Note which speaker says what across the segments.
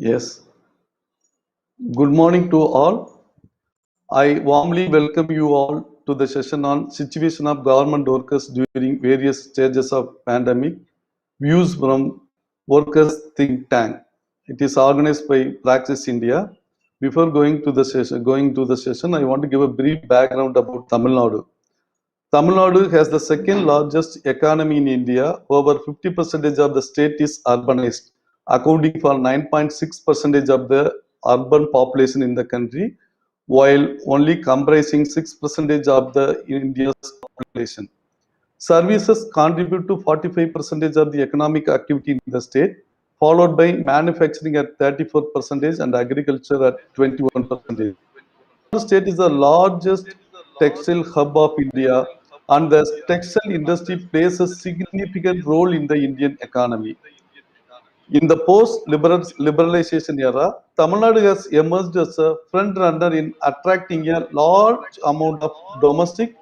Speaker 1: Yes. Good morning to all. I warmly welcome you all to the session on situation of government workers during various stages of pandemic. Views from Workers Think Tank. It is organized by Praxis India. Before going to the session, I want to give a brief background about Tamil Nadu. Tamil Nadu has the second largest economy in India. Over 50% of the state is urbanized, accounting for 9.6% of the urban population in the country, while only comprising 6% of the India's population. Services contribute to 45% of the economic activity in the state, followed by manufacturing at 34% and agriculture at 21%. The state is the largest textile hub of India, and the textile industry plays a significant role in the Indian economy. In the post-liberalization era, Tamil Nadu has emerged as a front runner in attracting a large amount of domestic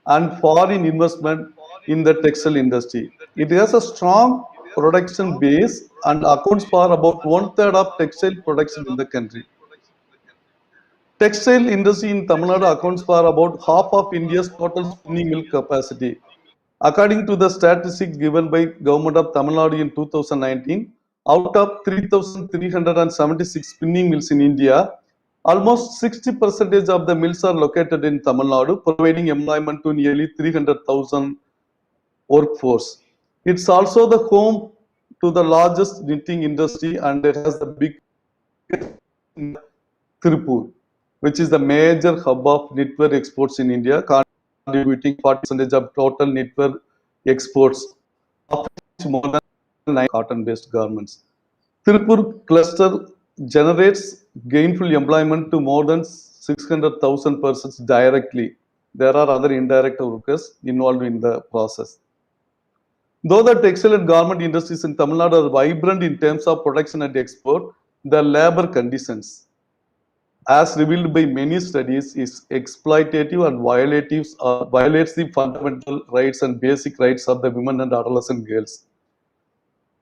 Speaker 1: and foreign investment in the textile industry. It has a strong production base and accounts for about one-third of textile production in the country. Textile industry in Tamil Nadu accounts for about half of India's total spinning mill capacity. According to the statistics given by Government of Tamil Nadu in 2019, out of 3,376 spinning mills in India, almost 60% of the mills are located in Tamil Nadu, providing employment to nearly 300,000 workforce. It's also the home to the largest knitting industry and it has the big Tirupur, which is the major hub of knitwear exports in India, contributing 40% of total knitwear exports, of which more than 9 cotton-based garments. Tirupur cluster generates gainful employment to more than 600,000 persons directly. There are other indirect workers involved in the process. Though the textile and garment industries in Tamil Nadu are vibrant in terms of production and export, the labor conditions, as revealed by many studies, is exploitative and violates the fundamental rights and basic rights of the women and adolescent girls.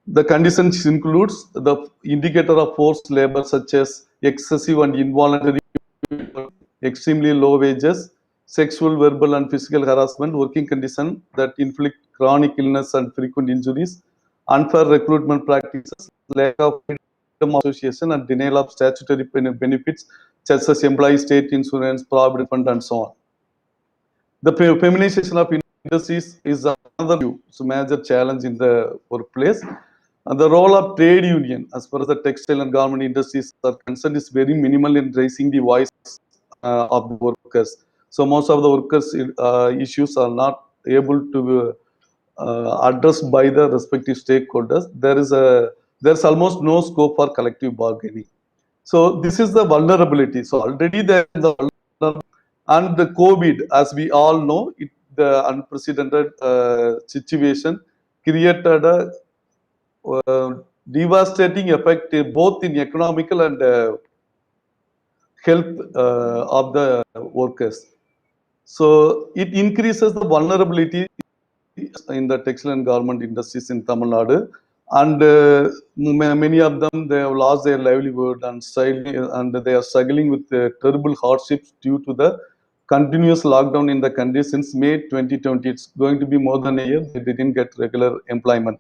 Speaker 1: The conditions includes the indicator of forced labor such as excessive and involuntary, extremely low wages, sexual, verbal and physical harassment, working conditions that inflict chronic illness and frequent injuries, unfair recruitment practices, lack of freedom of association and denial of statutory benefits such as employee state insurance, provident fund and so on. The feminization of industries is another major challenge in the workplace. And the role of trade union as far as the textile and garment industries are concerned is very minimal in raising the voice of the workers. So most of the workers' issues are not able to addressed by the respective stakeholders. There's almost no scope for collective bargaining. So this is the vulnerability. So already there is the vulnerability, and the COVID, as we all know, the unprecedented situation created a devastating effect both in economical and health of the workers. So it increases the vulnerability in the textile and garment industries in Tamil Nadu, and many of them, they have lost their livelihood and they are struggling with terrible hardships due to the continuous lockdown in the country since May 2020. It's going to be more than a year. They didn't get regular employment.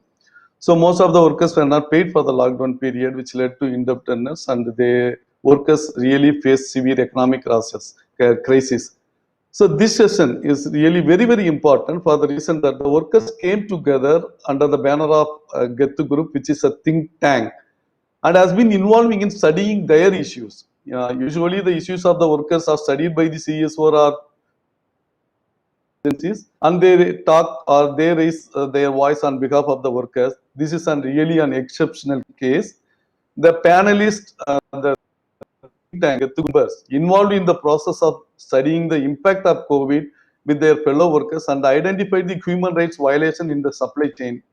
Speaker 1: So most of the workers were not paid for the lockdown period, which led to indebtedness, and the workers really face severe economic crisis. So this session is really very, very important for the reason that the workers came together under the banner of Gettu Group, which is a think tank, and has been involving in studying their issues. Usually the issues of the workers are studied by the CSO or agencies, and they talk or they raise their voice on behalf of the workers. This is really an exceptional case. The panelists, the members involved in the process of studying the impact of COVID with their fellow workers and identified the human rights violation in the supply chain.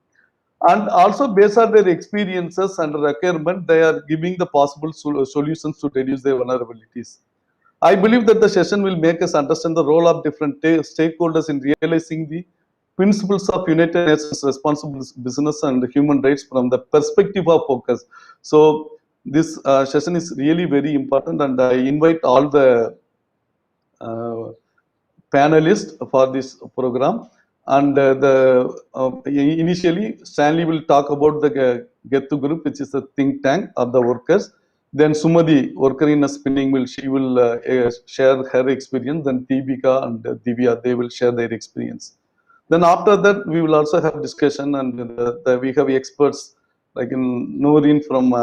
Speaker 1: And also based on their experiences and requirement, they are giving the possible solutions to reduce their vulnerabilities. I believe that the session will make us understand the role of different stakeholders in realizing the principles of United Nations responsible business and human rights from the perspective of workers. So This session is really very important, and I invite all the panelists for this program. And initially, Stanley will talk about the Gettu Group, which is a think tank of the workers. Then Sumadi, worker in a spinning mill, she will share her experience. Then Deepika and Divya, they will share their experience. Then after that, we will also have discussion, and we have experts like in Noreen from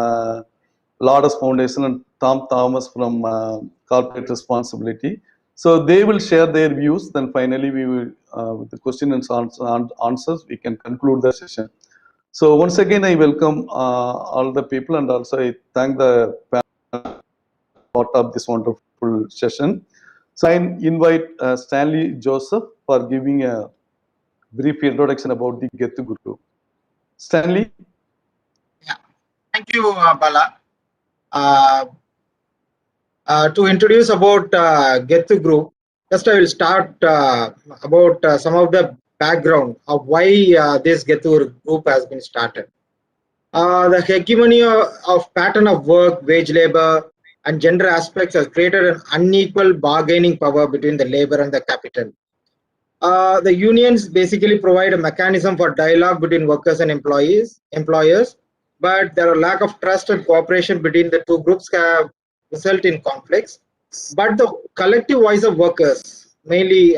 Speaker 1: Lourdes Foundation and Tom Thomas from Corporate Responsibility. So they will share their views. Then finally, we will, with the question and answers, we can conclude the session. So once again, I welcome all the people, and also I thank the panel part of this wonderful session. So I invite Stanley Joseph for giving a brief introduction about the Gettu Group. Stanley?
Speaker 2: Yeah, thank you, Bala. To introduce about Gettu Group, just I will start about some of the background of why this Gettu Group has been started. The hegemony of pattern of work, wage labor, and gender aspects has created an unequal bargaining power between the labor and the capital. The unions basically provide a mechanism for dialogue between workers and employers, but there are lack of trust and cooperation between the two groups have result in conflicts. But the collective voice of workers, mainly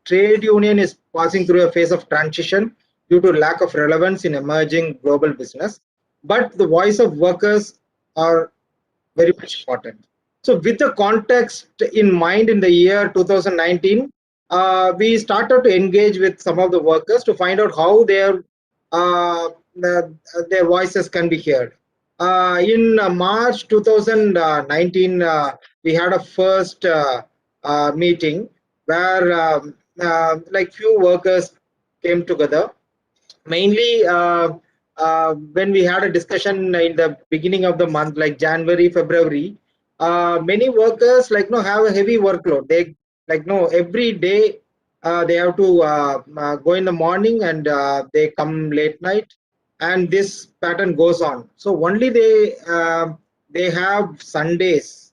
Speaker 2: trade union, is passing through a phase of transition due to lack of relevance in emerging global business. But the voice of workers are very much important. So with the context in mind, in the year 2019, we started to engage with some of the workers to find out how uh, their voices can be heard. In March 2019, we had a first meeting where like few workers came together. Mainly when we had a discussion in the beginning of the month, like January, February, many workers have a heavy workload. They every day they have to go in the morning and they come late night, and this pattern goes on. So only they have Sundays,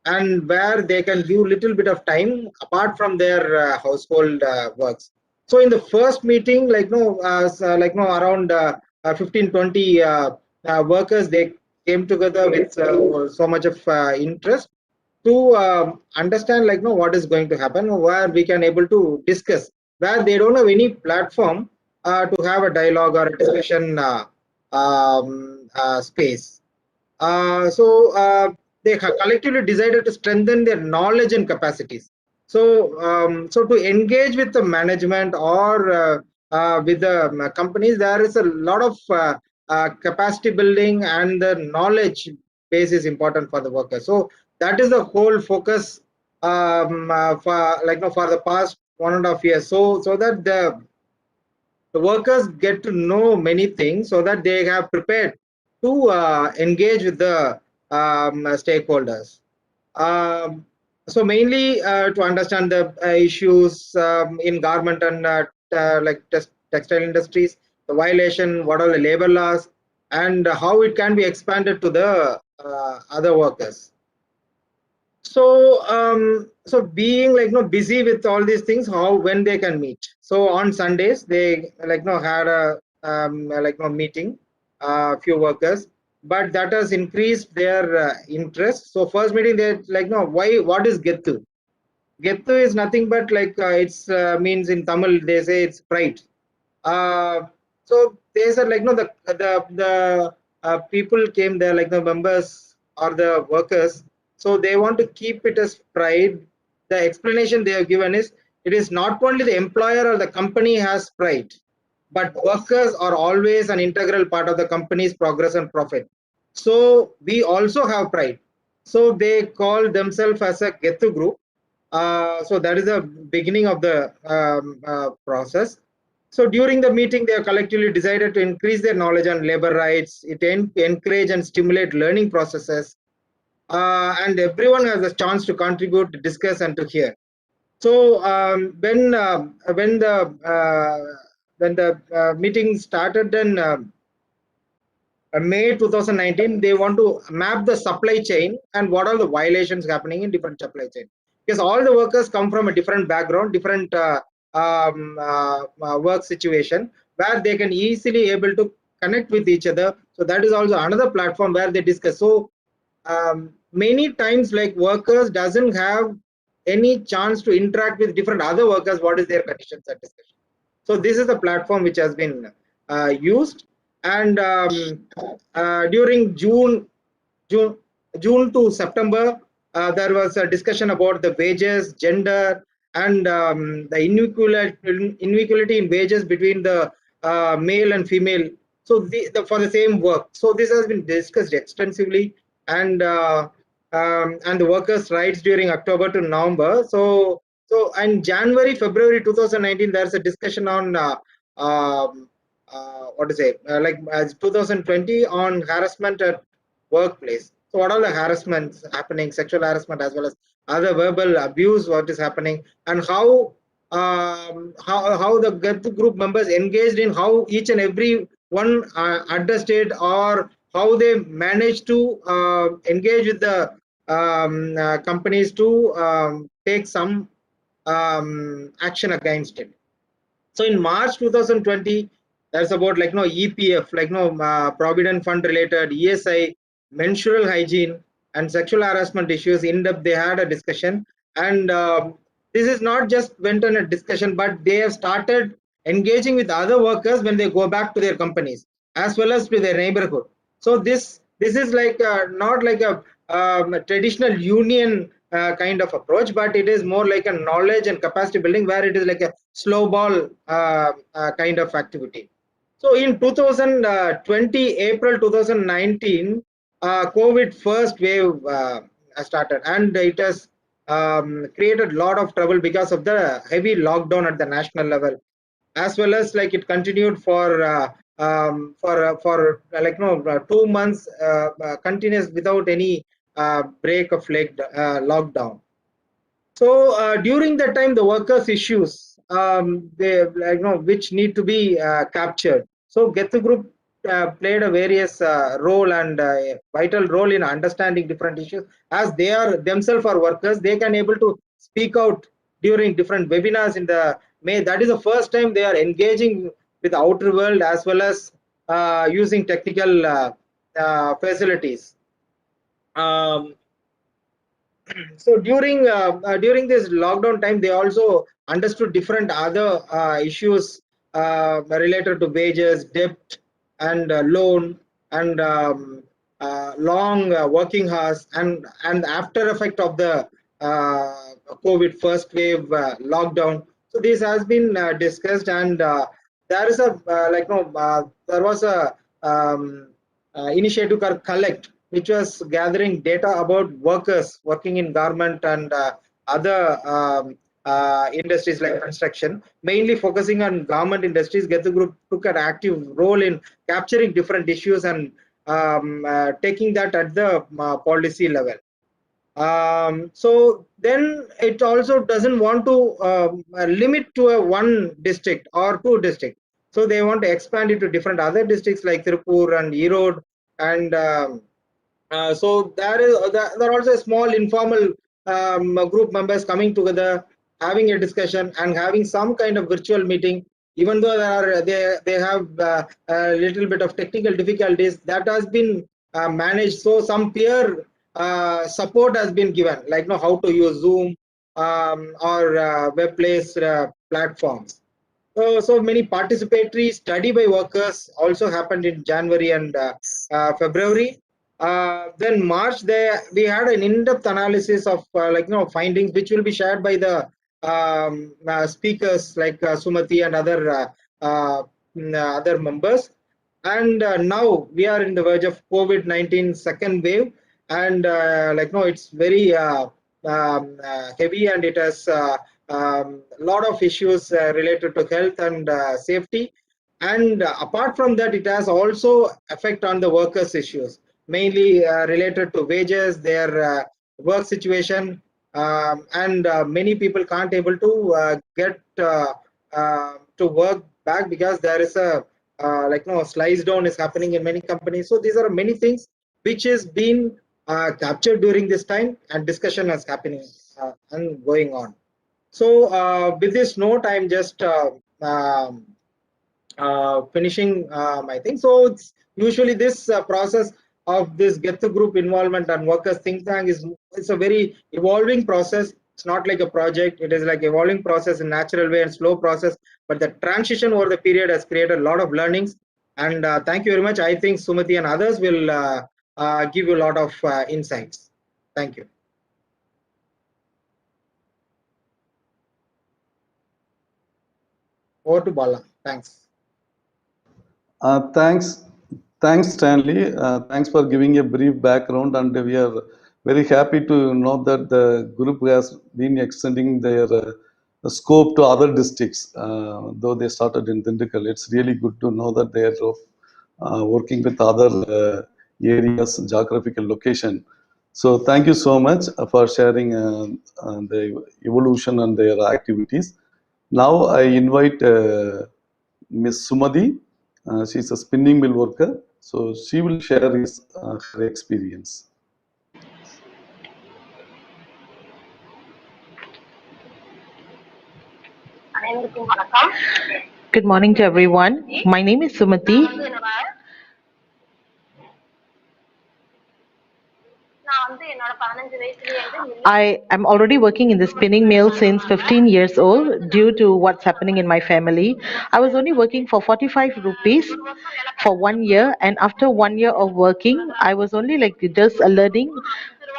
Speaker 2: and where they can give little bit of time apart from their household works. So in the first meeting, around 15-20 workers, they came together with so much of interest to understand what is going to happen, where we can able to discuss, where they don't have any platform to have a dialogue or a discussion space. They collectively decided to strengthen their knowledge and capacities. So to engage with the management or with the companies, there is a lot of capacity building, and the knowledge base is important for the workers. So that is the whole focus for the past 1.5 years. So that the workers get to know many things, so that they have prepared to engage with the stakeholders. So mainly to understand the issues in garment and textile industries, the violation, what are the labor laws, and how it can be expanded to the other workers. So being busy with all these things, how when they can meet. So on Sundays they had a meeting, few workers, but that has increased their interest. So first meeting, they why, what is Gettu? Gettu is nothing but it's means in Tamil they say it's pride. So they said the people came there, the members or the workers. So they want to keep it as pride. The explanation they have given is, it is not only the employer or the company has pride, but workers are always an integral part of the company's progress and profit. So we also have pride. So they call themselves as a Gettu Group. So that is the beginning of the process. So during the meeting, they have collectively decided to increase their knowledge on labor rights. It encourage and stimulate learning processes, and everyone has a chance to contribute, to discuss, and to hear. So when the meeting started, then May 2019, they want to map the supply chain and what are the violations happening in different supply chain. Because all the workers come from a different background, different work situation, where they can easily able to connect with each other. So that is also another platform where they discuss. So many times, like, workers doesn't have any chance to interact with different other workers. What is their conditions and discussion? So this is the platform which has been used. And during June, June to September, there was a discussion about the wages, gender, and the inequality in wages between the male and female. So for the same work. So this has been discussed extensively, and the workers' rights during October to November. So in January, February 2019, there's a discussion on what to say, like 2020 on harassment at workplace. So what are the harassments happening, sexual harassment as well as other verbal abuse, what is happening, and how the Get group members engaged in how each and every one addressed it, or how they managed to engage with the companies to take some action against it. So in March 2020, that's about like no EPF, like no Provident Fund related, ESI, menstrual hygiene, and sexual harassment issues. In depth, they had a discussion, and this is not just went on a discussion, but they have started engaging with other workers when they go back to their companies as well as to their neighborhood. So this is like not like a traditional union kind of approach, but it is more like a knowledge and capacity building, where it is like a slow ball kind of activity. So in 2020, April 2019, COVID first wave started, and it has created a lot of trouble because of the heavy lockdown at the national level, as well as like it continued for like no 2 months continuous without any break of lockdown. So during that time, the workers' issues, they like which need to be captured. So Gethu Group played a various role and vital role in understanding different issues. As they are themselves are workers, they can able to speak out during different webinars in the May. That is the first time they are engaging with the outer world, as well as using technical facilities. Um, so during this lockdown time, they also understood different other issues related to wages, debt, and loan, and long working hours, and after effect of the COVID first wave lockdown. So this has been discussed, and there is a there was a initiative called Collect, which was gathering data about workers working in garment and other industries like construction, mainly focusing on garment industries. Get the Group took an active role in capturing different issues and taking that at the policy level. So then it also doesn't want to limit to a one district or two districts. So they want to expand it to different other districts like Tirupur and Erode, and so there are also a small informal group members coming together, having a discussion and having some kind of virtual meeting. Even though they have a little bit of technical difficulties, that has been managed. So some peer support has been given, like how to use Zoom or web-based platforms. So many participatory study by workers also happened in January and February. Then March, we had an in-depth analysis of findings, which will be shared by the speakers like Sumati and other members. And now we are in the verge of COVID-19 second wave, and it's very heavy, and it has a lot of issues related to health and safety. And apart from that, it has also effect on the workers' issues, mainly related to wages, their work situation, and many people can't able to get to work back because there is a like no slice down is happening in many companies. So these are many things which is being captured during this time, and discussion is happening and going on. So with this note, I'm just finishing my thing. So it's usually this process of this get the group involvement and workers think tank is it's a very evolving process. It's not like a project. It is like evolving process in natural way and slow process. But the transition over the period has created a lot of learnings. And thank you very much. I think Sumati and others will give you a lot of insights. Thank you. Over to Bala. Thanks.
Speaker 1: Thanks, Stanley. Thanks for giving a brief background, and we are very happy to know that the group has been extending their scope to other districts, though they started in Dindigul. It's really good to know that they are working with other areas, geographical location. So thank you so much for sharing the evolution and their activities. Now I invite Miss Sumadi. She's a spinning mill worker, so she will share her experience.
Speaker 3: Good morning to everyone. My name is Sumati. I am already working in the spinning mill since 15 years old due to what's happening in my family. I was only working for 45 rupees for 1 year, and after 1 year of working, I was only like just learning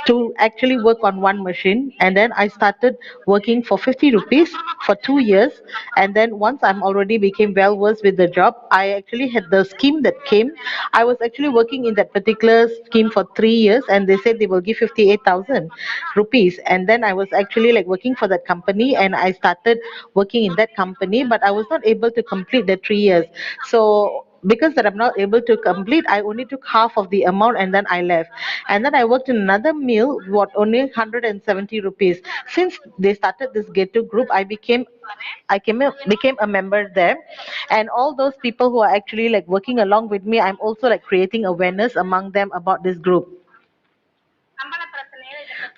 Speaker 3: to actually work on one machine, and then I started working for 50 rupees for 2 years. And then once I'm already became well versed with the job, I actually had the scheme that came. I was actually working in that particular scheme for 3 years, and they said they will give 58,000 rupees. And then I was actually like working for that company, and I started working in that company, but I was not able to complete the 3 years. So because that I'm not able to complete, I only took half of the amount and then I left. And then I worked in another mill, what only 170 rupees. Since they started this Get to group, became a member there, and all those people who are actually like working along with me, I'm also like creating awareness among them about this group.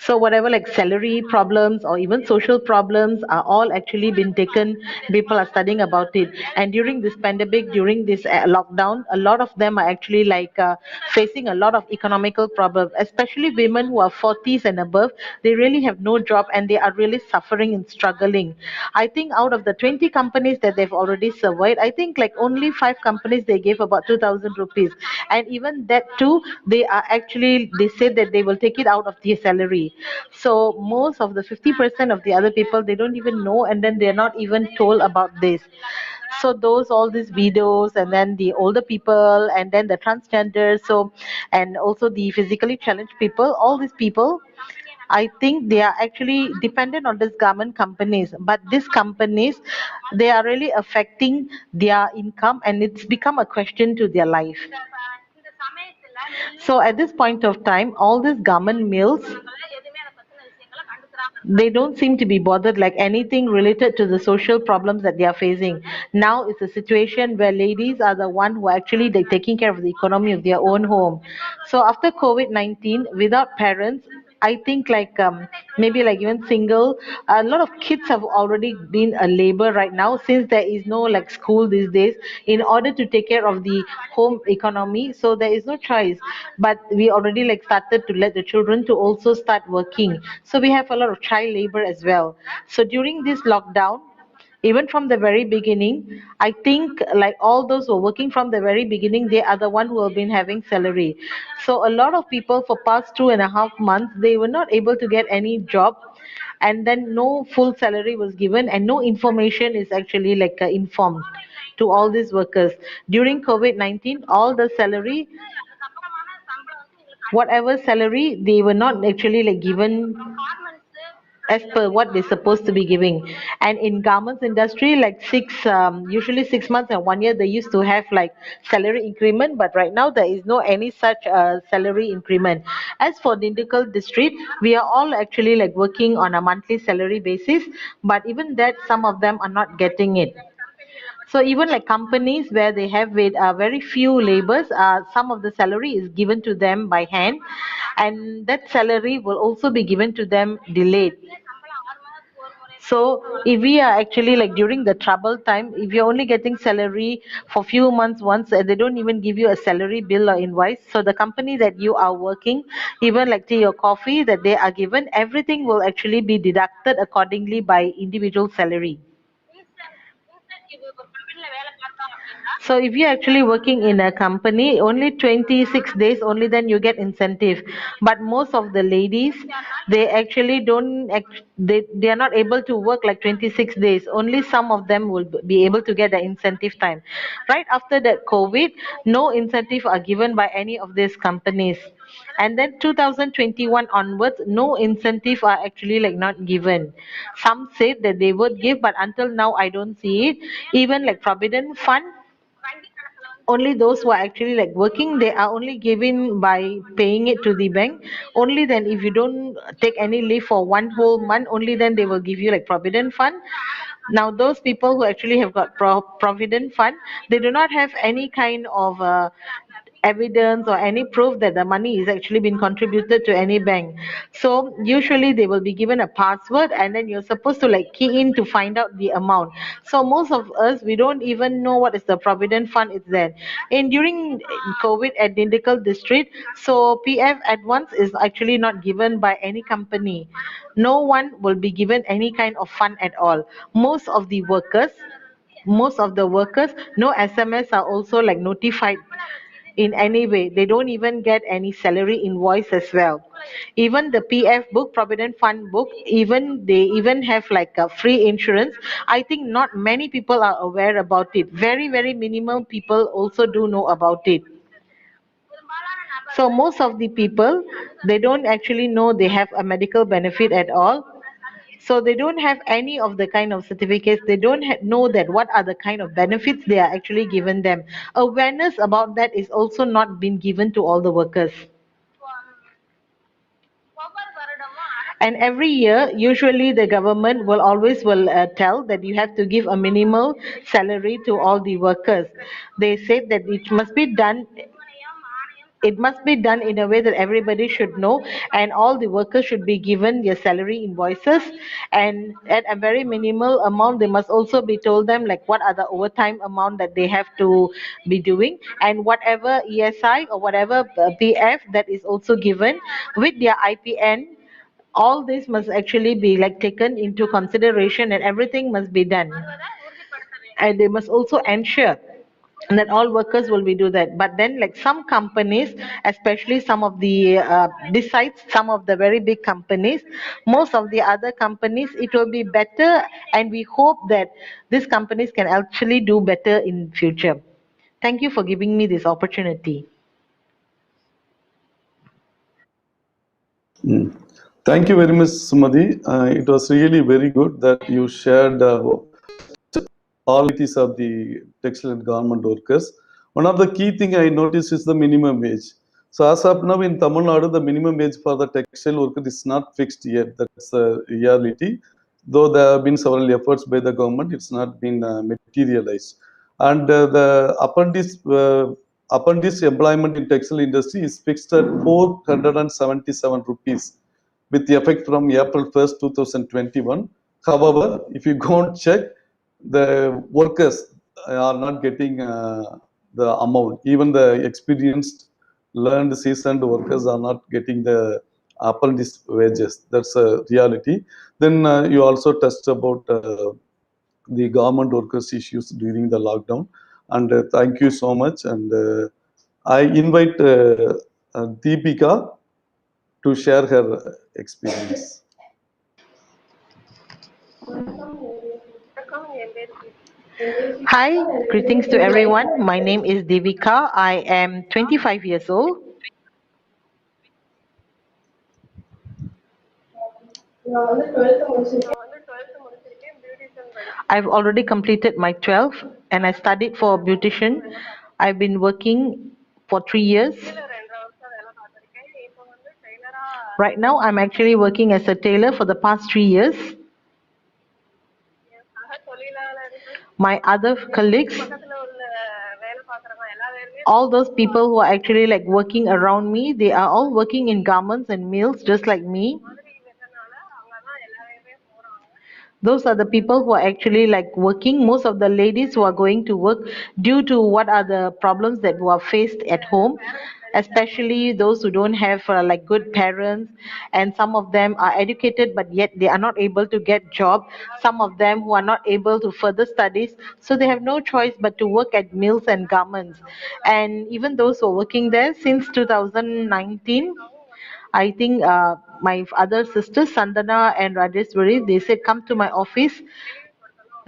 Speaker 3: So whatever like salary problems or even social problems are all actually been taken. People are studying about it. And during this pandemic, during this lockdown, a lot of them are actually like facing a lot of economical problems, especially women who are 40s and above. They really have no job and they are really suffering and struggling. I think out of the 20 companies that they've already surveyed, I think like only 5 companies they gave about 2,000 rupees. And even that too, they said that they will take it out of their salary. So most of the 50% of the other people, they don't even know, and then they're not even told about this. So those all these videos, and then the older people, and then the transgender, so and also the physically challenged people, all these people, I think they are actually dependent on these garment companies, but these companies, they are really affecting their income, and it's become a question to their life. So at this point of time, all these garment mills, they don't seem to be bothered like anything related to the social problems that they are facing. Now it's a situation where ladies are the one who are actually they taking care of the economy of their own home. So after COVID-19, without parents, I think like maybe like even single, a lot of kids have already been a labor right now since there is no like school these days in order to take care of the home economy. So there is no choice. But we already like started to let the children to also start working. So we have a lot of child labor as well. So during this lockdown, even from the very beginning, I think like all those who are working from the very beginning, they are the one who have been having salary. So a lot of people for past 2.5 months, they were not able to get any job, and then no full salary was given and no information is actually like informed to all these workers. During COVID-19, all the salary, whatever salary, they were not actually like given as per what they're supposed to be giving. And in garments industry, like usually 6 months and 1 year, they used to have like salary increment, but right now there is no any such salary increment. As for Dindigul district, we are all actually like working on a monthly salary basis, but even that some of them are not getting it. So even like companies where they have with very few laborers, some of the salary is given to them by hand, and that salary will also be given to them delayed. So if we are actually like during the trouble time, if you're only getting salary for few months once, they don't even give you a salary bill or invoice. So the company that you are working, even like tea or coffee that they are given, everything will actually be deducted accordingly by individual salary. So if you're actually working in a company, only 26 days only then you get incentive. But most of the ladies, they actually don't, they are not able to work like 26 days. Only some of them will be able to get the incentive time. Right after that COVID, no incentive are given by any of these companies. And then 2021 onwards, no incentive are actually like not given. Some said that they would give, but until now I don't see it. Even like provident fund, only those who are actually like working, they are only given by paying it to the bank. Only then if you don't take any leave for one whole month, only then they will give you like provident fund. Now those people who actually have got provident fund, they do not have any kind of evidence or any proof that the money is actually been contributed to any bank. So usually they will be given a password, and then you're supposed to like key in to find out the amount. So most of us, we don't even know what is the provident fund is there. And during COVID at Dindikal district, so PF advance is actually not given by any company. No one will be given any kind of fund at all. Most of the workers, no SMS are also like notified in any way. They don't even get any salary invoice as well. Even the PF book, Provident Fund book, even they even have like a free insurance. I think not many people are aware about it. Very, very minimal people also do know about it. So most of the people, they don't actually know they have a medical benefit at all. So they don't have any of the kind of certificates. They don't know that what are the kind of benefits they are actually given them. Awareness about that is also not been given to all the workers. And every year, usually the government will always will tell that you have to give a minimal salary to all the workers. They said that it must be done in a way that everybody should know, and all the workers should be given their salary invoices, and at a very minimal amount they must also be told them like what are the overtime amount that they have to be doing, and whatever ESI or whatever PF that is also given with their IPN. All this must actually be like taken into consideration, and everything must be done, and they must also ensure that all workers will be do that. But then like some companies, especially some of the besides some of the very big companies, most of the other companies, it will be better, and we hope that these companies can actually do better in future. Thank you for giving me this opportunity.
Speaker 1: Thank you very much, Sumati. It was really very good that you shared all qualities of the textile and garment workers. One of the key thing I noticed is the minimum wage. So as of now in Tamil Nadu, the minimum wage for the textile worker is not fixed yet. That's a reality. Though there have been several efforts by the government, it's not been materialized. And the apprentice employment in textile industry is fixed at 477 rupees with effect from April 1st, 2021. However, if you go and check, the workers are not getting the amount. Even the experienced, learned, seasoned workers are not getting the apprentice wages. That's a reality. Then you also touched about the government workers issues during the lockdown. And thank you so much. And I invite Deepika to share her experience.
Speaker 3: Hi, greetings to everyone. My name is Devika. I am 25 years old. I've already completed my 12th and I studied for beautician. I've been working for 3 years. Right now, I'm actually working as a tailor for the past 3 years. my other colleagues, all those people who are actually like working around me, they are all working in garments and mills just like me. Those are the people who are actually like working. Most of the ladies who are going to work due to what are the problems that were faced at home, especially those who don't have like good parents, and some of them are educated but yet they are not able to get job. Some of them who are not able to further studies, so they have no choice but to work at mills and garments. And even those who are working there since 2019, I think my other sisters, Sandana and Rajeshwari, they said, come to my office.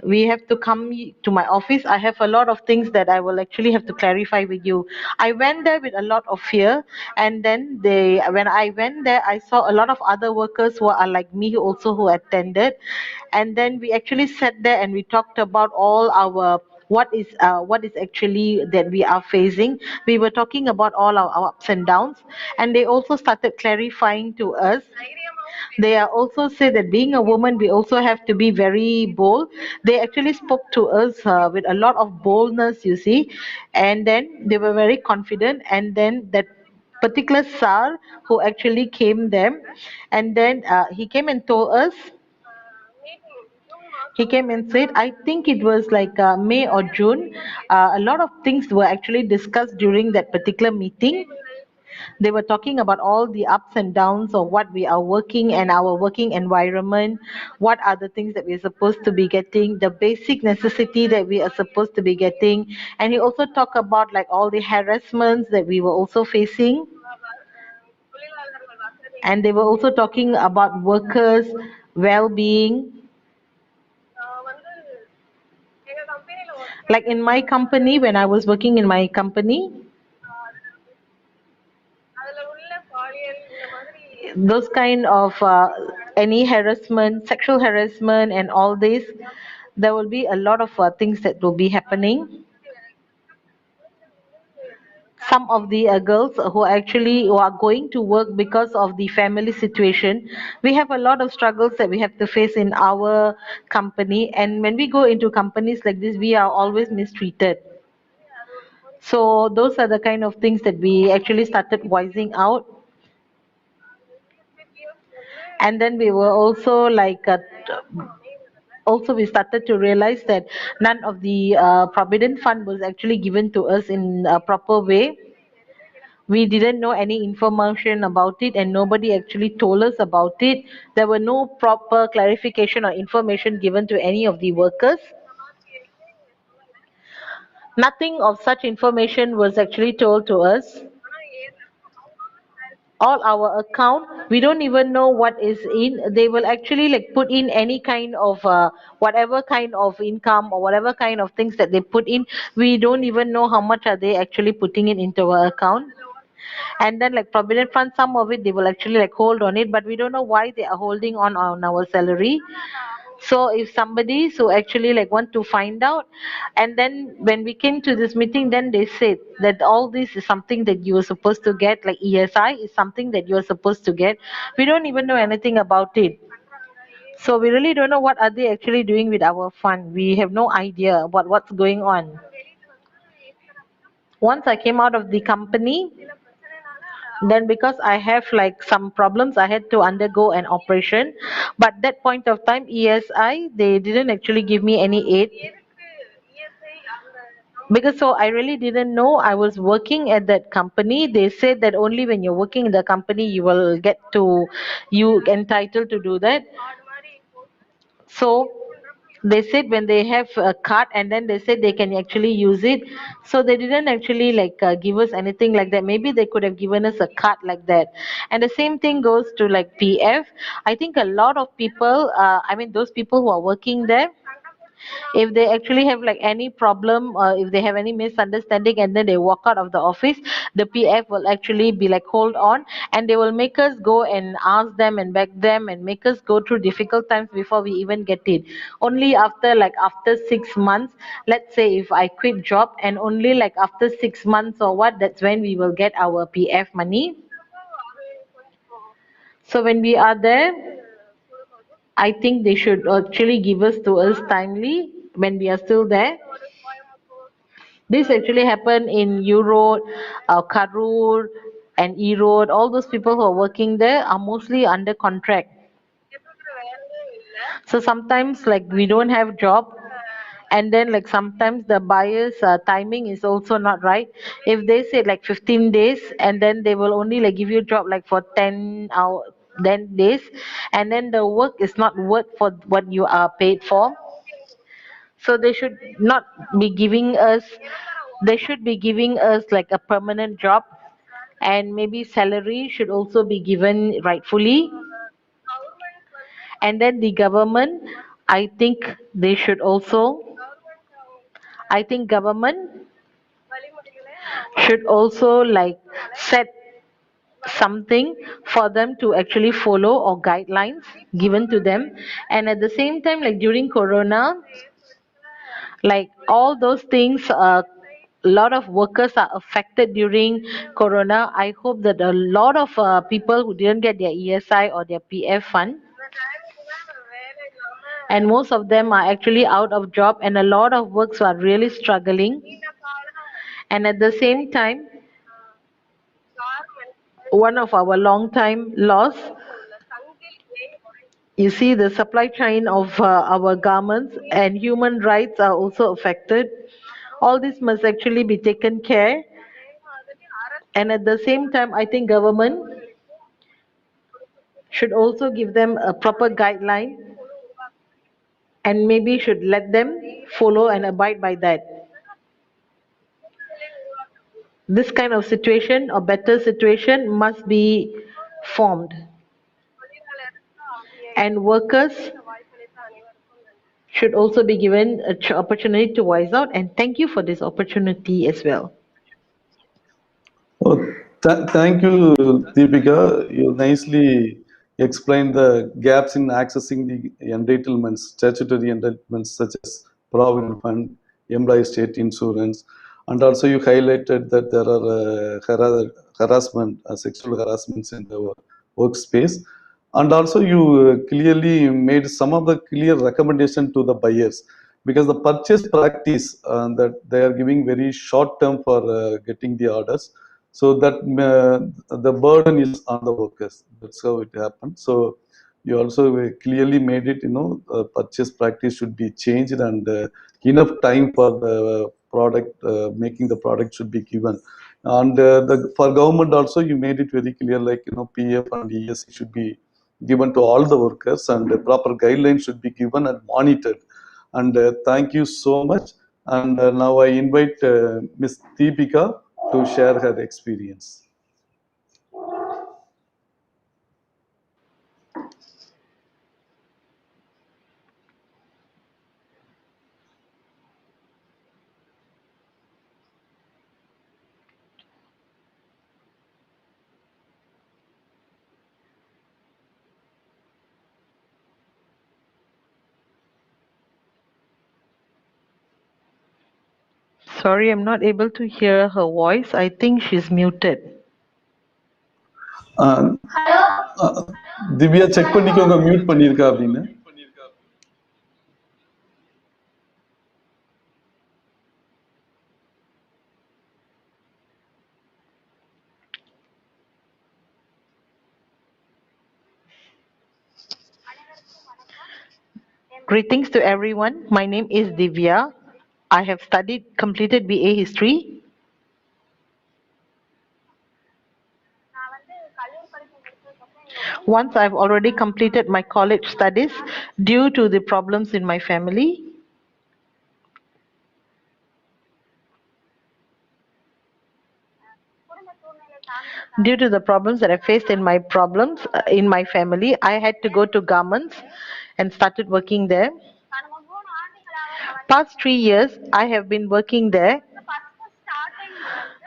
Speaker 3: We have to come to my office. I have a lot of things that I will actually have to clarify with you. I went there with a lot of fear, and then when I went there, I saw a lot of other workers who are like me also who attended, and then we actually sat there and we talked about all our what is actually that we are facing. We were talking about all our ups and downs, and they also started clarifying to us. They are also say that being a woman, we also have to be very bold. They actually spoke to us with a lot of boldness, you see, and then they were very confident. And then that particular sir who actually came there, and then he came and told us. He came and said, I think it was like May or June. A lot of things were actually discussed during that particular meeting. They were talking about all the ups and downs of what we are working and our working environment, what are the things that we're supposed to be getting, the basic necessity that we are supposed to be getting. And he also talked about like all the harassments that we were also facing. And they were also talking about workers' well-being. Like in my company, when I was working in my company, those kind of any harassment, sexual harassment, and all this, there will be a lot of things that will be happening. Some of the girls who are going to work because of the family situation, we have a lot of struggles that we have to face in our company. And when we go into companies like this, we are always mistreated. So those are the kind of things that we actually started voicing out. And then we were also like also we started to realize that none of the provident fund was actually given to us in a proper way. We didn't know any information about it, and nobody actually told us about it. There were no proper clarification or information given to any of the workers. Nothing of such information was actually told to us. All our account, we don't even know what is in. They will actually like put in any kind of whatever kind of income or whatever kind of things that they put in. We don't even know how much are they actually putting it into our account. And then like provident fund, some of it they will actually like hold on it, but we don't know why they are holding on our salary. So if somebody so actually like want to find out. And then when we came to this meeting, then they said that all this is something that you are supposed to get, like ESI is something that you are supposed to get. We don't even know anything about it. So we really don't know what are they actually doing with our fund. We have no idea about what's going on. Once I came out of the company, then because I have like some problems, I had to undergo an operation. But that point of time, ESI, they didn't actually give me any aid, because so I really didn't know. I was working at that company. They said that only when you're working in the company you will get to, you entitled to do that. So they said when they have a card, and then they said they can actually use it. So they didn't actually like give us anything like that. Maybe they could have given us a card like that. And the same thing goes to like PF. I think a lot of people, I mean those people who are working there, if they actually have like any problem, if they have any misunderstanding and then they walk out of the office, the PF will actually be like hold on, and they will make us go and ask them and beg them and make us go through difficult times before we even get it. Only after like after 6 months, let's say if I quit job, and only like after 6 months or what, that's when we will get our PF money. So when we are there, I think they should actually give us to us timely. when we are still there. This actually happened in U Road, Karur, and E Road. All those people who are working there are mostly under contract. So sometimes like we don't have job, and then like sometimes the buyers timing is also not right. If they say like 15 days, and then they will only like give you job like for 10 days, and then the work is not worth for what you are paid for. So they should not be giving us, they should be giving us like a permanent job, and maybe salary should also be given rightfully. And then the government, I think they should also, I think government should also like set something for them to actually follow, or guidelines given to them. And at the same time, like during corona, like all those things, a lot of workers are affected during corona. I hope that a lot of people who didn't get their ESI or their PF fund, and most of them are actually out of job, and a lot of works are really struggling. And at the same time, one of our long time loss, you see the supply chain of our garments and human rights are also affected. All this must actually be taken care. And at the same time, I think government should also give them a proper guideline, and maybe should let them follow and abide by that. This kind of situation or better situation must be formed, and workers should also be given an opportunity to voice out. And thank you for this opportunity as well.
Speaker 1: Oh, thank you, Deepika. You nicely explained the gaps in accessing the entitlements, statutory entitlements such as Provident Fund, Employee State Insurance, and also you highlighted that there are harassment, sexual harassments in the workspace. And also you clearly made some of the clear recommendation to the buyers, because the purchase practice that they are giving very short term for getting the orders, so that the burden is on the workers. That's how it happens. So you also clearly made it, purchase practice should be changed, and enough time for the product, making the product should be given. And for government also you made it very clear, like PF and ESC should be given to all the workers, and proper guidelines should be given and monitored. And thank you so much. And now I invite Ms. Deepika to share her experience.
Speaker 3: Sorry, I'm not able to hear her voice. I think she's muted.
Speaker 1: Divya check பண்ணிக்கோங்க mute பண்ணிருக்கா அப்படின்னு.
Speaker 3: Greetings to everyone. My name is Divya. I have completed BA History. Once I've already completed my college studies due to the problems in my family. Due to the problems that I faced in my family, I had to go to garments and started working there. Past 3 years, I have been working there.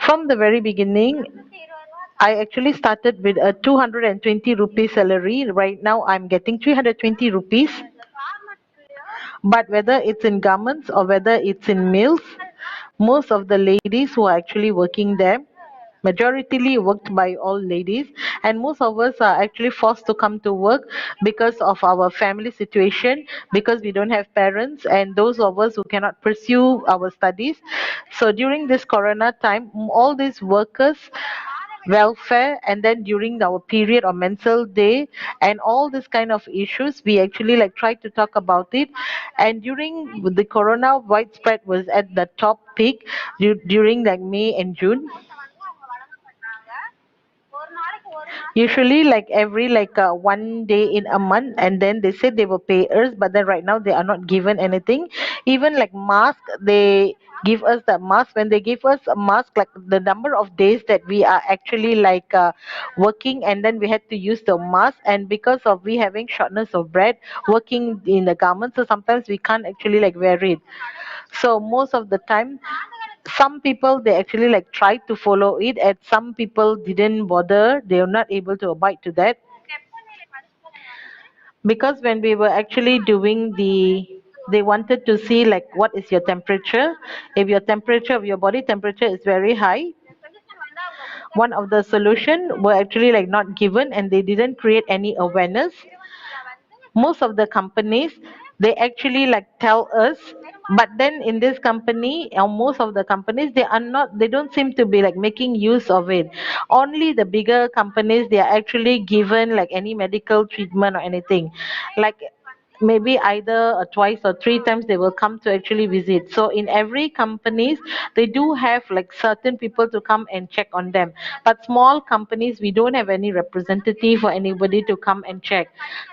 Speaker 3: From the very beginning, I actually started with a 220 rupees salary. Right now, I'm getting 320 rupees. But whether it's in garments or whether it's in mills, most of the ladies who are actually working there, majoritarily worked by all ladies, and most of us are actually forced to come to work because of our family situation, because we don't have parents, and those of us who cannot pursue our studies. So during this corona time, all these workers welfare, and then during our period of mental day and all this kind of issues, we actually like try to talk about it. And during the corona widespread was at the top peak during like May and June. Usually like every like 1 day in a month, and then they said they will pay us, but then right now they are not given anything. Even like mask, they give us the mask. When they give us a mask, like the number of days that we are actually like working, and then we had to use the mask, and because of we having shortness of breath working in the garment, so sometimes we can't actually like wear it. So most of the time, some people they actually like tried to follow it, and some people didn't bother, they are not able to abide to that. Because when we were actually doing they wanted to see like what is your temperature. If your temperature of your body temperature is very high, one of the solution were actually like not given, and they didn't create any awareness. Most of the companies they actually like tell us, but then in this company or most of the companies they are not, they don't seem to be like making use of it. Only the bigger companies they are actually given like any medical treatment or anything, like maybe either twice or three times they will come to actually visit. So in every companies they do have like certain people to come and check on them, but small companies we don't have any representative or anybody to come and check.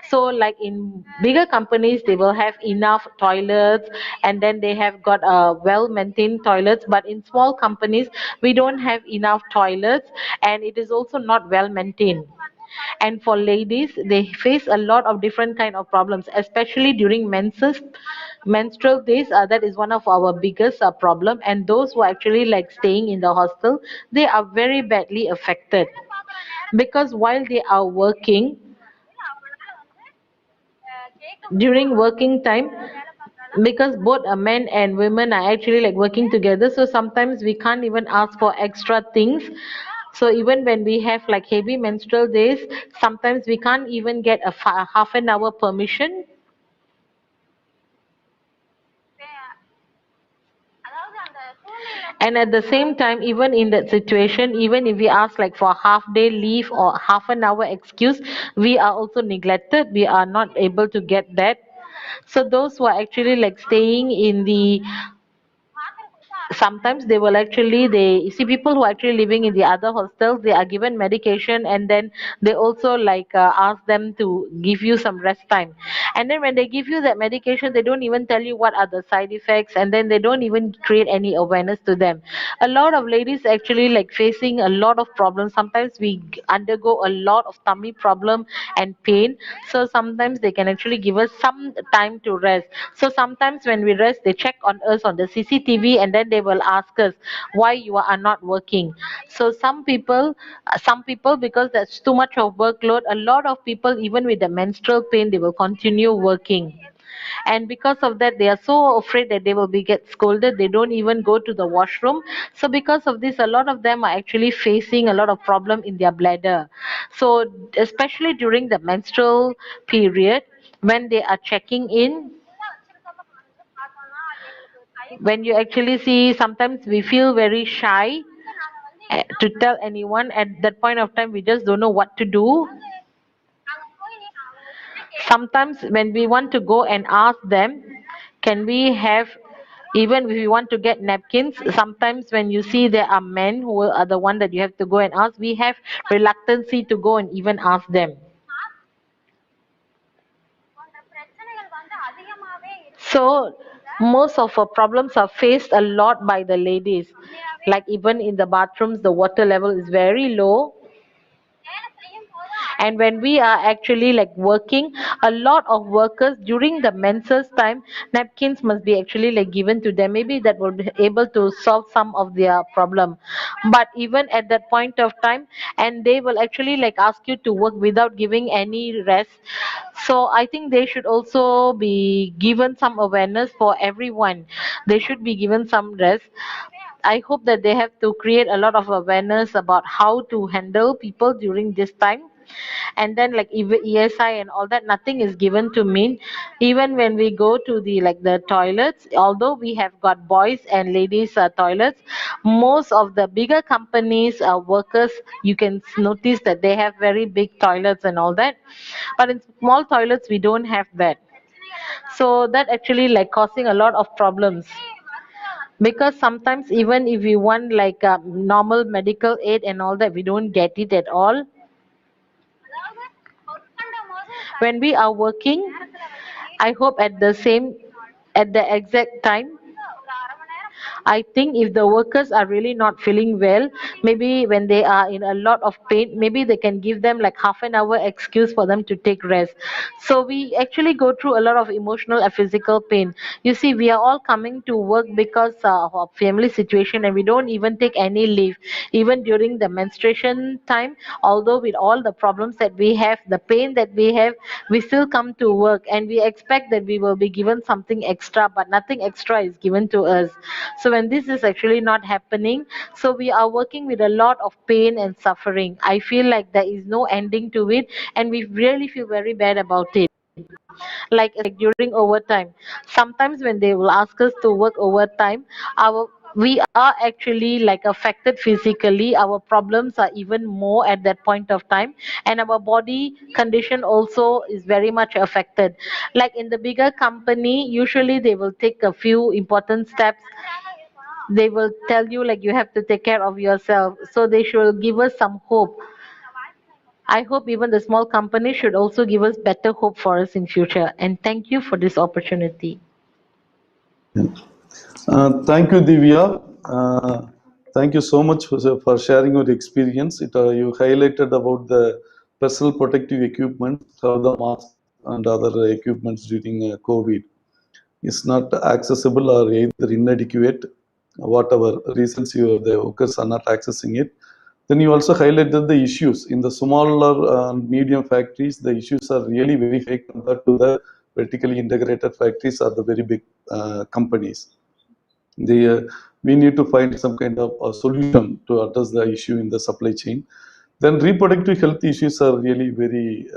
Speaker 3: So like in bigger companies they will have enough toilets, and then they have got well maintained toilets, but in small companies we don't have enough toilets, and it is also not well maintained. And for ladies they face a lot of different kind of problems, especially during menstrual days. That is one of our biggest problem, and those who are actually like staying in the hostel, they are very badly affected, because while they are working, during working time, because both a men and women are actually like working together, so sometimes we can't even ask for extra things. So even when we have like heavy menstrual days, sometimes we can't even get a half an hour permission. And at the same time, even in that situation, even if we ask like for half day leave or half an hour excuse, we are also neglected, we are not able to get that. So those who are actually like staying in the, sometimes they will actually, they you see people who are actually living in the other hostels, they are given medication, and then they also like ask them to give you some rest time. And then when they give you that medication, they don't even tell you what are the side effects, and then they don't even create any awareness to them. A lot of ladies actually like facing a lot of problems. Sometimes we undergo a lot of tummy problem and pain, so sometimes they can actually give us some time to rest. So sometimes when we rest, they check on us on the CCTV, and then they will ask us why you are not working. So some people because that's too much of workload, a lot of people even with the menstrual pain they will continue working. And because of that they are so afraid that they will be get scolded, they don't even go to the washroom. So because of this, a lot of them are actually facing a lot of problem in their bladder. So especially during the menstrual period, when they are checking in, when you actually see, sometimes we feel very shy to tell anyone. At that point of time we just don't know what to do. Sometimes when we want to go and ask them, can we have, even if we want to get napkins, sometimes when you see there are men who are the one that you have to go and ask, we have reluctancy to go and even ask them. So most of our problems are faced a lot by the ladies. Like even in the bathrooms the water level is very low, and when we are actually like working, a lot of workers during the menses time, napkins must be actually like given to them, maybe that will be able to solve some of their problem. But even at that point of time, and they will actually like ask you to work without giving any rest. So I think they should also be given some awareness for everyone, they should be given some rest. I hope that they have to create a lot of awareness about how to handle people during this time. And then like ESI and all that, nothing is given to men. Even when we go to the toilets, although we have got boys and ladies toilets, most of the bigger companies workers, you can notice that they have very big toilets and all that, but in small toilets we don't have that. So that actually like causing a lot of problems, because sometimes even if we want like normal medical aid and all that, we don't get it at all. When we are working, I hope at the exact time, I think if the workers are really not feeling well, maybe when they are in a lot of pain, maybe they can give them like half an hour excuse for them to take rest. So we actually go through a lot of emotional and physical pain. You see, we are all coming to work because of family situation, and we don't even take any leave. Even during the menstruation time, although with all the problems that we have, the pain that we have, we still come to work and we expect that we will be given something extra, but nothing extra is given to us. So when this is actually not happening, so we are working with a lot of pain and suffering. I feel like there is no ending to it, and we really feel very bad about it. Like during overtime, sometimes when they will ask us to work overtime, our we are actually like affected physically. Our problems are even more at that point of time, and our body condition also is very much affected. Like in the bigger company, usually they will take a few important steps. They will tell you like you have to take care of yourself, so they should give us some hope. I hope even the small company should also give us better hope for us in future. And thank you for this opportunity.
Speaker 1: Thank you, Divya. Thank you so much for sharing your experience. You highlighted about the personal protective equipment, how the mask and other equipments during COVID is not accessible or either inadequate, whatever reasons the workers are not accessing it. Then you also highlighted the issues in the smaller and medium factories. The issues are really very high compared to the vertically integrated factories or the very big companies. We need to find some kind of a solution to address the issue in the supply chain. Then reproductive health issues are really very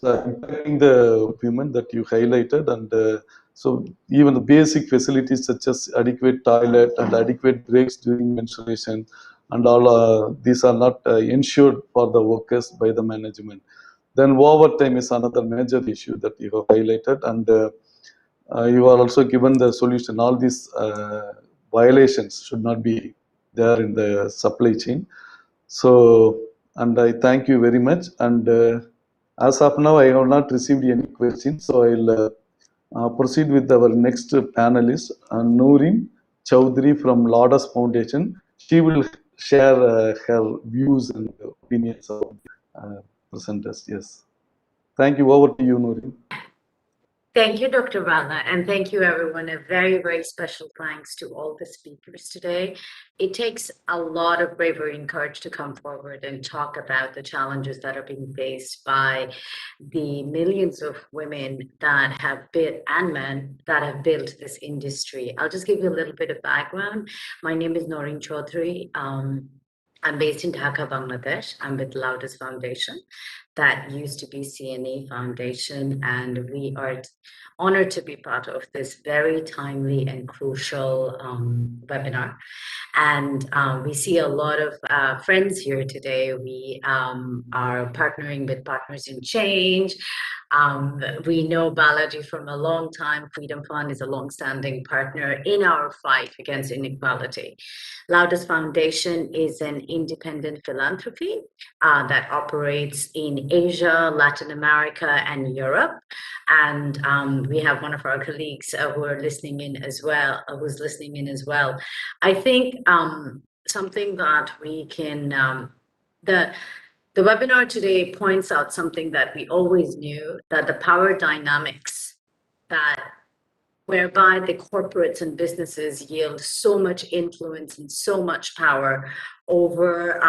Speaker 1: impacting the women that you highlighted, and so even the basic facilities such as adequate toilet and adequate breaks during menstruation and all these are not ensured for the workers by the management. Then overtime is another major issue that you have highlighted, and you are also given the solution. All these violations should not be there in the supply chain. So, and I thank you very much. And as of now, I have not received any questions. So I'll proceed with our next panelist, Nooreen Chowdhury from Lotus Foundation. She will share her views and opinions of presenters. Yes. Thank you. Over to you, Nooreen.
Speaker 4: Thank you, Dr. Bala, and thank you, everyone. A very, very special thanks to all the speakers today. It takes a lot of bravery and courage to come forward and talk about the challenges that are being faced by the millions of women that have built, and men that have built this industry. I'll just give you a little bit of background. My name is Nooreen Chowdhury. I'm based in Dhaka, Bangladesh. I'm with Lotus Foundation. That used to be CNA Foundation, and we are honored to be part of this very timely and crucial webinar. And we see a lot of friends here today. We are partnering with Partners in Change. We know Balaji from a long time. Freedom Fund is a long-standing partner in our fight against inequality. Lotus Foundation is an independent philanthropy that operates in Asia, Latin America, and Europe. And we have one of our colleagues who are listening in as well, who's listening in as well. I think something that we can, the webinar today points out something that we always knew, that the power dynamics that whereby the corporates and businesses yield so much influence and so much power over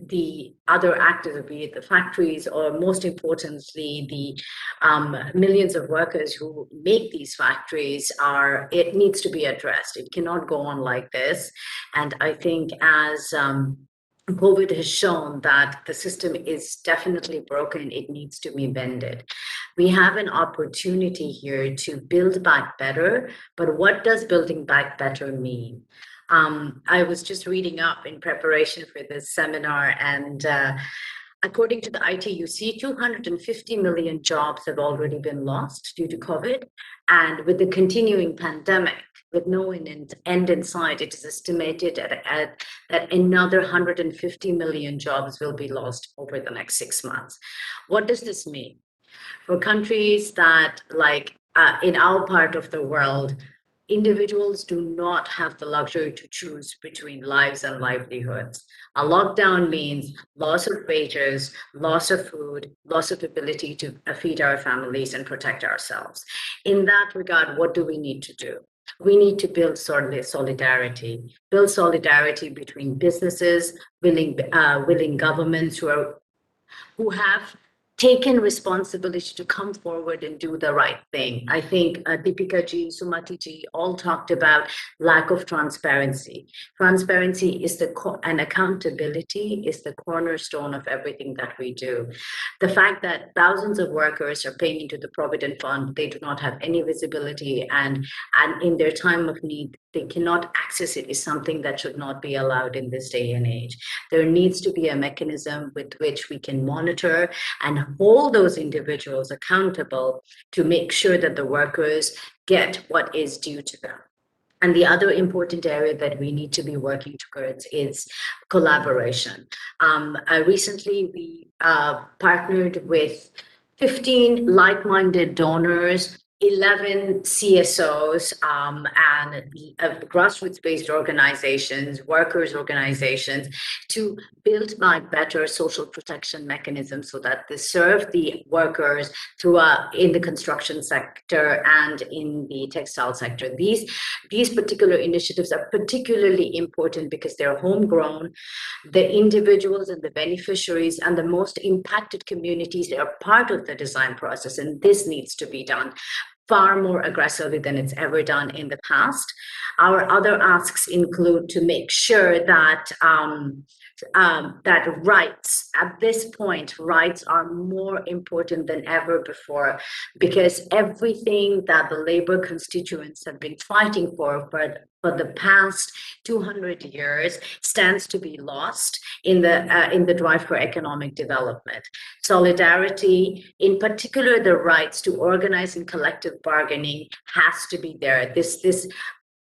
Speaker 4: the other actors, be it the factories or most importantly, the millions of workers who make these factories. It needs to be addressed. It cannot go on like this. And I think as COVID has shown that the system is definitely broken, it needs to be mended. We have an opportunity here to build back better, but what does building back better mean? I was just reading up in preparation for this seminar, and according to the ITUC, 250 million jobs have already been lost due to COVID. And with the continuing pandemic, with no end in sight, it is estimated that another 150 million jobs will be lost over the next 6 months. What does this mean? For countries that, like in our part of the world, individuals do not have the luxury to choose between lives and livelihoods. A lockdown means loss of wages, loss of food, loss of ability to feed our families and protect ourselves. In that regard, what do we need to do? We need to build solidarity between businesses, willing governments who have taken responsibility to come forward and do the right thing. I think Deepika ji, Sumati ji all talked about lack of transparency. Transparency is and accountability is the cornerstone of everything that we do. The fact that thousands of workers are paying into the Provident Fund, they do not have any visibility, and in their time of need, they cannot access it, is something that should not be allowed in this day and age. There needs to be a mechanism with which we can monitor and hold those individuals accountable to make sure that the workers get what is due to them. And the other important area that we need to be working towards is collaboration. Recently, we partnered with 15 like-minded donors, 11 CSOs, and grassroots-based organizations, workers' organizations, to build back better social protection mechanisms so that they serve the workers in the construction sector and in the textile sector. These particular initiatives are particularly important because they're homegrown. The individuals and the beneficiaries and the most impacted communities are part of the design process, and this needs to be done far more aggressively than it's ever done in the past. Our other asks include to make sure that that rights, at this point, rights are more important than ever before, because everything that the labor constituents have been fighting for the past 200 years stands to be lost in the drive for economic development. Solidarity, in particular the rights to organize in collective bargaining, has to be there.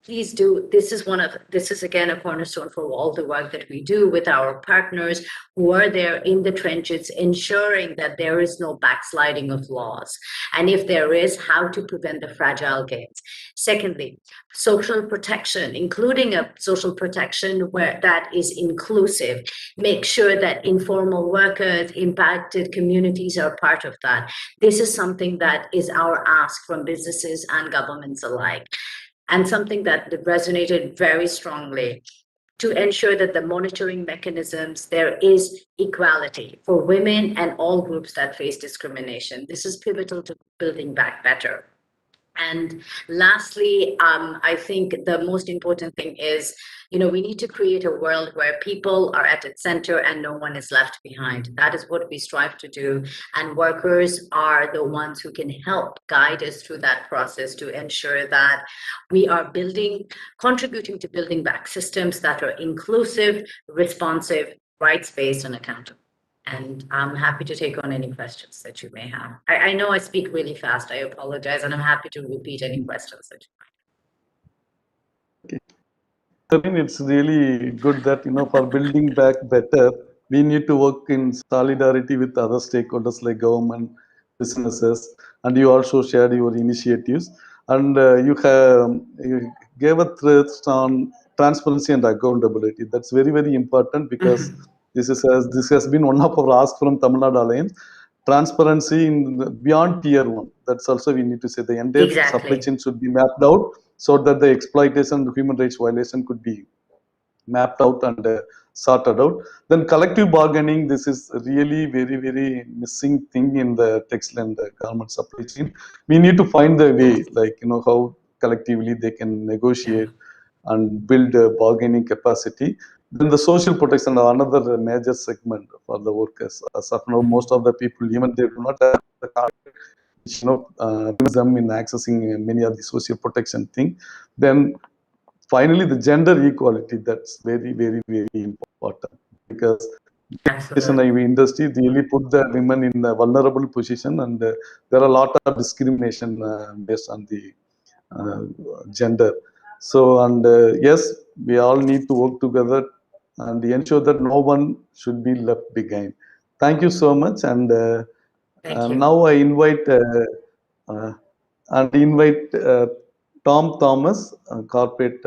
Speaker 4: Please do. This is again a cornerstone for all the work that we do with our partners who are there in the trenches, ensuring that there is no backsliding of laws. And if there is, how to prevent the fragile gains. Secondly, social protection, including a social protection where that is inclusive. Make sure that informal workers, impacted communities are part of that. This is something that is our ask from businesses and governments alike. And something that resonated very strongly, to ensure that the monitoring mechanisms, there is equality for women and all groups that face discrimination. This is pivotal to building back better. And lastly, I think the most important thing is, we need to create a world where people are at its center and no one is left behind. That is what we strive to do. And workers are the ones who can help guide us through that process to ensure that we are contributing to building back systems that are inclusive, responsive, rights-based, and accountable. And I'm happy to take on any questions that you may have. I know I speak really fast. I apologize, and I'm happy to repeat any questions that you might.
Speaker 1: I mean, it's really good that, for building back better, we need to work in solidarity with other stakeholders like government, businesses, and you also shared your initiatives. And you gave a thrust on transparency and accountability. That's very, very important, because this has been one of our asks from Tamil Nadu Alliance. transparency in beyond tier one. That's also we need to say the entire supply
Speaker 4: Exactly.
Speaker 1: chain should be mapped out so that the exploitation, the human rights violation could be mapped out and sorted out. Then collective bargaining, this is really very, very missing thing in the textile and the garment supply chain. We need to find the way, like, how collectively they can negotiate and build a bargaining capacity. Then the social protection, another major segment for the workers. As of now, most of the people, even they do not have the contract, which, prevents them in accessing many of the social protection thing. Then finally, the gender equality, that's very, very, very important, because
Speaker 4: Absolutely.
Speaker 1: the industry really put the women in a vulnerable position, and there are a lot of discrimination based on the uh, gender. So, and yes, we all need to work together and ensure that no one should be left behind. Thank you so much. And
Speaker 4: Thank you.
Speaker 1: now I invite uh, Tom Thomas, corporate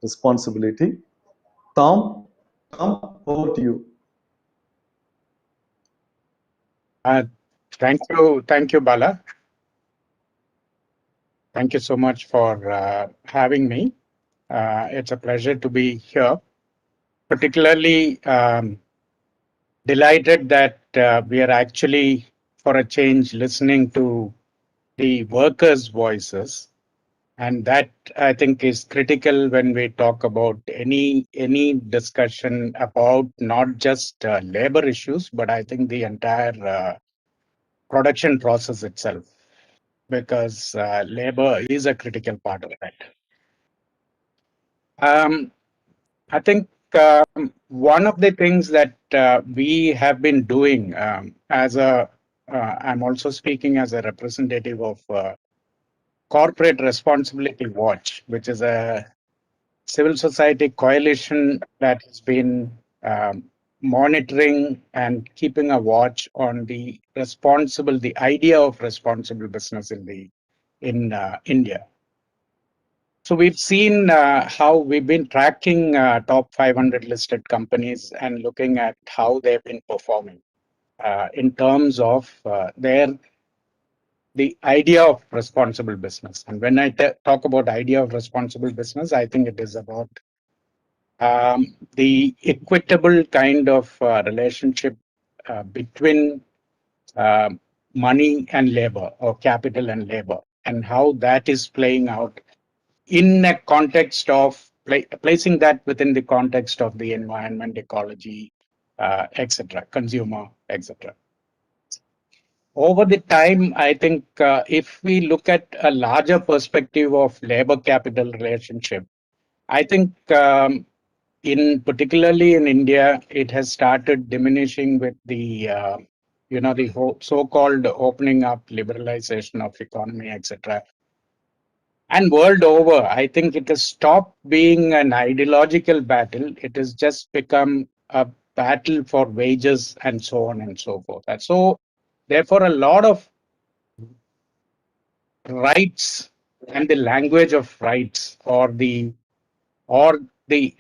Speaker 1: responsibility. Tom, over to you.
Speaker 5: Thank you, Bala. Thank you so much for having me. It's a pleasure to be here. Particularly delighted that we are actually, for a change, listening to the workers' voices, and that I think is critical when we talk about any discussion about not just labor issues, but I think the entire production process itself, because labor is a critical part of that. I think one of the things that we have been doing I'm also speaking as a representative of Corporate Responsibility Watch, which is a civil society coalition that has been monitoring and keeping a watch on the idea of responsible business in India. So we've seen how we've been tracking top 500 listed companies and looking at how they've been performing in terms of the idea of responsible business. And when I talk about idea of responsible business, I think it is about the equitable kind of relationship between money and labor, or capital and labor, and how that is playing out in a context of placing that within the context of the environment, ecology, etc., consumer, etc. Over the time, I think if we look at a larger perspective of labor capital relationship, I think particularly in India, it has started diminishing with the the so-called opening up, liberalization of economy, etc. And world over, I think it has stopped being an ideological battle. It has just become a battle for wages and so on and so forth. And so, therefore, a lot of rights and the language of rights, or the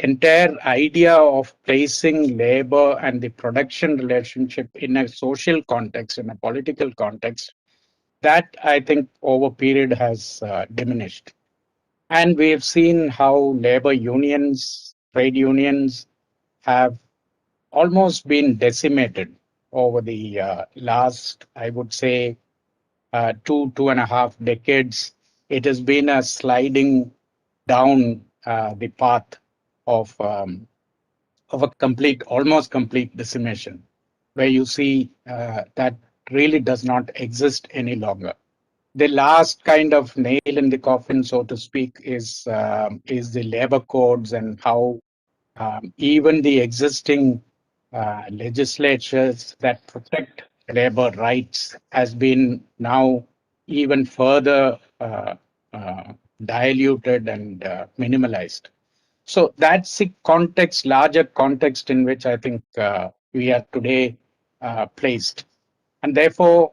Speaker 5: entire idea of placing labor and the production relationship in a social context, in a political context, that I think over period has diminished. And we have seen how labor unions, trade unions, have almost been decimated over the last, I would say, 2.5 decades. It has been a sliding down the path of a almost complete decimation, where you see that really does not exist any longer. The last kind of nail in the coffin, so to speak, is the labor codes, and how even the existing legislatures that protect labor rights has been now even further diluted and minimalized. So that's the context, larger context in which I think we are today placed. And therefore,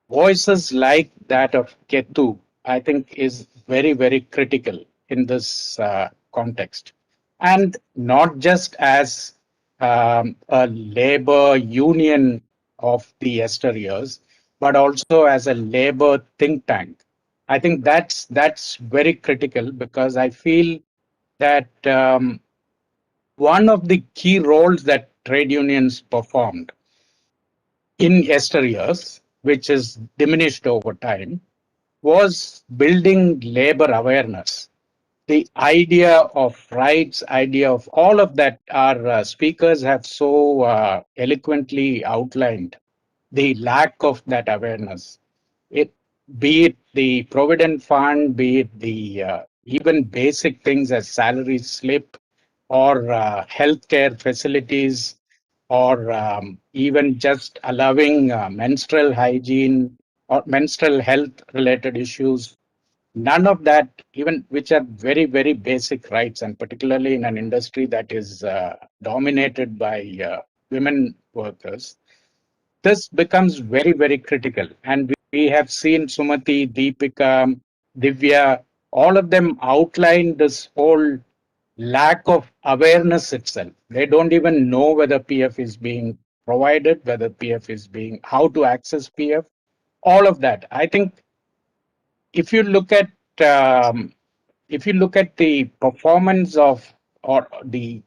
Speaker 5: voices like that of Ketu, I think, is very, very critical in this context. And not just as a labor union of the yesteryears, but also as a labor think tank. I think that's very critical, because I feel that one of the key roles that trade unions performed in yesteryears, which is diminished over time, was building labor awareness. The idea of rights, idea of all of that, our speakers have so eloquently outlined the lack of that awareness. It, be it the provident fund, be it the even basic things as salary slip, or healthcare facilities, or even just allowing menstrual hygiene or menstrual health related issues. None of that, even which are very, very basic rights, and particularly in an industry that is dominated by women workers, this becomes very, very critical. And we have seen Sumati, Deepika, Divya, all of them outline this whole lack of awareness itself. They don't even know whether PF is being provided, whether PF is being, how to access PF, all of that. I think if you look at the performance of, or the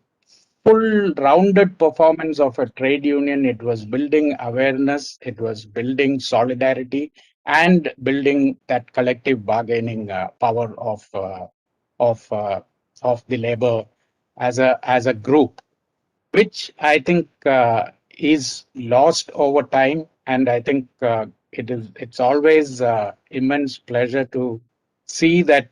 Speaker 5: full rounded performance of a trade union, it was building awareness, it was building solidarity, and building that collective bargaining power of the labor as a group, which I think is lost over time. And I think it's always immense pleasure to see that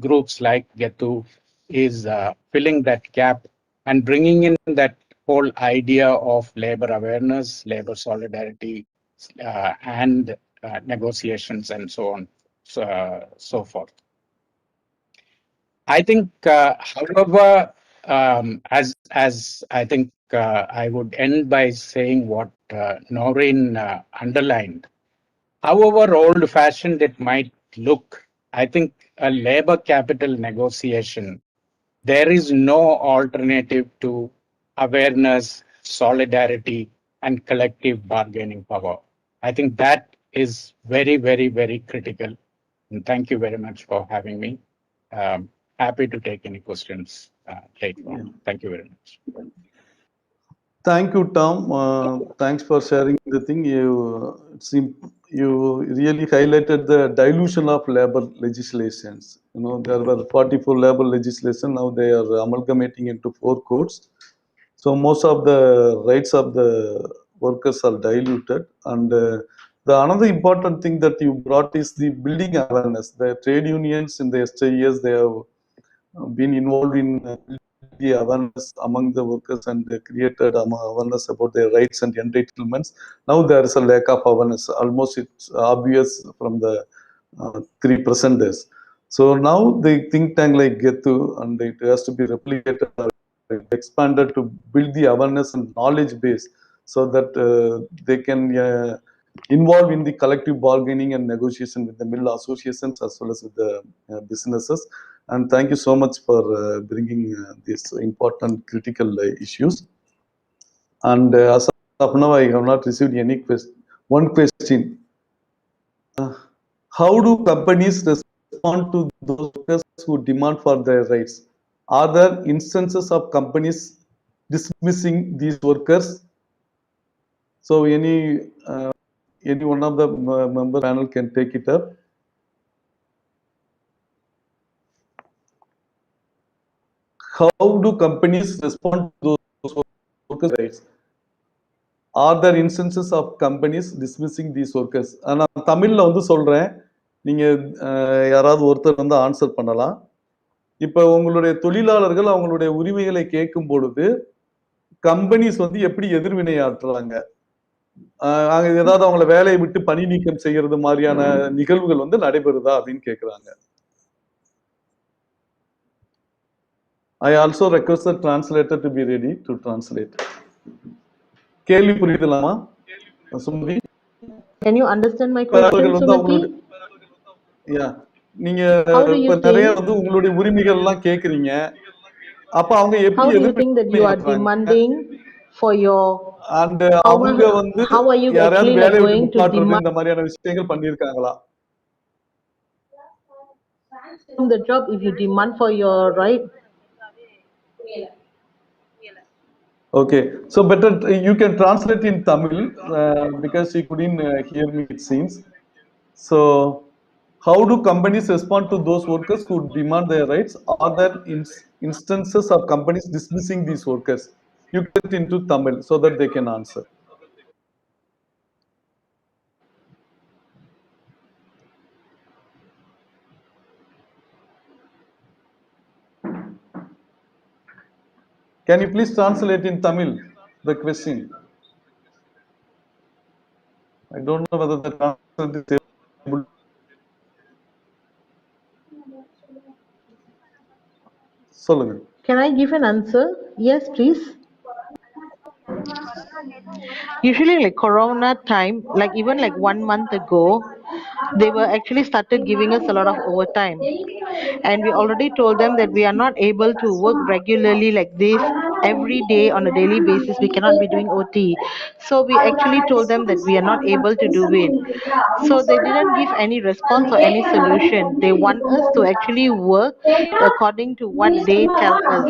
Speaker 5: groups like Getu is filling that gap and bringing in that whole idea of labor awareness, labor solidarity, and negotiations, and so on, so forth. I think, however, as I think I would end by saying what Noreen underlined. However old-fashioned it might look, I think a labor capital negotiation, there is no alternative to awareness, solidarity, and collective bargaining power. I think that is very, very, very critical. And thank you very much for having me. Happy to take any questions later on. Thank you very much.
Speaker 1: Thank you, Tom. Thanks for sharing the thing. You really highlighted the dilution of labor legislations. You know, there were 44 labor legislation. Now they are amalgamating into 4 codes. So most of the rights of the workers are diluted. And the another important thing that you brought is the building awareness. The trade unions in the yesteryears, they have been involved in the awareness among the workers, and they created awareness about their rights and entitlements. Now there is a lack of awareness. Almost it's obvious from the 3 presenters. So now the think tank like Getu, and it has to be replicated or expanded to build the awareness and knowledge base, so that they can involve in the collective bargaining and negotiation with the mill associations as well as with the businesses. And thank you so much for bringing these important critical issues. And as of now, I have not received any question. One question: how do companies respond to those workers who demand for their rights? Are there instances of companies dismissing these workers? So any one of the member panel can take it up. How do companies respond to those workers' rights? Are there instances of companies dismissing these workers? நான் தமிழ்ல வந்து சொல்றேன், நீங்க யாராவது ஒருத்தர் வந்து answer பண்ணலாம். இப்ப உங்களுடைய தொழிலாளர்கள் அவங்களுடைய உரிமைகளை கேட்கும் பொழுது கம்பெனிஸ் வந்து எப்படி எதிர்வினையாற்றுறாங்க? ஏதாவது அவங்கள வேலையை விட்டு பணி நீக்கம் செய்யறது மாதிரியான நிகழ்வுகள் வந்து நடைபெறுதா அப்படின்னு கேக்குறாங்க. I also request the translator to be ready to translate. கேள்வி புரியுதுலாமா Sumathi?
Speaker 3: Can you understand my question, Sumati?
Speaker 1: Yeah. நீங்க இப்ப நிறைய வந்து உங்களுடைய உரிமைகள் எல்லாம் கேக்குறீங்க. அப்ப அவங்க எப்படி
Speaker 3: How do you think that you are demanding for your
Speaker 1: and
Speaker 3: how
Speaker 1: அவங்க
Speaker 3: are,
Speaker 1: வந்து
Speaker 3: how are you
Speaker 1: யாரையாவது
Speaker 3: actually like
Speaker 1: வேலையை விட்டு
Speaker 3: going to
Speaker 1: நிப்பாட்டுறது
Speaker 3: demand
Speaker 1: இந்த மாதிரியான விஷயங்கள் பண்ணியிருக்காங்களா?
Speaker 3: from the job if you demand for your right?
Speaker 1: Okay, so better you can translate in Tamil because you couldn't hear me, it seems. So, how do companies respond to those workers who demand their rights? Are there instances of companies dismissing these workers? You get it into Tamil so that they can answer. Can you please translate in Tamil the question? I don't know whether the translator is able. சொல்லுங்க.
Speaker 3: Can I give an answer? Yes, please. Usually like corona time, like even like 1 month ago, they were actually started giving us a lot of overtime, and we already told them that we are not able to work regularly like this every day on a daily basis. We cannot be doing OT, so we actually told them that we are not able to do it. So they didn't give any response or any solution. They want us to actually work according to what they tell us,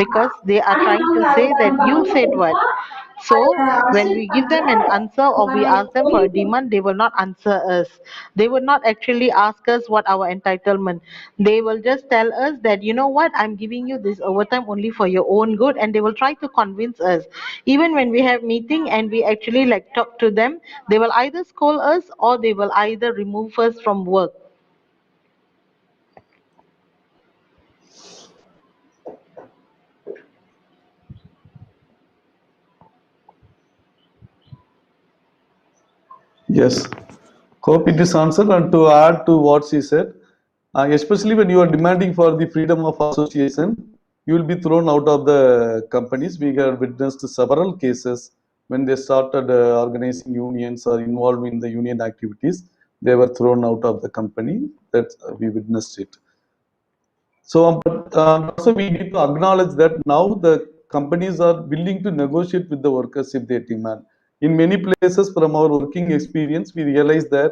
Speaker 3: because they are trying to say that you said what. So when we give them an answer or we ask them for a demand, they will not answer us. They will not actually ask us what our entitlement. They will just tell us that, you know what, I'm giving you this overtime only for your own good, and they will try to convince us. Even when we have meeting and we actually like talk to them, they will either scold us or they will either remove us from work.
Speaker 1: Yes, hope it is answered. And to add to what she said, especially when you are demanding for the freedom of association, you will be thrown out of the companies. We have witnessed several cases when they started organizing unions or involved in the union activities, they were thrown out of the company. That we witnessed it. So, but also we need to acknowledge that now the companies are willing to negotiate with the workers if they demand. In many places, from our working experience, we realize that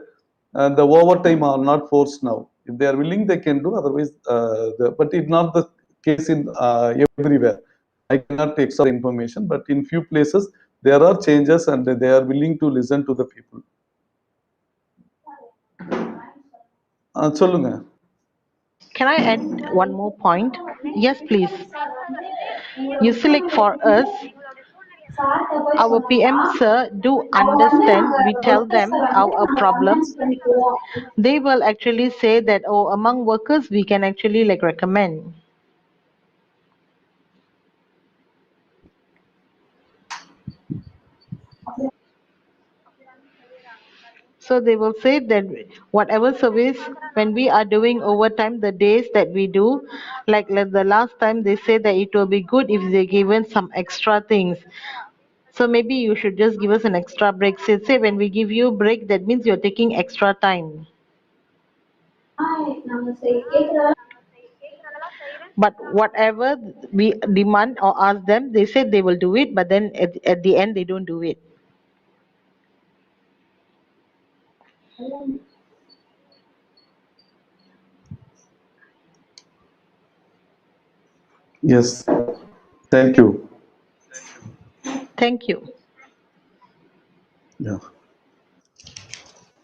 Speaker 1: the overtime are not forced now. If they are willing, they can do. Otherwise, but it's not the case in everywhere. I cannot extract information, but in few places there are changes, and they are willing to listen to the people. சொல்லுங்க.
Speaker 3: Can I add one more point? Yes, please. You see, like for us, our PM sir do understand. We tell them our problem. They will actually say that, oh, among workers we can actually like recommend. So they will say that whatever service, when we are doing overtime, the days that we do, like the last time they said that it will be good if they given some extra things. So maybe you should just give us an extra break. Say when we give you break, that means you're taking extra time. But whatever we demand or ask them, they said they will do it, but then at the end they don't do it.
Speaker 1: Yes, thank you.
Speaker 3: Thank you.
Speaker 1: Yeah.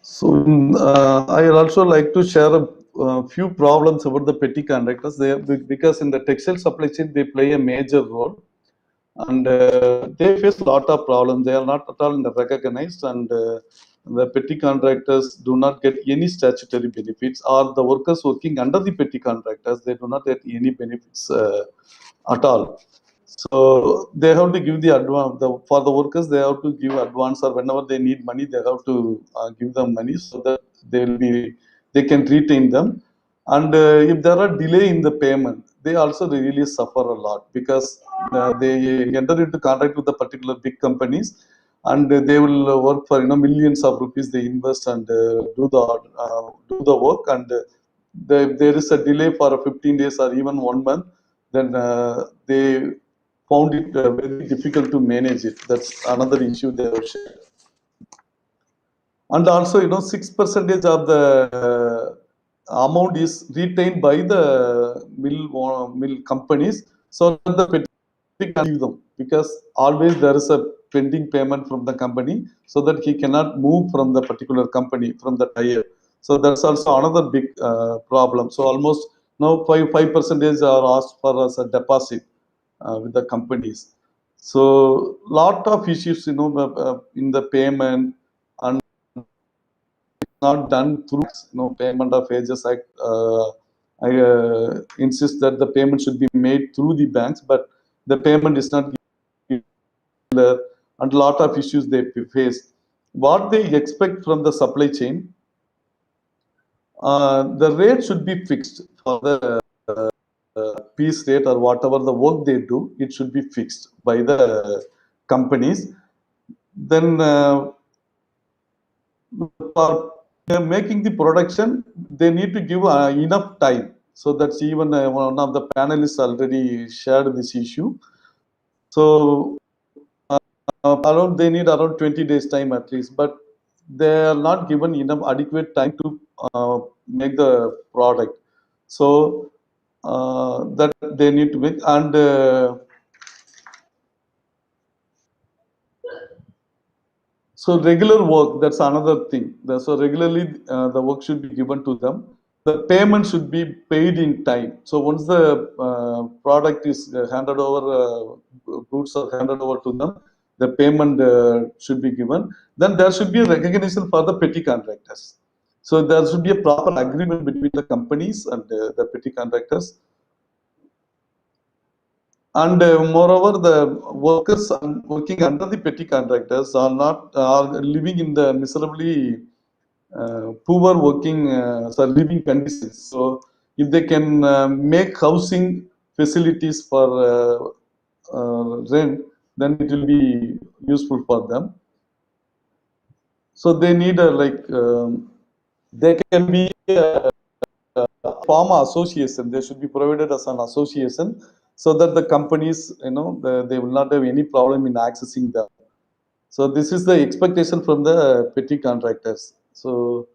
Speaker 1: So I also like to share a few problems about the petty contractors. They because in the textile supply chain they play a major role, and they face a lot of problems. They are not at all recognized, and the petty contractors do not get any statutory benefits, or the workers working under the petty contractors, they do not get any benefits at all. So they have to give the advance for the workers. They have to give advance, or whenever they need money, they have to give them money so that they can retain them. And if there are delay in the payment, they also really suffer a lot, because they enter into contract with the particular big companies, and they will work for millions of rupees. They invest and do the work, and there is a delay for 15 days or even 1 month. Then they found it very difficult to manage it. That's another issue they have shared. And also, 6% of the amount is retained by the mill companies, so that the petty can leave them, because always there is a pending payment from the company, so that he cannot move from the particular company, from the tire. So that's also another big problem. So almost now 5% are asked for as a deposit with the companies. So lot of issues, in the payment, and not done through Payment of Ages Act. I insist that the payment should be made through the banks, but the payment is not given, and a lot of issues they face. What they expect from the supply chain, the rate should be fixed for the piece rate or whatever the work they do. It should be fixed by the companies. Then for making the production, they need to give enough time. So that's even one of the panelists already shared this issue. So they need around 20 days time at least, but they are not given enough adequate time to make the product. So that they need to make, and so regular work, that's another thing. So regularly the work should be given to them. The payment should be paid in time. So once the product is handed over, goods are handed over to them, the payment should be given. Then there should be a recognition for the petty contractors. So there should be a proper agreement between the companies and the petty contractors. And moreover, the workers working under the petty contractors are living in the miserably poor working living conditions. So if they can make housing facilities for rent, then it will be useful for them. So they need they can be form an association. They should be provided as an association, so that the companies, they will not have any problem in accessing them. So this is the expectation from the petty contractors. So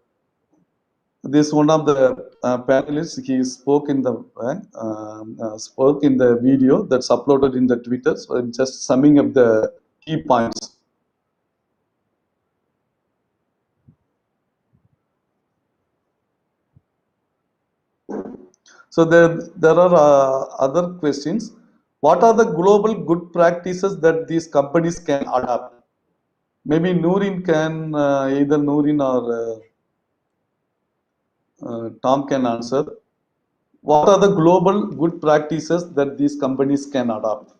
Speaker 1: this one of the panelists, he spoke in the video that's uploaded in the Twitter. So I'm just summing up the key points. So there are other questions. What are the global good practices that these companies can adopt? Maybe Nooreen can, either Nooreen or Tom can answer. What are the global good practices that these companies can adopt?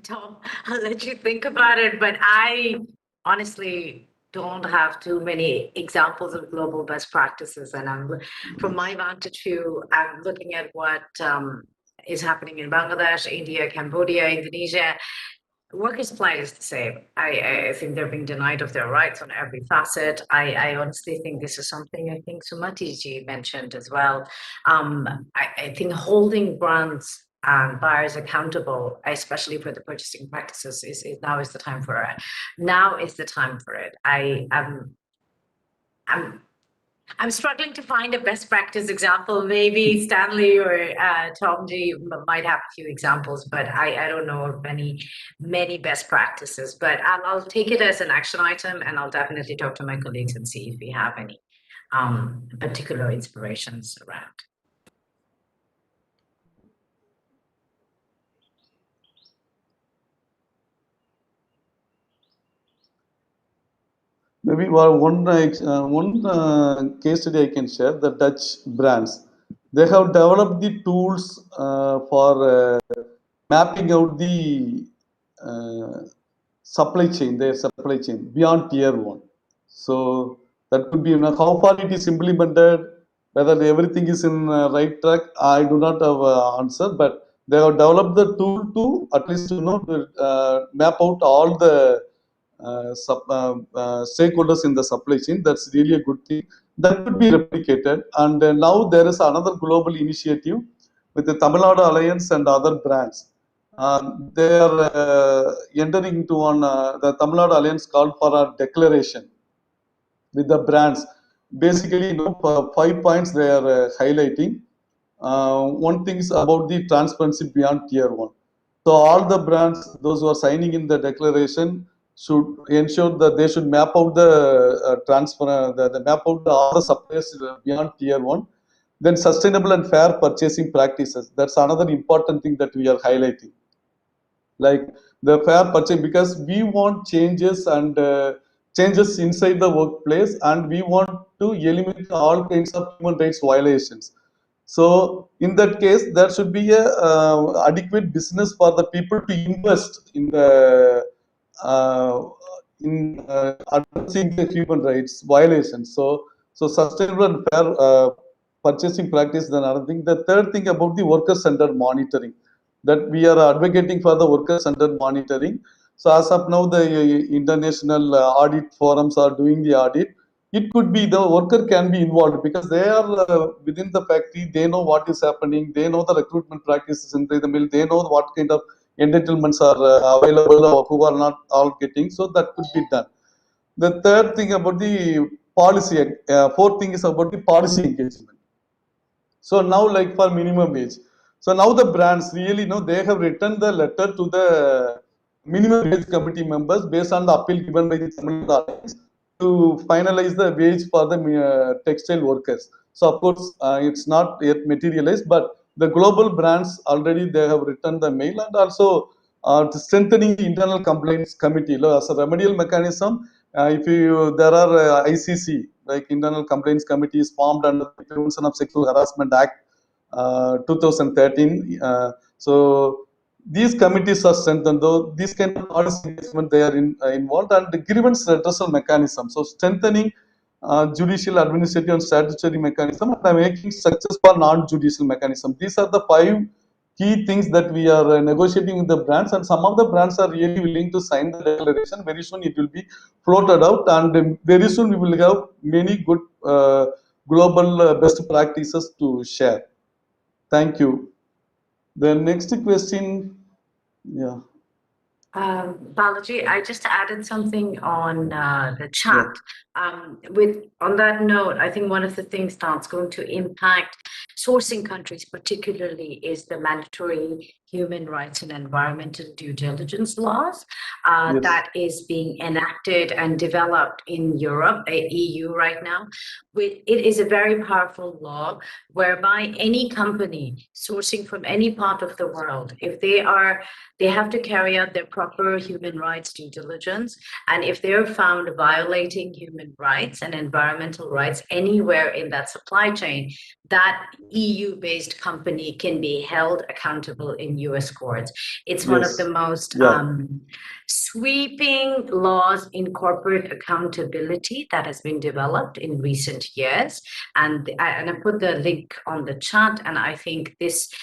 Speaker 4: Tom, I'll let you think about it, but I honestly don't have too many examples of global best practices. And from my vantage view, I'm looking at what is happening in Bangladesh, India, Cambodia, Indonesia. Workers' plight is the same. I think they're being denied of their rights on every facet. I honestly think this is something I think Sumatiji mentioned as well. I think holding brands and buyers accountable, especially for the purchasing practices, is now is the time for it. Now is the time for it. I'm struggling to find a best practice example. Maybe Stanley or Tomji might have a few examples, but I don't know of many best practices. But I'll take it as an action item, and I'll definitely talk to my colleagues and see if we have any particular inspirations around.
Speaker 1: Maybe one case study I can share. The Dutch brands, they have developed the tools for mapping out the supply chain, their supply chain beyond tier 1. So that could be, how far it is implemented, whether everything is in right track. I do not have an answer, but they have developed the tool to at least to map out all the stakeholders in the supply chain. That's really a good thing. That could be replicated. And now there is another global initiative with the Tamil Nadu Alliance and other brands. They are entering into the Tamil Nadu Alliance called for a declaration with the brands. Basically, 5 points they are highlighting. One thing is about the transparency beyond tier 1. So all the brands, those who are signing in the declaration, should ensure that they should map out the map out all the suppliers beyond tier 1. Then sustainable and fair purchasing practices. That's another important thing that we are highlighting. Like the fair purchase, because we want changes and changes inside the workplace, and we want to eliminate all kinds of human rights violations. So in that case, there should be a adequate business for the people to invest in the addressing the human rights violations. So sustainable and fair purchasing practice is another thing. The third thing about the worker-centered monitoring, that we are advocating for the worker-centered monitoring. So as of now, the international audit forums are doing the audit. It could be the worker can be involved because they are within the factory. They know what is happening. They know the recruitment practices inside the mill. They know what kind of entitlements are available or who are not all getting. So that could be done. The third thing about the policy, fourth thing is about the policy engagement. So now, like for minimum wage, so now the brands really know they have written the letter to the minimum wage committee members based on the appeal given by the Tamil Nadu Alliance to finalize the wage for the textile workers. So of course, it's not yet materialized, but the global brands already they have written the mail, and also strengthening the internal complaints committee as a remedial mechanism. If you there are ICC, like internal complaints committee, is formed under the Prevention of Sexual Harassment Act 2013. So these committees are strengthened, though these kind of policy engagement they are involved, and the grievance redressal mechanism. So strengthening judicial, administrative, and statutory mechanism, and making structures for non-judicial mechanism. These are the 5 key things that we are negotiating with the brands, and some of the brands are really willing to sign the declaration. Very soon it will be floated out, and very soon we will have many good global best practices to share. Thank you. The next question, yeah.
Speaker 4: Balaji, I just added something on the chat. On that note, I think one of the things that's going to impact sourcing countries particularly is the mandatory human rights and environmental due diligence laws that is being enacted and developed in Europe, EU right now. It is a very powerful law whereby any company sourcing from any part of the world, if they have to carry out their proper human rights due diligence, and if they're found violating human rights and environmental rights anywhere in that supply chain, that EU-based company can be held accountable in US courts. It's one of the most sweeping laws in corporate accountability that has been developed in recent years. And I put the link on the chat, and I think this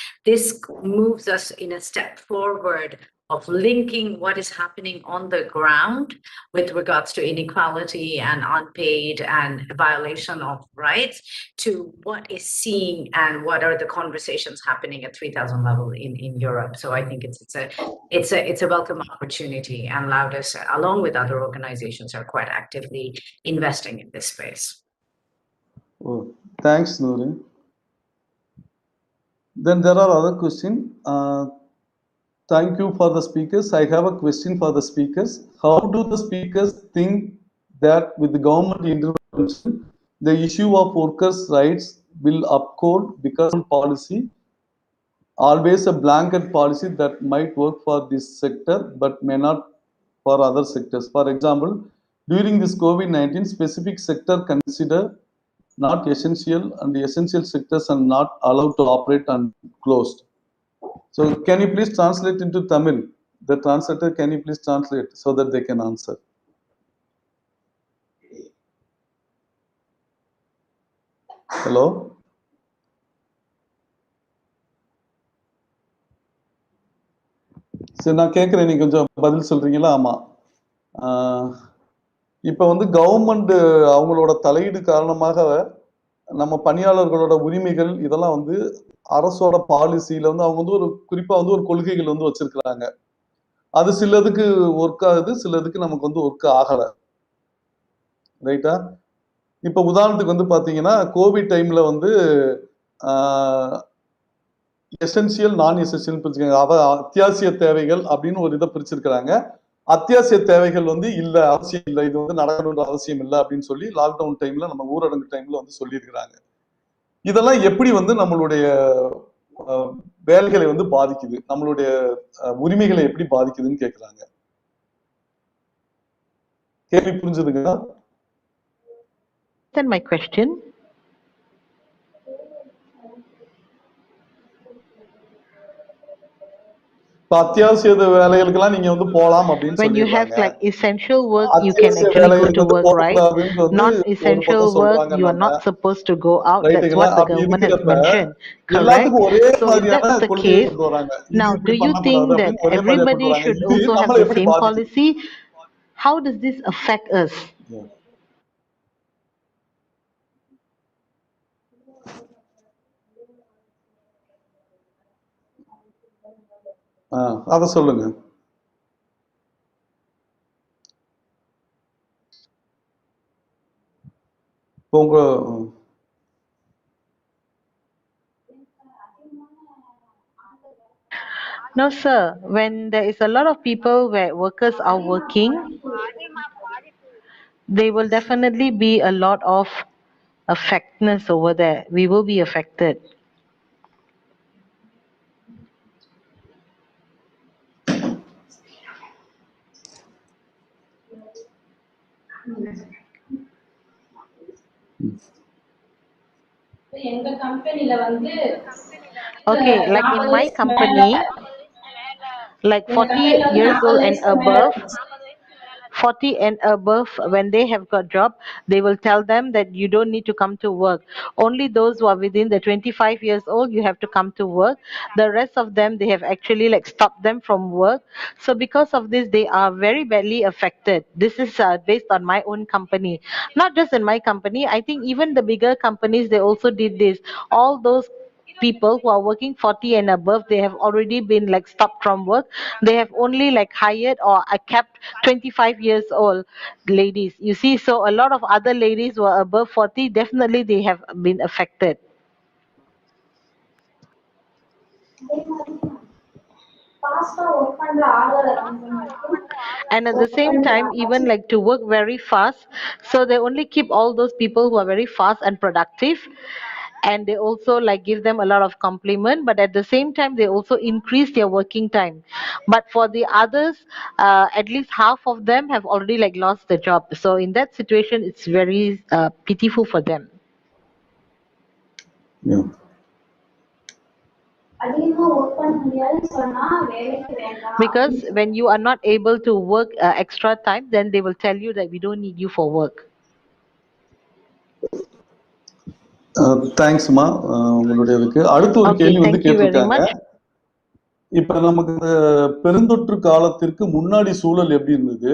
Speaker 4: moves us in a step forward of linking what is happening on the ground with regards to inequality and unpaid and violation of rights to what is seen and what are the conversations happening at 3000 level in Europe. So I think it's a welcome opportunity, and Laudes, along with other organizations, are quite actively investing in this space.
Speaker 1: Oh, thanks, Nouri. Then there are other questions. Thank you for the speakers. I have a question for the speakers. How do the speakers think that with the government intervention, the issue of workers' rights will uphold because of policy, always a blanket policy that might work for this sector but may not for other sectors? For example, during this COVID-19, specific sector considered not essential, and the essential sectors are not allowed to operate and closed. So can you please translate into Tamil? The translator, can you please translate so that they can answer? Hello? சரி, நான் கேட்குறேன், நீங்க கொஞ்சம் பதில் சொல்றீங்களா? ஆமா. இப்போ வந்து கவர்மெண்ட் அவங்களோட தலையீடு காரணமாக நம்ம பணியாளர்களோட உரிமைகள் இதெல்லாம் வந்து அரசோட பாலிசியில வந்து அவங்க வந்து ஒரு குறிப்பா வந்து ஒரு கொள்கைகள் வந்து வச்சிருக்கிறாங்க. அது சிலதுக்கு ஒர்க் ஆகுது, சிலதுக்கு நமக்கு வந்து ஒர்க் ஆகல. ரைட்டா? இப்ப உதாரணத்துக்கு வந்து பாத்தீங்கன்னா, கோவிட் டைம்ல வந்து எசென்சியல், நான் எசென்சியல் பிரிச்சிருக்காங்க. அத்தியாவசிய தேவைகள் அப்படின்னு ஒரு இதை பிரிச்சிருக்கிறாங்க. அத்தியாவசிய தேவைகள் வந்து இல்ல, அவசியம் இல்லை, இது வந்து நடக்கணுன்ற அவசியம் இல்லை அப்படின்னு சொல்லி லாக்டவுன் டைம்ல நம்ம ஊரடங்கு டைம்ல வந்து சொல்லியிருக்கிறாங்க. இதெல்லாம் எப்படி வந்து நம்மளுடைய வேலைகளை வந்து பாதிக்குது, நம்மளுடைய உரிமைகளை எப்படி பாதிக்குதுன்னு கேக்குறாங்க. கேள்வி புரிஞ்சுதுங்களா?
Speaker 3: Then my question.
Speaker 1: அத்தியாவசிய வேலைகளுக்கெல்லாம் நீங்க வந்து போலாம் அப்படின்னு
Speaker 3: When you have
Speaker 1: சொல்லிடுறாங்க.
Speaker 3: like essential work, you can
Speaker 1: அத்தியாவசிய
Speaker 3: actually go
Speaker 1: வேலைகளுக்கு
Speaker 3: to
Speaker 1: வந்து
Speaker 3: work, right?
Speaker 1: போகக்கூடாதுன்னு வந்து
Speaker 3: Not
Speaker 1: ஒரு
Speaker 3: essential
Speaker 1: பக்கம்
Speaker 3: work,
Speaker 1: சொல்றாங்க
Speaker 3: you are
Speaker 1: நம்ம.
Speaker 3: not supposed to go out. That's
Speaker 1: ரைட்டுங்களா?
Speaker 3: what the
Speaker 1: அப்படி
Speaker 3: government has
Speaker 1: இருக்கிறப்ப
Speaker 3: mentioned. Correct.
Speaker 1: எல்லாத்துக்கும் ஒரே
Speaker 3: So if
Speaker 1: மாதிரியான
Speaker 3: that's the
Speaker 1: கொள்கையை
Speaker 3: case,
Speaker 1: கொண்டு வராங்க. இது
Speaker 3: now
Speaker 1: இப்படி
Speaker 3: do you
Speaker 1: பண்ணக்கூடாது
Speaker 3: think that
Speaker 1: அப்படின்னு ஒரே மாதிரியா கொண்டு
Speaker 3: everybody
Speaker 1: வராங்க.
Speaker 3: should
Speaker 1: இது
Speaker 3: also have
Speaker 1: நம்மளை
Speaker 3: the
Speaker 1: எப்படி
Speaker 3: same
Speaker 1: பாதிக்குது?
Speaker 3: policy? How does this affect us?
Speaker 1: அத சொல்லுங்க. உங்க
Speaker 3: No, sir. When there is a lot of people where workers are working, there will definitely be a lot of affectness over there. We will be affected. Okay, like in my company, like 40 years old and above, 40 and above, when they have got job, they will tell them that you don't need to come to work. Only those who are within the 25 years old, you have to come to work. The rest of them, they have actually like stopped them from work. So because of this, they are very badly affected. This is based on my own company, not just in my company. I think even the bigger companies, they also did this. All those people who are working 40 and above, they have already been like stopped from work. They have only like hired or kept 25 years old ladies, you see. So a lot of other ladies who are above 40, definitely they have been affected. And at the same time, even like to work very fast, so they only keep all those people who are very fast and productive, and they also like give them a lot of compliment, but at the same time they also increase their working time. But for the others, at least half of them have already like lost the job. So in that situation, it's very pitiful for them.
Speaker 1: Yeah.
Speaker 3: Because when you are not able to work extra time, then they will tell you that we don't need you for work.
Speaker 1: தேங்க்ஸ்மா உங்களுடைய இதுக்கு. அடுத்த ஒரு கேள்வி வந்து
Speaker 3: Thank you very
Speaker 1: கேட்டிருக்காங்க.
Speaker 3: much.
Speaker 1: இப்ப நமக்கு இந்த பெருந்தொற்று காலத்திற்கு முன்னாடி சூழல் எப்படி இருந்தது?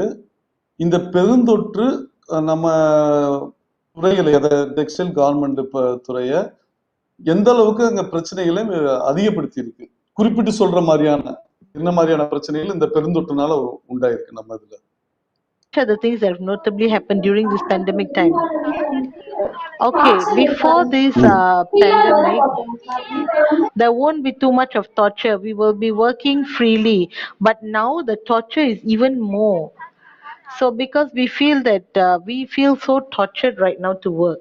Speaker 1: இந்த பெருந்தொற்று நம்ம துறைகளை, டெக்ஸ்டைல் கார்மெண்ட் துறைய எந்த அளவுக்கு அங்க பிரச்சனைகளை அதிகப்படுத்தி இருக்கு? குறிப்பிட்டு சொல்ற மாதிரியான என்ன மாதிரியான பிரச்சனைகள் இந்த பெருந்தொற்றுனால உண்டாயிருக்கு நம்ம இதுல?
Speaker 3: Which are the things that have notably happened during this pandemic time? Okay, before this pandemic, there won't be too much of torture. We will be working freely. But now the torture is even more. So because we feel that we feel so tortured right now to work.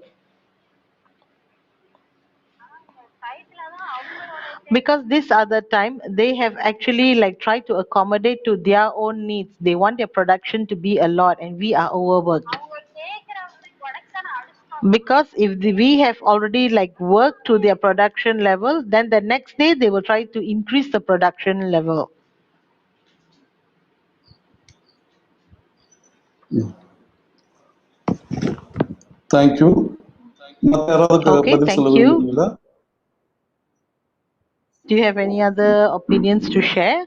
Speaker 3: Because this other time they have actually like tried to accommodate to their own needs. They want their production to be a lot, and we are overworked. Because if we have already like worked to their production level, then the next day they will try to increase the production level.
Speaker 1: Thank you.
Speaker 3: Okay, thank you. Do you have any other opinions to share?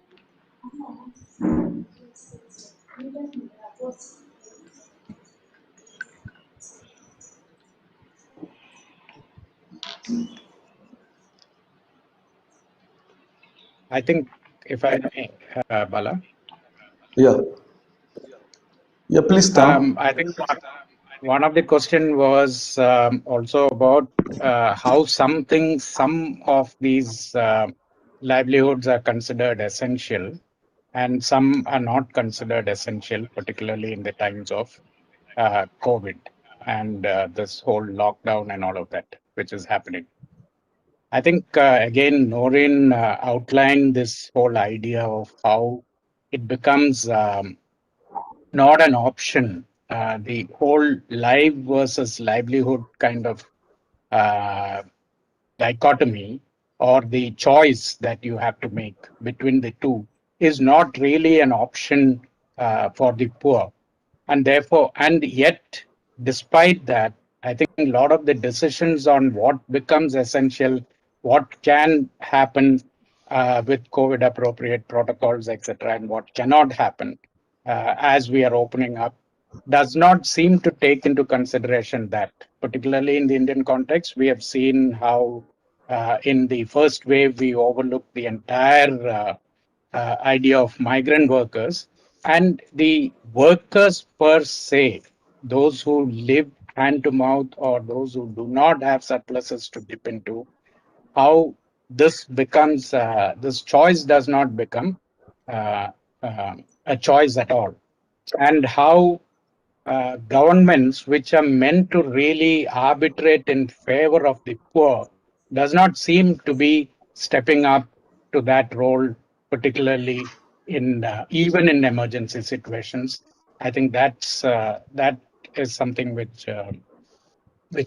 Speaker 5: I think if I may, Bala,
Speaker 1: Yeah. Yeah, please, Tam.
Speaker 5: I think one of the question was also about how some of these livelihoods are considered essential and some are not considered essential, particularly in the times of COVID and this whole lockdown and all of that, which is happening. I think, again, Noreen outlined this whole idea of how it becomes not an option. The whole life versus livelihood kind of uh, dichotomy or the choice that you have to make between the two is not really an option for the poor. And therefore, and yet, despite that, I think a lot of the decisions on what becomes essential, what can happen with COVID appropriate protocols, etc., and what cannot happen as we are opening up, does not seem to take into consideration that, particularly in the Indian context, we have seen how in the first wave we overlooked the entire idea of migrant workers and the workers per se, those who live hand to mouth or those who do not have surpluses to dip into, how this becomes, this choice does not become uh, a choice at all. And how governments, which are meant to really arbitrate in favor of the poor, does not seem to be stepping up to that role, particularly in even in emergency situations. I think that is something which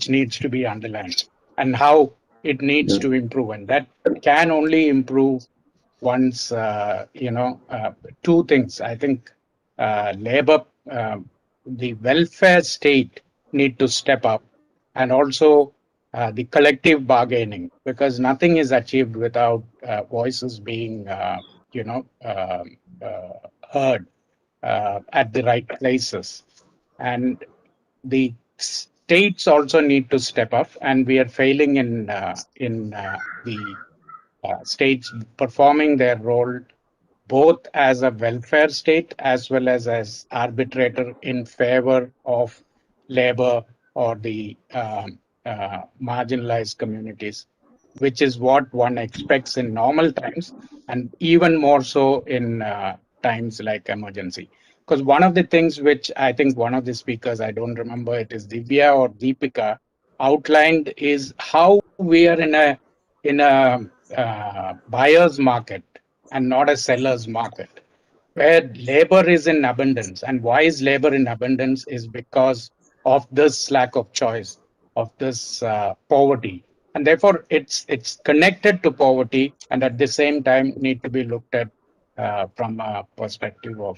Speaker 5: needs to be underlined, and how it needs to improve, and that can only improve once two things. I think labor, the welfare state need to step up, and also the collective bargaining, because nothing is achieved without voices being heard at the right places. And the states also need to step up, and we are failing in the states performing their role both as a welfare state as well as arbitrator in favor of labor or the marginalized communities, which is what one expects in normal times, and even more so in times like emergency. Because one of the things which I think one of the speakers, I don't remember it is Divya or Deepika, outlined is how we are in a buyer's market and not a seller's market, where labor is in abundance. And why is labor in abundance is because of this lack of choice, of this poverty. And therefore, it's connected to poverty, and at the same time need to be looked at from a perspective of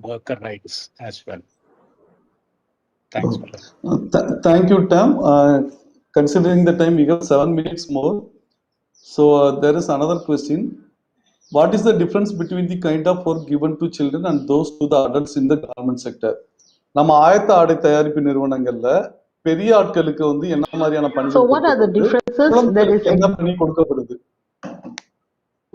Speaker 5: worker rights as well. Thanks, Bala.
Speaker 1: Thank you, Tam. Considering the time, we have 7 minutes more. So there is another question. What is the difference between the kind of work given to children and those to the adults in the garment sector? நம்ம ஆயத்த ஆடை தயாரிப்பு நிறுவனங்கள்ல பெரிய ஆட்களுக்கு வந்து என்ன மாதிரியான பணிகள்
Speaker 3: So what are the differences that is
Speaker 1: என்ன பணி கொடுக்கப்படுது?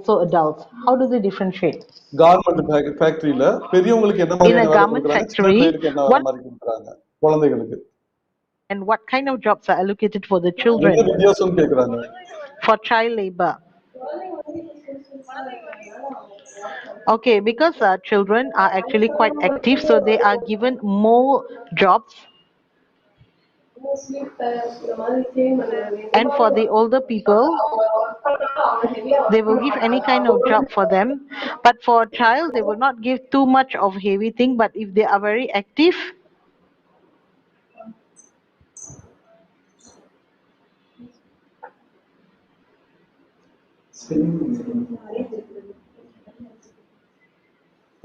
Speaker 3: So adults, how do they differentiate?
Speaker 1: Garment ஃபேக்டரியில பெரியவங்களுக்கு என்ன மாதிரியான வேலை கொடுக்கறாங்க, சின்ன பிள்ளைகளுக்கு என்ன வேலை மாதிரி கொடுக்கறாங்க குழந்தைகளுக்கு?
Speaker 3: And what kind of jobs are allocated for the children?
Speaker 1: என்ன வித்தியாசம் கேக்குறாங்க?
Speaker 3: For child labor. Okay, because children are actually quite active, so they are given more jobs. And for the older people, they will give any kind of job for them. But for a child, they will not give too much of heavy thing. But if they are very active,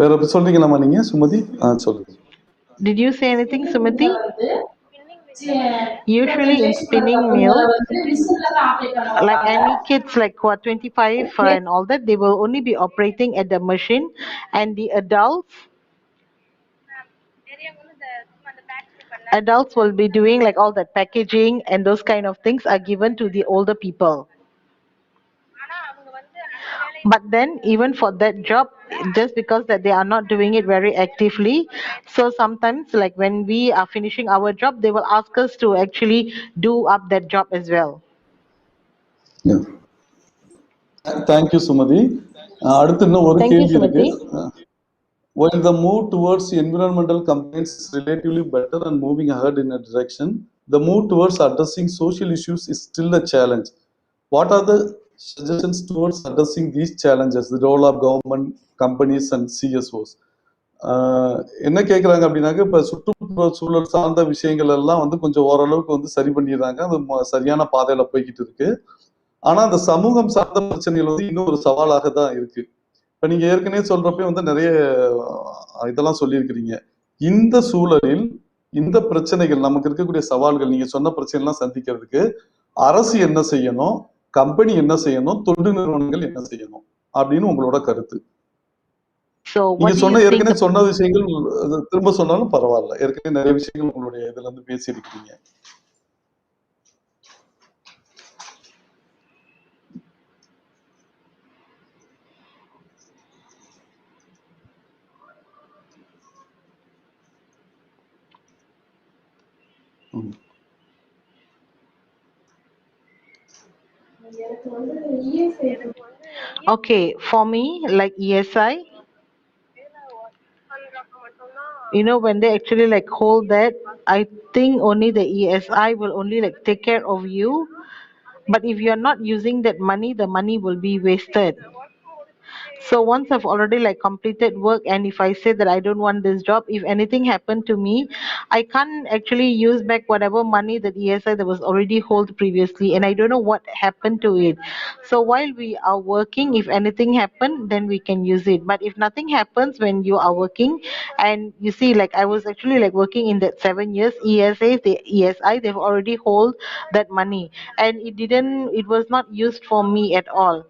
Speaker 1: வேற சொல்றீங்களாமா நீங்க சுமதி? சொல்லுங்க.
Speaker 3: Did you say anything, Sumati? Usually in spinning mill, like any kids like who are 25 and all that, they will only be operating at the machine, and the adults Adults will be doing like all that packaging, and those kind of things are given to the older people. But then even for that job, just because that they are not doing it very actively, so sometimes like when we are finishing our job, they will ask us to actually do up that job as well.
Speaker 1: Yeah. Thank you, Sumati. அடுத்து இன்னும் ஒரு
Speaker 3: Thank you,
Speaker 1: கேள்வி இருக்கு.
Speaker 3: Sumati.
Speaker 1: While the move towards environmental complaints is relatively better and moving ahead in a direction, the move towards addressing social issues is still a challenge. What are the suggestions towards addressing these challenges, the role of government, companies and CSOs? என்ன கேட்குறாங்க அப்படின்னாக்க, இப்போ சுற்றுப்புற சூழல் சார்ந்த விஷயங்கள் எல்லாம் வந்து கொஞ்சம் ஓரளவுக்கு வந்து சரி பண்ணிடுறாங்க, அது சரியான பாதையில போய்கிட்டு இருக்கு. ஆனா அந்த சமூகம் சார்ந்த பிரச்சனைகள் வந்து இன்னும் ஒரு சவாலாக தான் இருக்கு. இப்ப நீங்க ஏற்கனவே சொல்றப்ப வந்து நிறைய இதெல்லாம் சொல்லியிருக்கிறீங்க. இந்த சூழலில் இந்த பிரச்சனைகள், நமக்கு இருக்கக்கூடிய சவால்கள், நீங்க சொன்ன பிரச்சனை எல்லாம் சந்திக்கிறதுக்கு அரசு என்ன செய்யணும், கம்பெனி என்ன செய்யணும், தொண்டு நிறுவனங்கள் என்ன செய்யணும் அப்படின்னு உங்களோட கருத்து?
Speaker 3: So
Speaker 1: நீங்க
Speaker 3: what do
Speaker 1: சொன்ன
Speaker 3: you think?
Speaker 1: ஏற்கனவே சொன்ன விஷயங்கள் திரும்ப சொன்னாலும் பரவாயில்ல. ஏற்கனவே நிறைய விஷயங்கள் உங்களுடைய இதுல இருந்து பேசியிருக்கீங்க.
Speaker 3: Okay, for me, like ESI, you know, when they actually like hold that, I think only the ESI will only like take care of you. But if you're not using that money, the money will be wasted. So once I've already like completed work, and if I say that I don't want this job, if anything happened to me, I can't actually use back whatever money that ESI that was already hold previously, and I don't know what happened to it. So while we are working, if anything happened, then we can use it. But if nothing happens when you are working, and you see, like I was actually like working in that 7 years, ESI, they've already hold that money, and it was not used for me at all.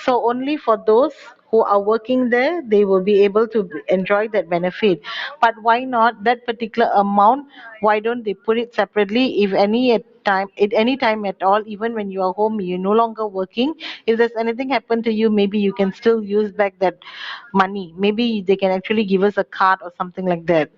Speaker 3: So only for those who are working there, they will be able to enjoy that benefit. But why not that particular amount? Why don't they put it separately? If any time at all, even when you are home, you're no longer working, if there's anything happen to you, maybe you can still use back that money. Maybe they can actually give us a card or something like that.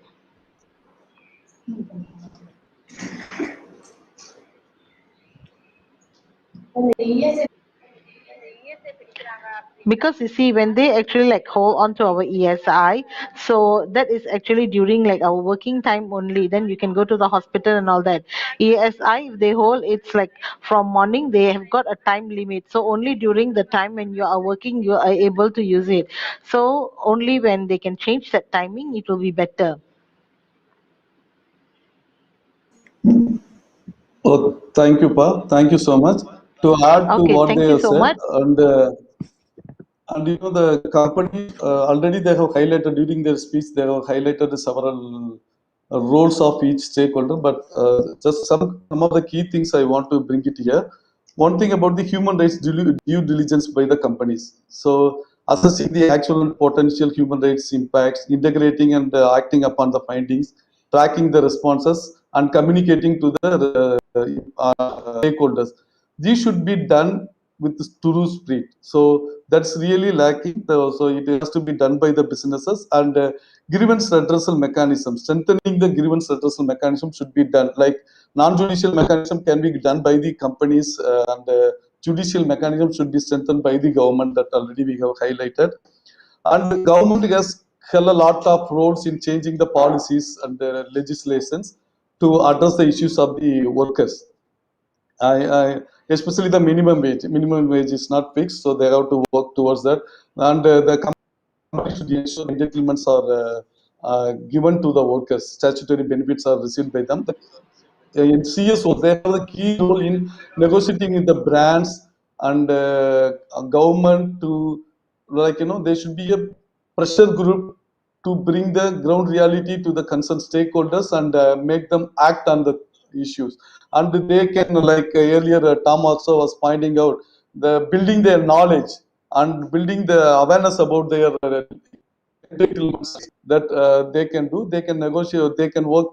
Speaker 3: Because you see, when they actually like hold on to our ESI, so that is actually during like our working time only, then you can go to the hospital and all that. ESI, if they hold, it's like from morning, they have got a time limit, so only during the time when you are working, you are able to use it. So only when they can change that timing, it will be better.
Speaker 1: Oh, thank you, Pa. Thank you so much. To add to
Speaker 3: Okay,
Speaker 1: what
Speaker 3: thank
Speaker 1: they
Speaker 3: you
Speaker 1: have
Speaker 3: so
Speaker 1: said,
Speaker 3: much.
Speaker 1: and you know, the company already they have highlighted during their speech, they have highlighted several roles of each stakeholder, but just some of the key things I want to bring it here. One thing about the human rights due diligence by the companies. So assessing the actual and potential human rights impacts, integrating and acting upon the findings, tracking the responses, and communicating to the stakeholders. These should be done with true spirit. So that's really lacking. So it has to be done by the businesses, and grievance redressal mechanism, strengthening the grievance redressal mechanism should be done. Like non-judicial mechanism can be done by the companies, and judicial mechanism should be strengthened by the government, that already we have highlighted. And the government has held a lot of roles in changing the policies and the legislations to address the issues of the workers. Especially the minimum wage. Minimum wage is not fixed, so they have to work towards that. And the company should ensure entitlements are given to the workers. Statutory benefits are received by them. In CSO, they have the key role in negotiating with the brands and government to, like, you know, there should be a pressure group to bring the ground reality to the concerned stakeholders and make them act on the issues. And they can, like earlier Tom also was pointing out, the building their knowledge and building the awareness about their that they can do. They can negotiate. They can work.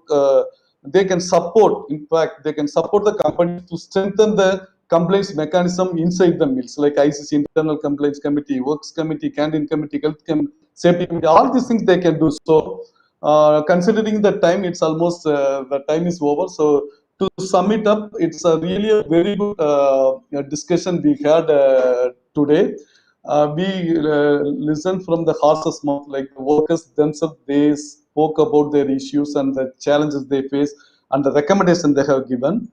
Speaker 1: They can support. In fact, they can support the company to strengthen the complaints mechanism inside the mills, like ICC internal complaints committee, works committee, canteen committee, safety committee. All these things they can do. So, considering the time, it's almost the time is over. So, to sum it up, it's a really a very good discussion we had today. We listened from the horse's mouth, like the workers themselves, they spoke about their issues and the challenges they face and the recommendation they have given.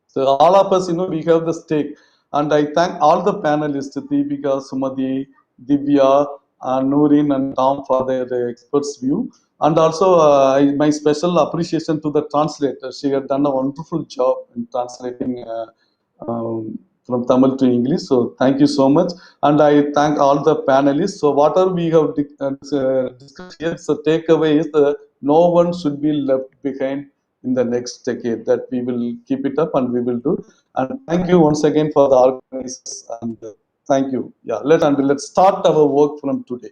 Speaker 1: So all of us, we have the stake. And I thank all the panelists, Deepika, Sumati, Divya, Noreen, and Tom for their experts' view. And also, my special appreciation to the translator. She had done a wonderful job in translating from Tamil to English. So thank you so much. And I thank all the panelists. So whatever we have discussed here, so takeaway is that no one should be left behind in the next decade, that we will keep it up and we will do. And thank you once again for the organizers, and thank you. Yeah, let's start our work from today.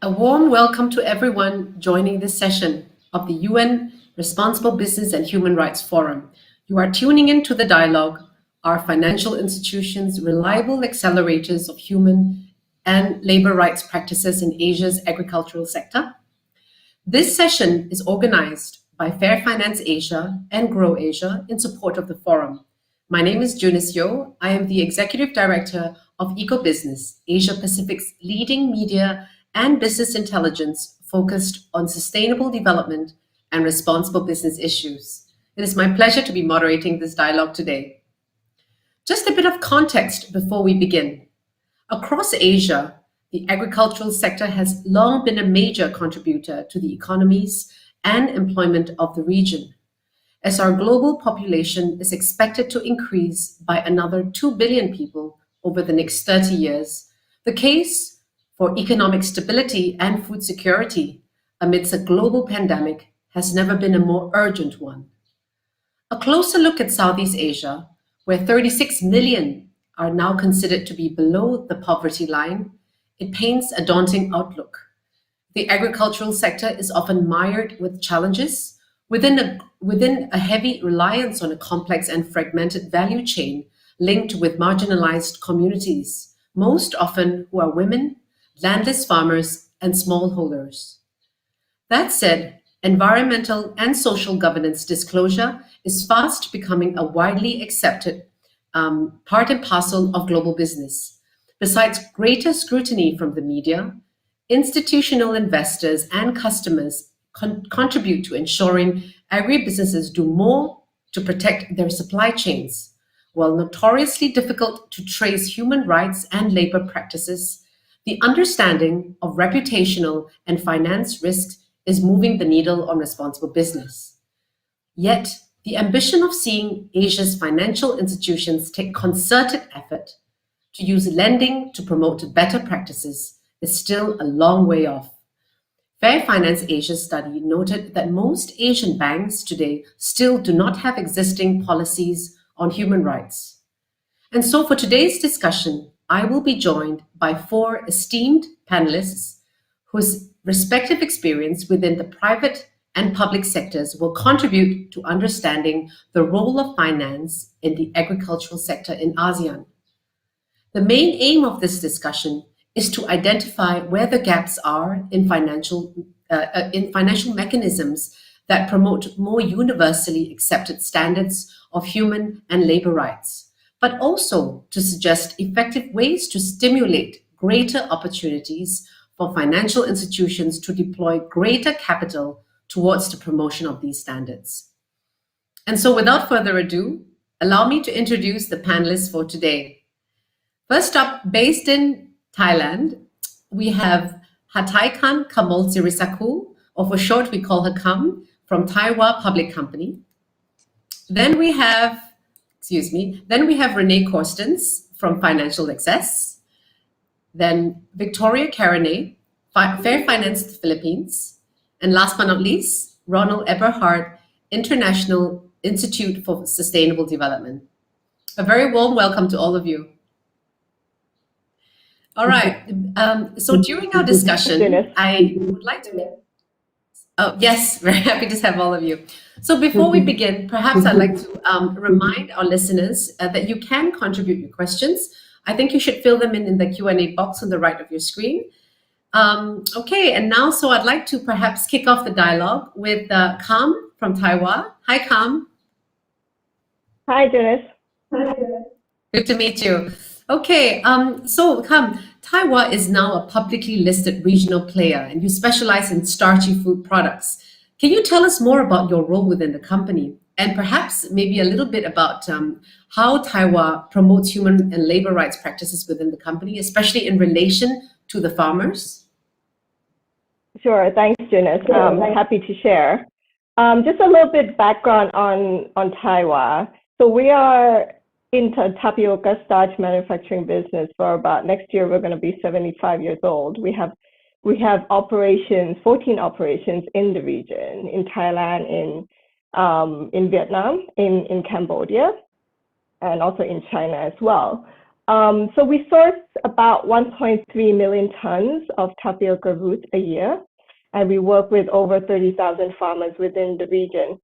Speaker 6: A warm welcome to everyone joining this session of the UN Responsible Business and Human Rights Forum. You are tuning into the dialogue, Are Financial Institutions Reliable Accelerators of Human and Labor Rights Practices in Asia's Agricultural Sector? This session is organized by Fair Finance Asia and Grow Asia in support of the forum. My name is Junice Yeo. I am the Executive Director of EcoBusiness, Asia Pacific's leading media and business intelligence focused on sustainable development and responsible business issues. It is my pleasure to be moderating this dialogue today. Just a bit of context before we begin. Across Asia, the agricultural sector has long been a major contributor to the economies and employment of the region. As our global population is expected to increase by another 2 billion people over the next 30 years, the case for economic stability and food security amidst a global pandemic has never been a more urgent one. A closer look at Southeast Asia, where 36 million are now considered to be below the poverty line, it paints a daunting outlook. The agricultural sector is often mired with challenges within a heavy reliance on a complex and fragmented value chain linked with marginalized communities, most often who are women, landless farmers, and smallholders. That said, environmental and social governance disclosure is fast becoming a widely accepted part and parcel of global business. Besides greater scrutiny from the media, institutional investors and customers contribute to ensuring agribusinesses do more to protect their supply chains. While notoriously difficult to trace human rights and labor practices, the understanding of reputational and finance risks is moving the needle on responsible business. Yet, the ambition of seeing Asia's financial institutions take concerted effort to use lending to promote better practices is still a long way off. Fair Finance Asia's study noted that most Asian banks today still do not have existing policies on human rights. And so for today's discussion, I will be joined by 4 esteemed panelists whose respective experience within the private and public sectors will contribute to understanding the role of finance in the agricultural sector in ASEAN. The main aim of this discussion is to identify where the gaps are in financial mechanisms that promote more universally accepted standards of human and labor rights, but also to suggest effective ways to stimulate greater opportunities for financial institutions to deploy greater capital towards the promotion of these standards. And so without further ado, allow me to introduce the panelists for today. First up, based in Thailand, we have Hataikan Kamol Sirisaku, or for short we call her Kam, from Taiwa Public Company. Then we have Renee Korstens from Financial Access. Then Victoria Karanay, Fair Finance Philippines. And last but not least, Ronald Eberhard, International Institute for Sustainable Development. A very warm welcome to all of you. All right. So during our discussion, I would like to make... Oh, yes, very happy to have all of you. So before we begin, perhaps I'd like to remind our listeners that you can contribute your questions. I think you should fill them in the Q&A box on the right of your screen. Okay, and now, so I'd like to perhaps kick off the dialogue with Kam from Taiwan. Hi, Kam.
Speaker 7: Hi, Janice.
Speaker 6: Good to meet you. Okay, so Kam, Taiwan is now a publicly listed regional player and you specialize in starchy food products. Can you tell us more about your role within the company and perhaps maybe a little bit about how Taiwan promotes human and labor rights practices within the company, especially in relation to the farmers?
Speaker 7: Sure, thanks, Janice. Happy to share. Just a little bit background on Taiwan. So we are into tapioca starch manufacturing business for about, next year we're going to be 75 years old. We have 14 operations in the region, in Thailand, in Vietnam, in Cambodia, and also in China as well. So we source about 1.3 million tons of tapioca roots a year, and we work with over 30,000 farmers within the region.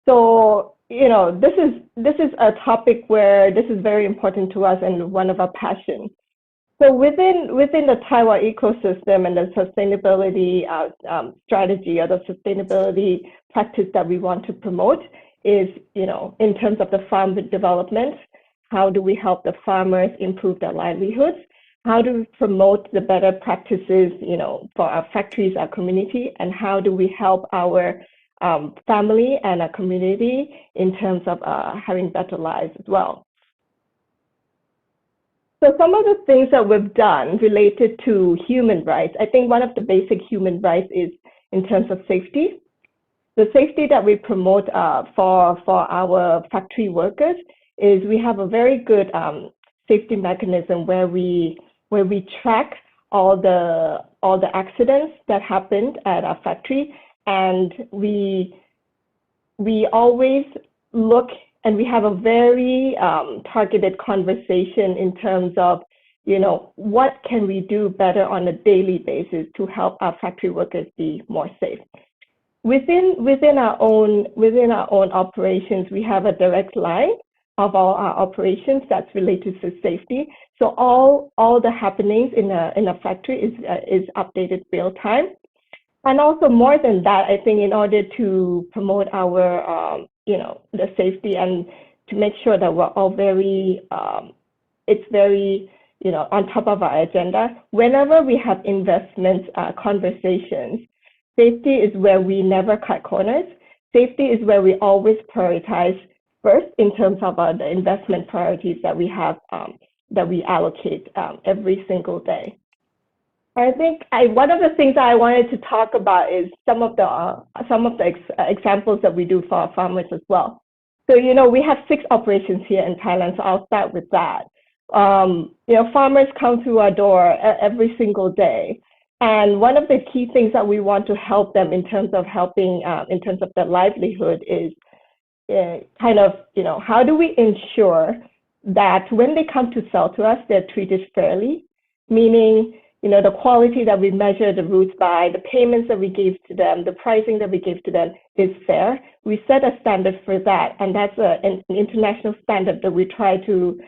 Speaker 7: So, this is a topic where this is very important to us and one of our passions. So within the Taiwa ecosystem and the sustainability strategy or the sustainability practice that we want to promote is, in terms of the farm development, how do we help the farmers improve their livelihoods? How do we promote the better practices, for our factories, our community, and how do we help our family and our community in terms of having better lives as well? So some of the things that we've done related to human rights, I think one of the basic human rights is in terms of safety. The safety that we promote for our factory workers is we have a very good safety mechanism where we track all the accidents that happened at our factory, and we always look and we have a very targeted conversation in terms of, what can we do better on a daily basis to help our factory workers be more safe. Within our own operations, we have a direct line of all our operations that's related to safety. So all the happenings in a factory is updated real time. And also more than that, I think in order to promote our, the safety and to make sure that we're all it's very, on top of our agenda, whenever we have investment conversations, safety is where we never cut corners. Safety is where we always prioritize first in terms of the investment priorities that we have, that we allocate every single day. I think one of the things I wanted to talk about is some of the examples that we do for our farmers as well. So, we have 6 operations here in Thailand, so I'll start with that. Farmers come through our door every single day. And one of the key things that we want to help them in terms of helping, in terms of their livelihood is how do we ensure that when they come to sell to us, they're treated fairly, meaning, the quality that we measure the roots by, the payments that we give to them, the pricing that we give to them is fair. We set a standard for that, and that's an international standard that we try to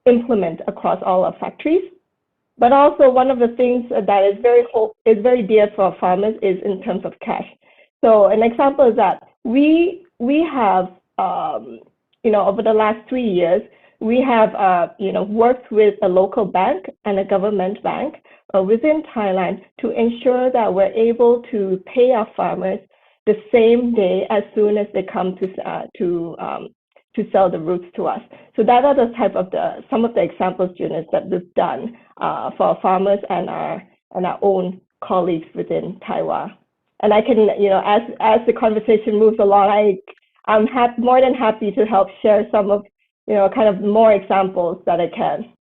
Speaker 7: implement across all our factories. But also one of the things that is very dear for our farmers is in terms of cash. So an example is that we have, over the last 3 years, we have, worked with a local bank and a government bank within Thailand to ensure that we're able to pay our farmers the same day as soon as they come to sell the roots to us. So that are the type of some of the examples, Jonas, that we've done for our farmers and our own colleagues within Taiwan. And I can, as the conversation moves along, I'm more than happy to help share some of, kind of more examples that I can.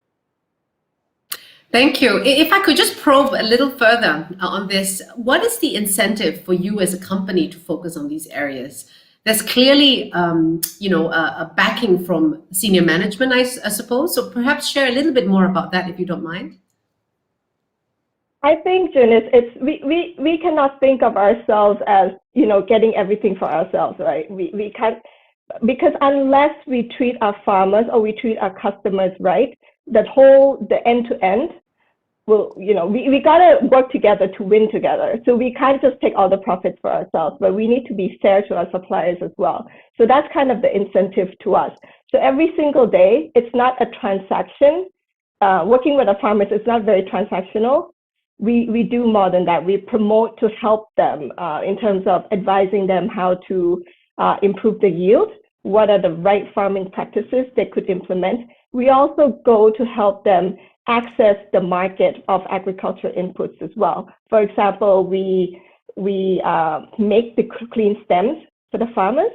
Speaker 6: Thank you. If I could just probe a little further on this, what is the incentive for you as a company to focus on these areas? There's clearly, a backing from senior management, I suppose. So perhaps share a little bit more about that, if you don't mind.
Speaker 7: I think, Jonas, we cannot think of ourselves as, getting everything for ourselves, right? We can't, because unless we treat our farmers or we treat our customers right, the end-to-end will, we gotta work together to win together. So we can't just take all the profits for ourselves, but we need to be fair to our suppliers as well. So that's kind of the incentive to us. So every single day, it's not a transaction. Working with our farmers is not very transactional. We do more than that. We promote to help them in terms of advising them how to improve the yield, what are the right farming practices they could implement. We also go to help them access the market of agriculture inputs as well. For example, we make the clean stems for the farmers,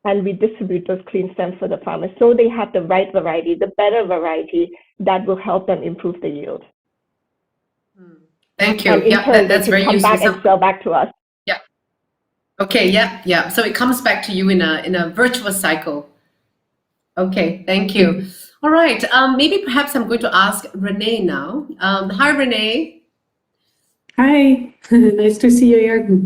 Speaker 7: and we distribute those clean stems for the farmers so they have the right variety, the better variety that will help them improve the yield.
Speaker 6: Thank you.
Speaker 7: And in turn,
Speaker 6: that's very
Speaker 7: come
Speaker 6: useful.
Speaker 7: back and sell back to us.
Speaker 6: Yeah. Okay. Yeah. So it comes back to you in a virtuous cycle. Okay. Thank you. All right. Maybe perhaps I'm going to ask Renee now. Hi, Renee.
Speaker 8: Hi, nice to see you here.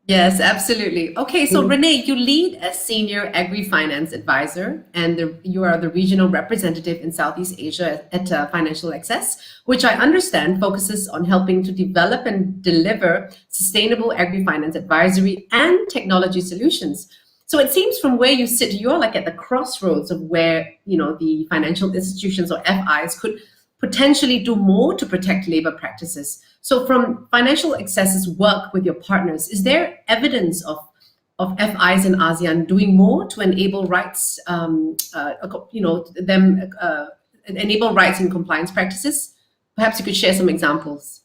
Speaker 6: Yes, absolutely. Okay, so Renee, you lead as Senior Agri-Finance Advisor, and you are the regional representative in Southeast Asia at Financial Access, which I understand focuses on helping to develop and deliver sustainable agri-finance advisory and technology solutions. So it seems from where you sit, you're like at the crossroads of where, the financial institutions or FIs could potentially do more to protect labor practices. So from Financial Access's work with your partners, is there evidence of FIs in ASEAN doing more to enable rights, enable rights and compliance practices? Perhaps you could share some examples.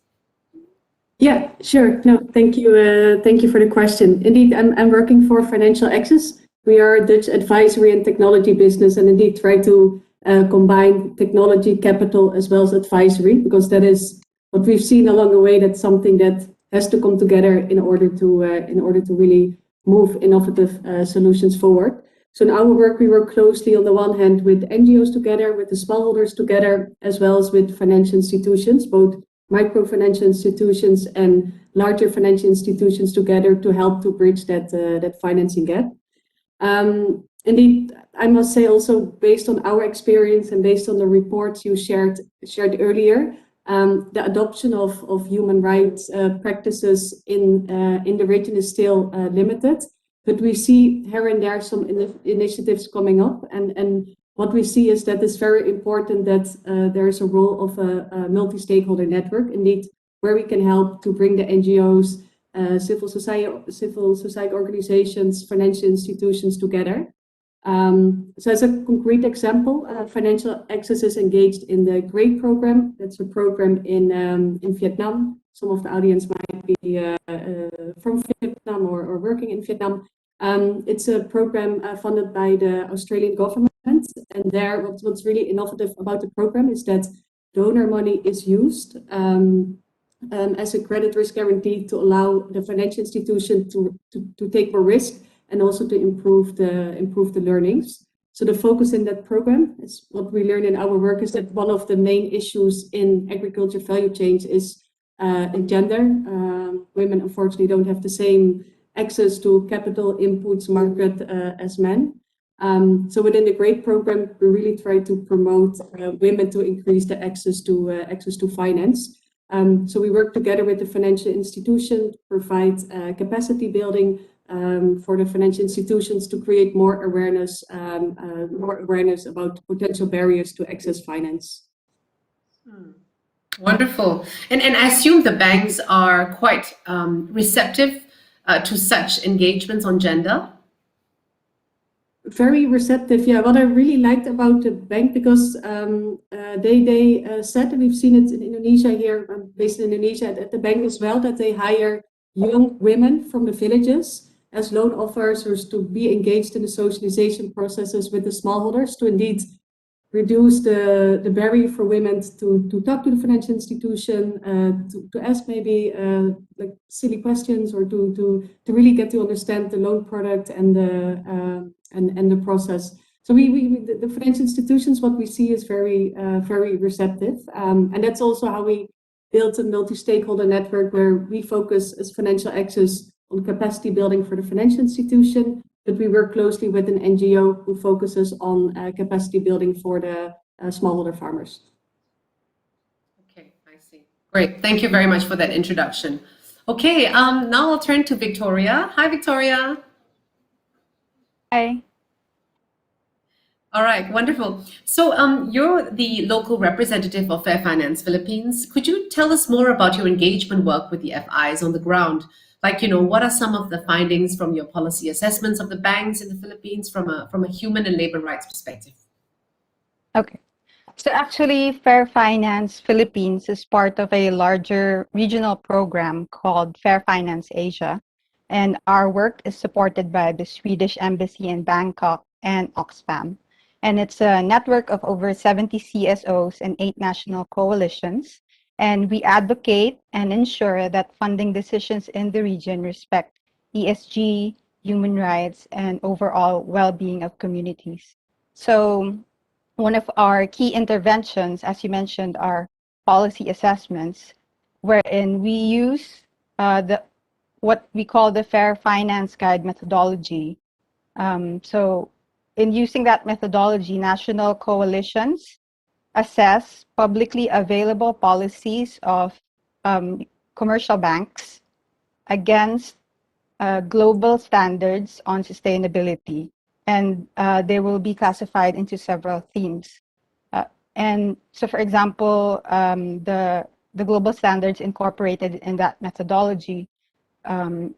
Speaker 8: Yeah, sure. No, thank you. Thank you for the question. Indeed, I'm working for Financial Access. We are a Dutch advisory and technology business, and indeed try to combine technology, capital, as well as advisory, because that is what we've seen along the way. That's something that has to come together in order to really move innovative solutions forward. So in our work, we work closely on the one hand with NGOs together, with the smallholders together, as well as with financial institutions, both micro financial institutions and larger financial institutions together to help to bridge that financing gap. Indeed, I must say also, based on our experience and based on the reports you shared earlier, the adoption of human rights practices in the region is still limited, but we see here and there some initiatives coming up, and what we see is that it's very important that there is a role of a multi-stakeholder network, indeed, where we can help to bring the NGOs, civil society organizations, financial institutions together. So as a concrete example, Financial Access is engaged in the GREAT program. That's a program in Vietnam. Some of the audience might be from Vietnam or working in Vietnam. It's a program funded by the Australian government. And there, what's really innovative about the program is that donor money is used as a credit risk guarantee to allow the financial institution to take more risk and also to improve the learnings. So the focus in that program is what we learn in our work is that one of the main issues in agriculture value chains is gender. Women unfortunately don't have the same access to capital inputs market as men. So within the GREAT program, we really try to promote women to increase the access to finance. So we work together with the financial institution to provide capacity building for the financial institutions to create more awareness about potential barriers to access finance.
Speaker 6: Wonderful. And I assume the banks are quite receptive to such engagements on gender.
Speaker 8: Very receptive, yeah. What I really liked about the bank, because they said, and we've seen it in Indonesia here, based in Indonesia at the bank as well, that they hire young women from the villages as loan officers to be engaged in the socialization processes with the smallholders to indeed reduce the barrier for women to talk to the financial institution, to ask maybe like silly questions, or to really get to understand the loan product and the process. So the financial institutions, what we see is very receptive, and that's also how we built a multi-stakeholder network where we focus as Financial Access on capacity building for the financial institution, but we work closely with an NGO who focuses on capacity building for the smallholder farmers.
Speaker 6: Okay, I see. Great. Thank you very much for that introduction. Okay, now I'll turn to Victoria. Hi, Victoria.
Speaker 9: Hi.
Speaker 6: All right, wonderful. So you're the local representative of Fair Finance Philippines. Could you tell us more about your engagement work with the FIs on the ground? Like, what are some of the findings from your policy assessments of the banks in the Philippines from a human and labor rights perspective?
Speaker 9: Okay. So actually, Fair Finance Philippines is part of a larger regional program called Fair Finance Asia. And our work is supported by the Swedish Embassy in Bangkok and Oxfam. And it's a network of over 70 CSOs and 8 national coalitions. And we advocate and ensure that funding decisions in the region respect ESG, human rights, and overall well-being of communities. So one of our key interventions, as you mentioned, are policy assessments, wherein we use what we call the Fair Finance Guide methodology. So in using that methodology, national coalitions assess publicly available policies of commercial banks against global standards on sustainability. And they will be classified into several themes. And so, for example, the global standards incorporated in that methodology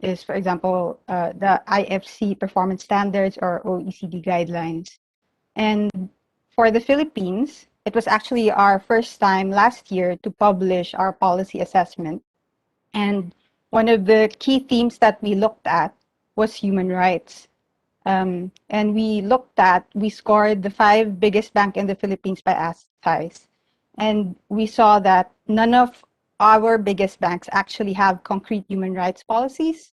Speaker 9: is, for example, the IFC performance standards or OECD guidelines. And for the Philippines, it was actually our first time last year to publish our policy assessment. And one of the key themes that we looked at was human rights. And we scored the 5 biggest bank in the Philippines by asset size. And we saw that none of our biggest banks actually have concrete human rights policies.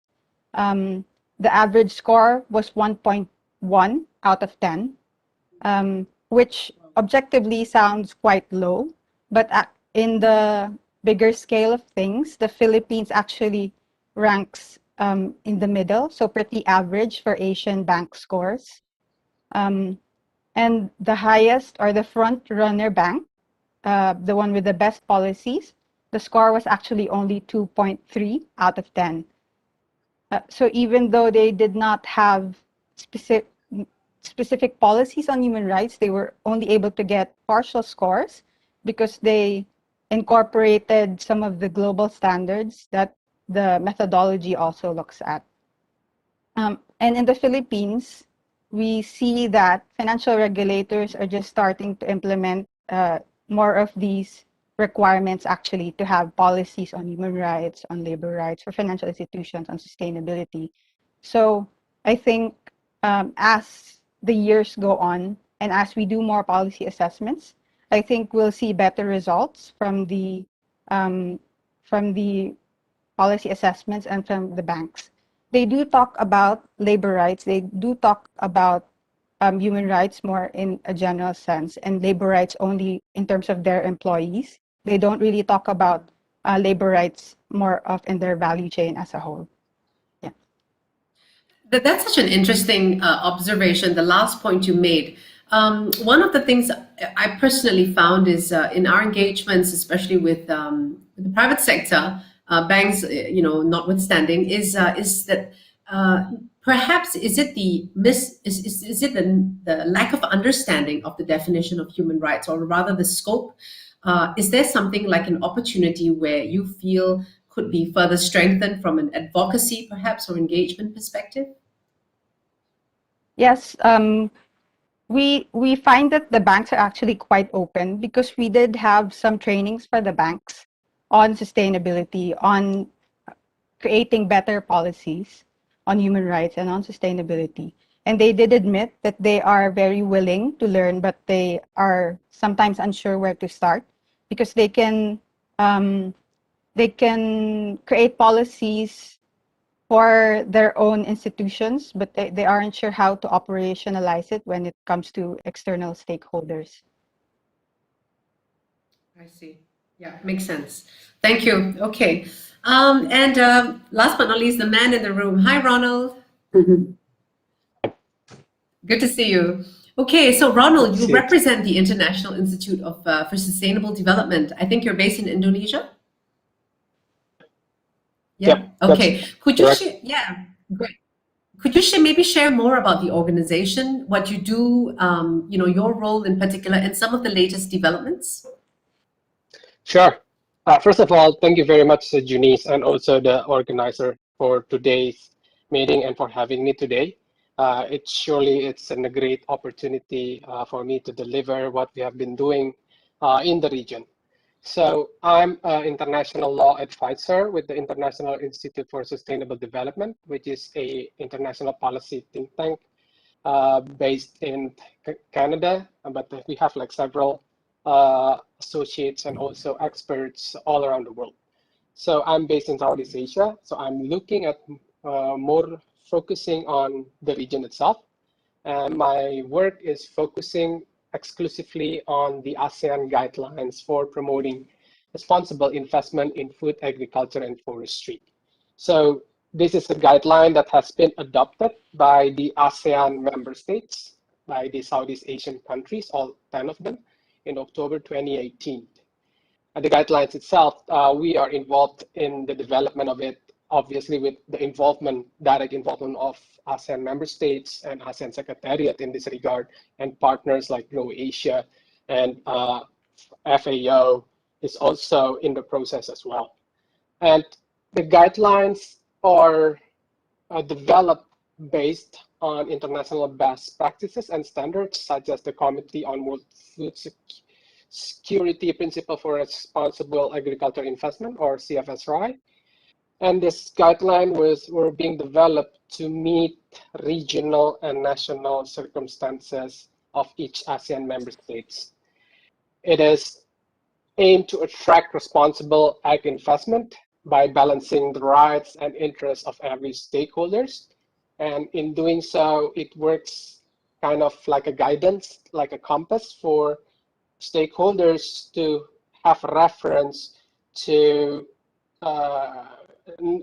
Speaker 9: The average score was 1.1 out of 10, which objectively sounds quite low, but in the bigger scale of things, the Philippines actually ranks in the middle, so pretty average for Asian bank scores. And the highest, or the front runner bank, the one with the best policies, the score was actually only 2.3 out of 10. So even though they did not have specific policies on human rights, they were only able to get partial scores because they incorporated some of the global standards that the methodology also looks at. And in the Philippines, we see that financial regulators are just starting to implement more of these requirements actually to have policies on human rights, on labor rights, for financial institutions, on sustainability. So I think as the years go on and as we do more policy assessments, I think we'll see better results from the policy assessments and from the banks. They do talk about labor rights. They do talk about human rights more in a general sense, and labor rights only in terms of their employees. They don't really talk about labor rights more of in their value chain as a whole. Yeah.
Speaker 6: That's such an interesting observation, the last point you made. One of the things I personally found is in our engagements, especially with the private sector, banks, notwithstanding, is that perhaps is it the lack of understanding of the definition of human rights, or rather the scope? Is there something like an opportunity where you feel could be further strengthened from an advocacy, perhaps, or engagement perspective?
Speaker 9: Yes, we find that the banks are actually quite open because we did have some trainings for the banks on sustainability, on creating better policies on human rights and on sustainability. And they did admit that they are very willing to learn, but they are sometimes unsure where to start because they can create policies for their own institutions, but they aren't sure how to operationalize it when it comes to external stakeholders.
Speaker 6: I see. Yeah, makes sense. Thank you. Okay. And last but not least, the man in the room. Hi, Ronald. Good to see you. Okay, so Ronald, you represent the International Institute for Sustainable Development. I think you're based in Indonesia? Yeah. Okay. Could you share? Yeah, great. Could you maybe share more about the organization, what you do, your role in particular, and some of the latest developments?
Speaker 10: Sure. First of all, thank you very much, Junice, and also the organizer for today's meeting and for having me today. It's a great opportunity for me to deliver what we have been doing in the region. So I'm an international law advisor with the International Institute for Sustainable Development, which is an international policy think tank based in Canada, but we have like several associates and also experts all around the world. So I'm based in Southeast Asia. So I'm looking at more focusing on the region itself. And my work is focusing exclusively on the ASEAN guidelines for promoting responsible investment in food, agriculture, and forestry. So this is a guideline that has been adopted by the ASEAN member states, by the Southeast Asian countries, all 10 of them, in October 2018. And the guidelines itself, we are involved in the development of it, obviously with the involvement, direct involvement of ASEAN member states and ASEAN Secretariat in this regard, and partners like Grow Asia and FAO is also in the process as well. And the guidelines are developed based on international best practices and standards, such as the Committee on World Food Security Principle for Responsible Agricultural Investment, or CFSRI. And this guideline were being developed to meet regional and national circumstances of each ASEAN member states. It is aimed to attract responsible ag investment by balancing the rights and interests of every stakeholders. And in doing so, it works kind of like a guidance, like a compass for stakeholders to have reference to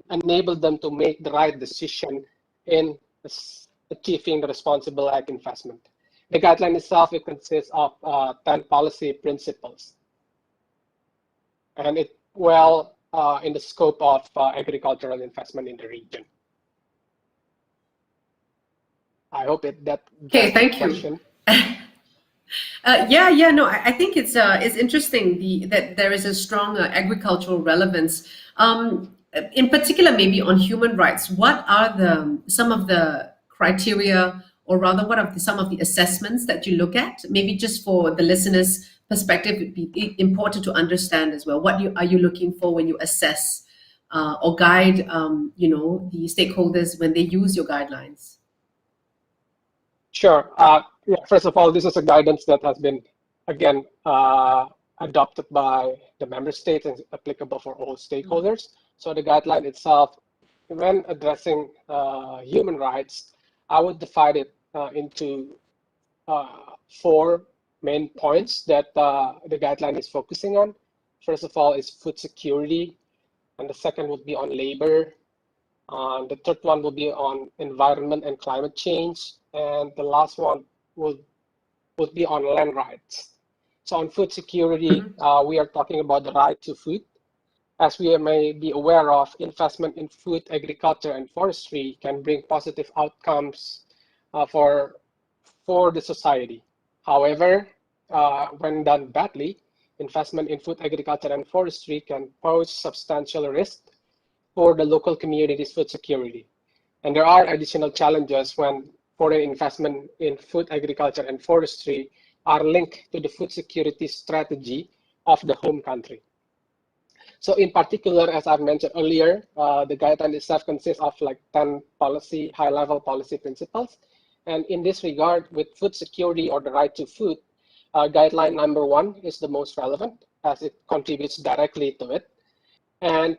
Speaker 10: enable them to make the right decision in achieving the responsible ag investment. The guideline itself, it consists of 10 policy principles, and it well in the scope of agricultural investment in the region. I hope that
Speaker 6: Okay, thank you.
Speaker 10: question.
Speaker 6: No, I think it's interesting that there is a strong agricultural relevance. In particular, maybe on human rights, what are some of the criteria, or rather, what are some of the assessments that you look at? Maybe just for the listeners' perspective, it'd be important to understand as well. What are you looking for when you assess or guide, the stakeholders when they use your guidelines?
Speaker 10: Sure. First of all, this is a guidance that has been, again, adopted by the member states and applicable for all stakeholders. So the guideline itself, when addressing human rights, I would divide it into 4 main points that the guideline is focusing on. First of all is food security, and the second would be on labor. The third one will be on environment and climate change, and the last one would be on land rights. So on food security, we are talking about the right to food. As we may be aware of, investment in food, agriculture, and forestry can bring positive outcomes for the society. However, when done badly, investment in food, agriculture, and forestry can pose substantial risk for the local community's food security. And there are additional challenges when foreign investment in food, agriculture, and forestry are linked to the food security strategy of the home country. So in particular, as I've mentioned earlier, the guideline itself consists of like 10 high-level policy principles. And in this regard, with food security or the right to food, guideline number 1 is the most relevant, as it contributes directly to it. And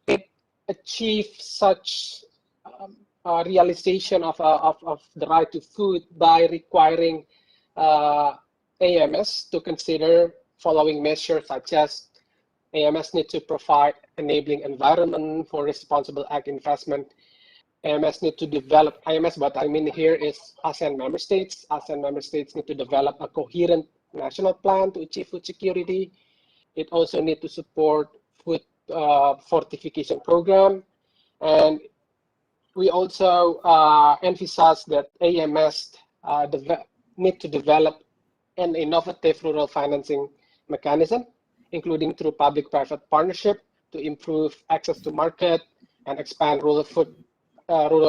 Speaker 10: it achieves such realization of the right to food by requiring AMS to consider following measures, such as AMS need to provide enabling environment for responsible ag investment. AMS need to develop, what I mean here is ASEAN member states. ASEAN member states need to develop a coherent national plan to achieve food security. It also need to support food fortification program. And we also emphasize that AMS need to develop an innovative rural financing mechanism, including through public-private partnership to improve access to market and expand rural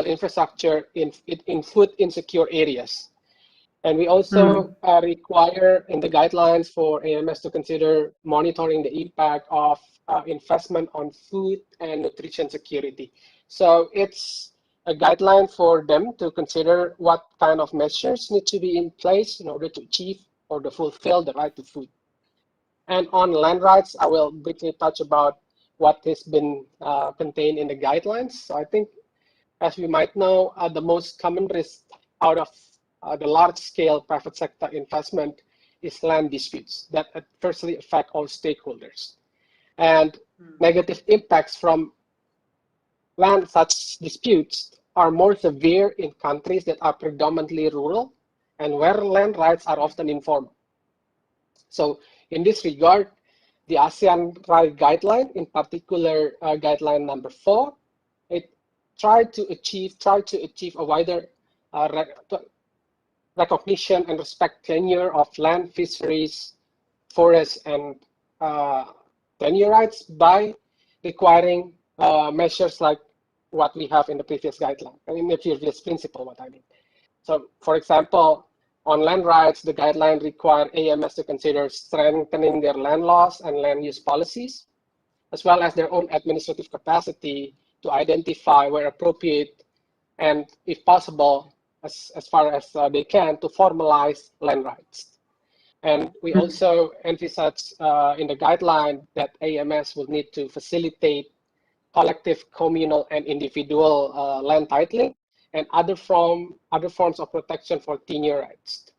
Speaker 10: infrastructure in food insecure areas. And we also require in the guidelines for AMS to consider monitoring the impact of investment on food and nutrition security. So it's a guideline for them to consider what kind of measures need to be in place in order to achieve or to fulfill the right to food. And on land rights, I will briefly touch about what has been contained in the guidelines. So I think, as we might know, the most common risk out of the large-scale private sector investment is land disputes that adversely affect all stakeholders. And negative impacts from land such disputes are more severe in countries that are predominantly rural and where land rights are often informal. So in this regard, the ASEAN Right Guideline, in particular guideline number 4, it tried to achieve a wider recognition and respect tenure of land, fisheries, forests, and tenure rights by requiring measures like what we have in the previous guideline, and in the previous principle, what I mean. So, for example, on land rights, the guideline require AMS to consider strengthening their land laws and land use policies, as well as their own administrative capacity to identify where appropriate and, if possible, as far as they can, to formalize land rights. And we also emphasize in the guideline that AMS will need to facilitate collective, communal, and individual land titling and other forms of protection for tenure rights.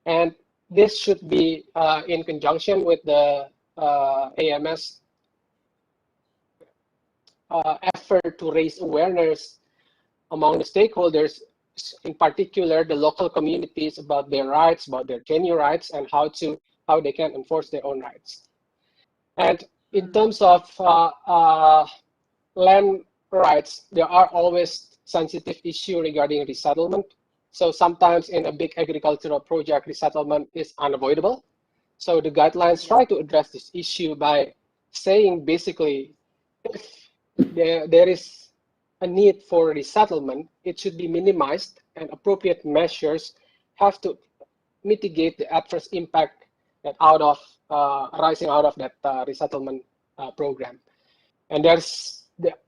Speaker 10: And this should be in conjunction with the AMS effort to raise awareness among the stakeholders, in particular the local communities, about their rights, about their tenure rights, and how they can enforce their own rights. And in terms of land rights, there are always sensitive issues regarding resettlement. So sometimes in a big agricultural project, resettlement is unavoidable. So the guidelines try to address this issue by saying basically, if there is a need for resettlement, it should be minimized, and appropriate measures have to mitigate the adverse impact that arising out of that resettlement program. And there's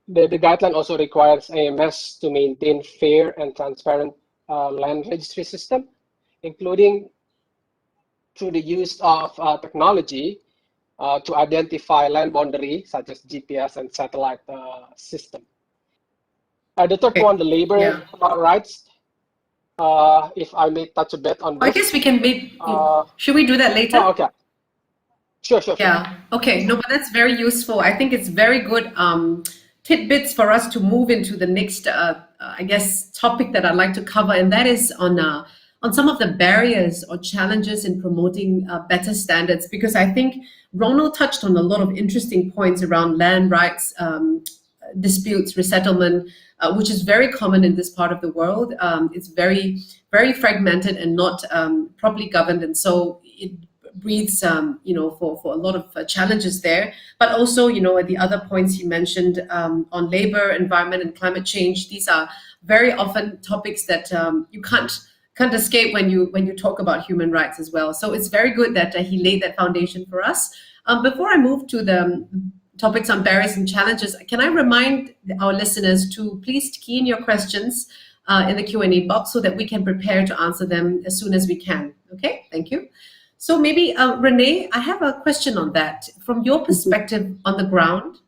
Speaker 10: the guideline also requires AMS to maintain fair and transparent land registry system, including through the use of technology to identify land boundary, such as GPS and satellite system. The third one, the labor rights. If I may touch a bit on this.
Speaker 6: I guess we can maybe, should we do that later?
Speaker 10: Oh, okay. Sure.
Speaker 6: Yeah, okay, no, but that's very useful. I think it's very good tidbits for us to move into the next, I guess, topic that I'd like to cover, and that is on some of the barriers or challenges in promoting better standards, because I think Ronald touched on a lot of interesting points around land rights, disputes, resettlement, which is very common in this part of the world. It's very, very fragmented and not properly governed, and so it breeds, for a lot of challenges there. But also, the other points you mentioned on labor, environment, and climate change, these are very often topics that you can't escape when you talk about human rights as well. So it's very good that he laid that foundation for us. Before I move to the topics on barriers and challenges, can I remind our listeners to please key in your questions in the Q&A box so that we can prepare to answer them as soon as we can. Okay, thank you. So maybe, Renee, I have a question on that. From your perspective on the ground,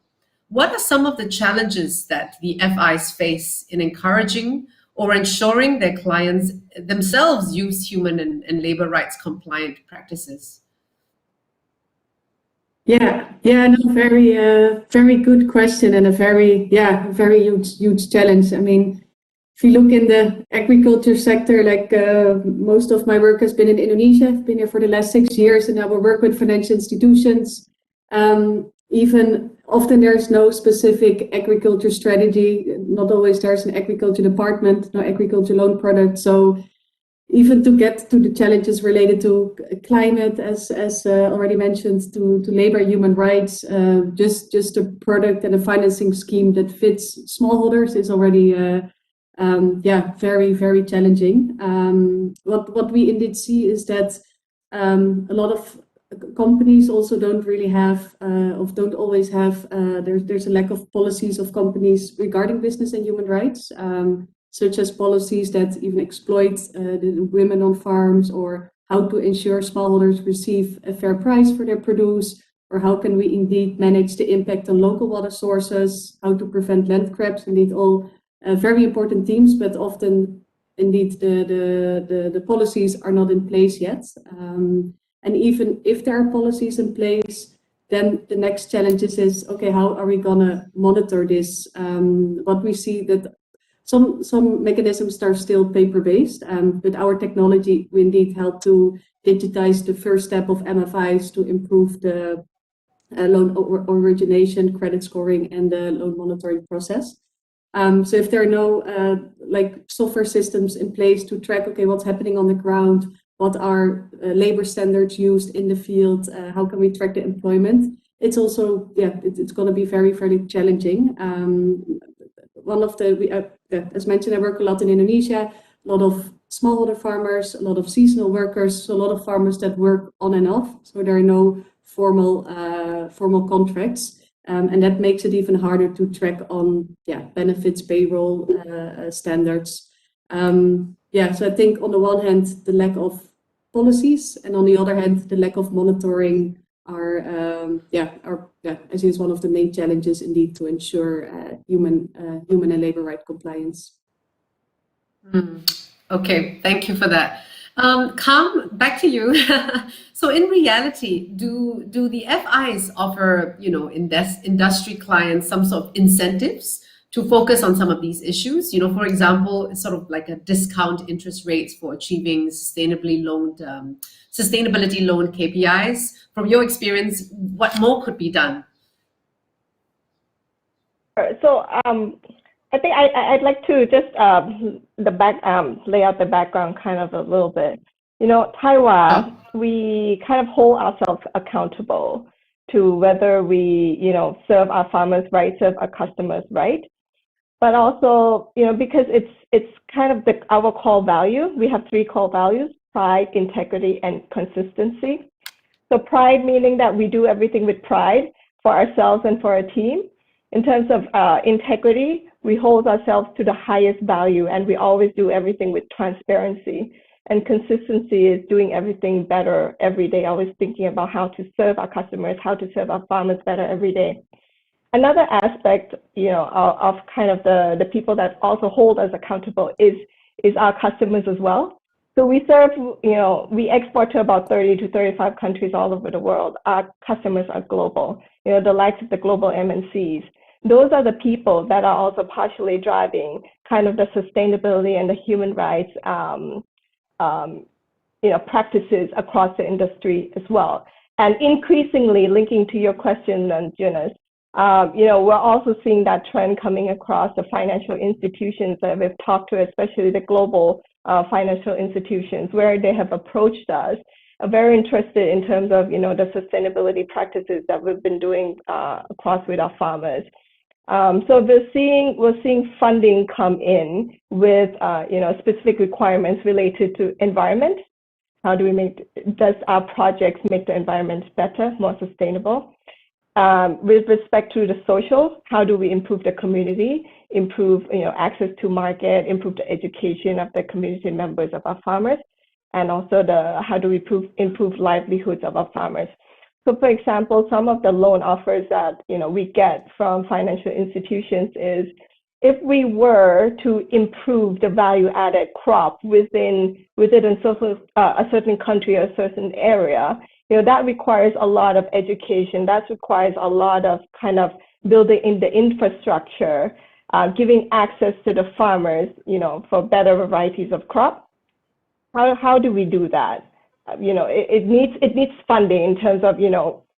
Speaker 6: what are some of the challenges that the FIs face in encouraging or ensuring their clients themselves use human and labor rights compliant practices?
Speaker 8: Yeah, no, very good question, and a very huge challenge. I mean, if you look in the agriculture sector, like most of my work has been in Indonesia. I've been here for the last 6 years, and I will work with financial institutions. Even often there's no specific agriculture strategy. Not always there's an agriculture department, no agriculture loan product. So even to get to the challenges related to climate, as already mentioned, to labor, human rights, just a product and a financing scheme that fits smallholders is already very, very challenging. What we indeed see is that a lot of companies also don't really have, or don't always have, there's a lack of policies of companies regarding business and human rights, such as policies that even exploit the women on farms, or how to ensure smallholders receive a fair price for their produce, or how can we indeed manage the impact on local water sources, how to prevent land grabs, indeed all very important themes, but often indeed the policies are not in place yet. And even if there are policies in place, then the next challenge is okay, how are we gonna monitor this? What we see that some mechanisms are still paper-based, but our technology we indeed help to digitize the first step of MFIs to improve the loan origination, credit scoring, and the loan monitoring process. So if there are no like software systems in place to track, okay, what's happening on the ground, what are labor standards used in the field, how can we track the employment? It's also, it's going to be very challenging. One of the, as mentioned, I work a lot in Indonesia, a lot of smallholder farmers, a lot of seasonal workers, so a lot of farmers that work on and off. So there are no formal contracts. And that makes it even harder to track on benefits, payroll standards. So I think on the one hand, the lack of policies, and on the other hand, the lack of monitoring are I see it's one of the main challenges indeed to ensure human and labor right compliance.
Speaker 6: Okay, thank you for that. Kham, back to you. So in reality, do the FIs offer, industry clients some sort of incentives to focus on some of these issues? For example, sort of like a discount interest rates for achieving sustainability loan KPIs. From your experience, what more could be done?
Speaker 7: So I think I'd like to just lay out the background kind of a little bit. Taiwan, we kind of hold ourselves accountable to whether we, serve our farmers right, serve our customers right. But also, because it's kind of our core value. We have 3 core values: pride, integrity, and consistency. So pride meaning that we do everything with pride for ourselves and for our team. In terms of integrity, we hold ourselves to the highest value, and we always do everything with transparency. And consistency is doing everything better every day, always thinking about how to serve our customers, how to serve our farmers better every day. Another aspect, of kind of the people that also hold us accountable is our customers as well. So we serve, we export to about 30 to 35 countries all over the world. Our customers are global, the likes of the global MNCs. Those are the people that are also partially driving kind of the sustainability and the human rights, practices across the industry as well. And increasingly linking to your question, Jonas, we're also seeing that trend coming across the financial institutions that we've talked to, especially the global financial institutions, where they have approached us, very interested in terms of, the sustainability practices that we've been doing across with our farmers. So we're seeing funding come in with, specific requirements related to environment. How do does our projects make the environment better, more sustainable? With respect to the social, how do we improve the community, improve, access to market, improve the education of the community members of our farmers, and also how do we improve livelihoods of our farmers? So for example, some of the loan offers that, we get from financial institutions is, if we were to improve the value-added crop within a certain country or a certain area, that requires a lot of education. That requires a lot of kind of building in the infrastructure, giving access to the farmers, for better varieties of crop. How do we do that? It needs funding in terms of,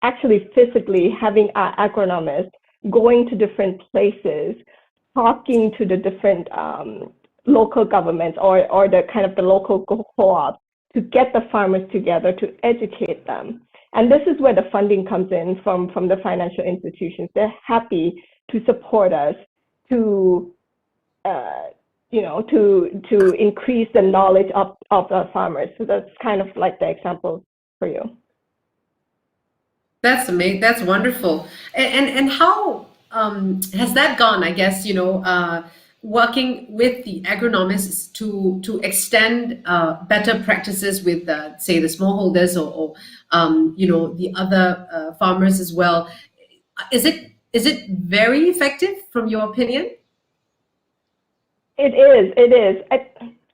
Speaker 7: actually physically having our agronomists going to different places, talking to the different local governments or the kind of the local co-ops to get the farmers together to educate them. And this is where the funding comes in from the financial institutions. They're happy to support us to increase the knowledge of the farmers. So that's kind of like the example for you.
Speaker 6: That's amazing. That's wonderful. And how has that gone? I guess, working with the agronomists to extend better practices with, say, the smallholders or the other farmers as well. Is it very effective from your opinion?
Speaker 7: It is.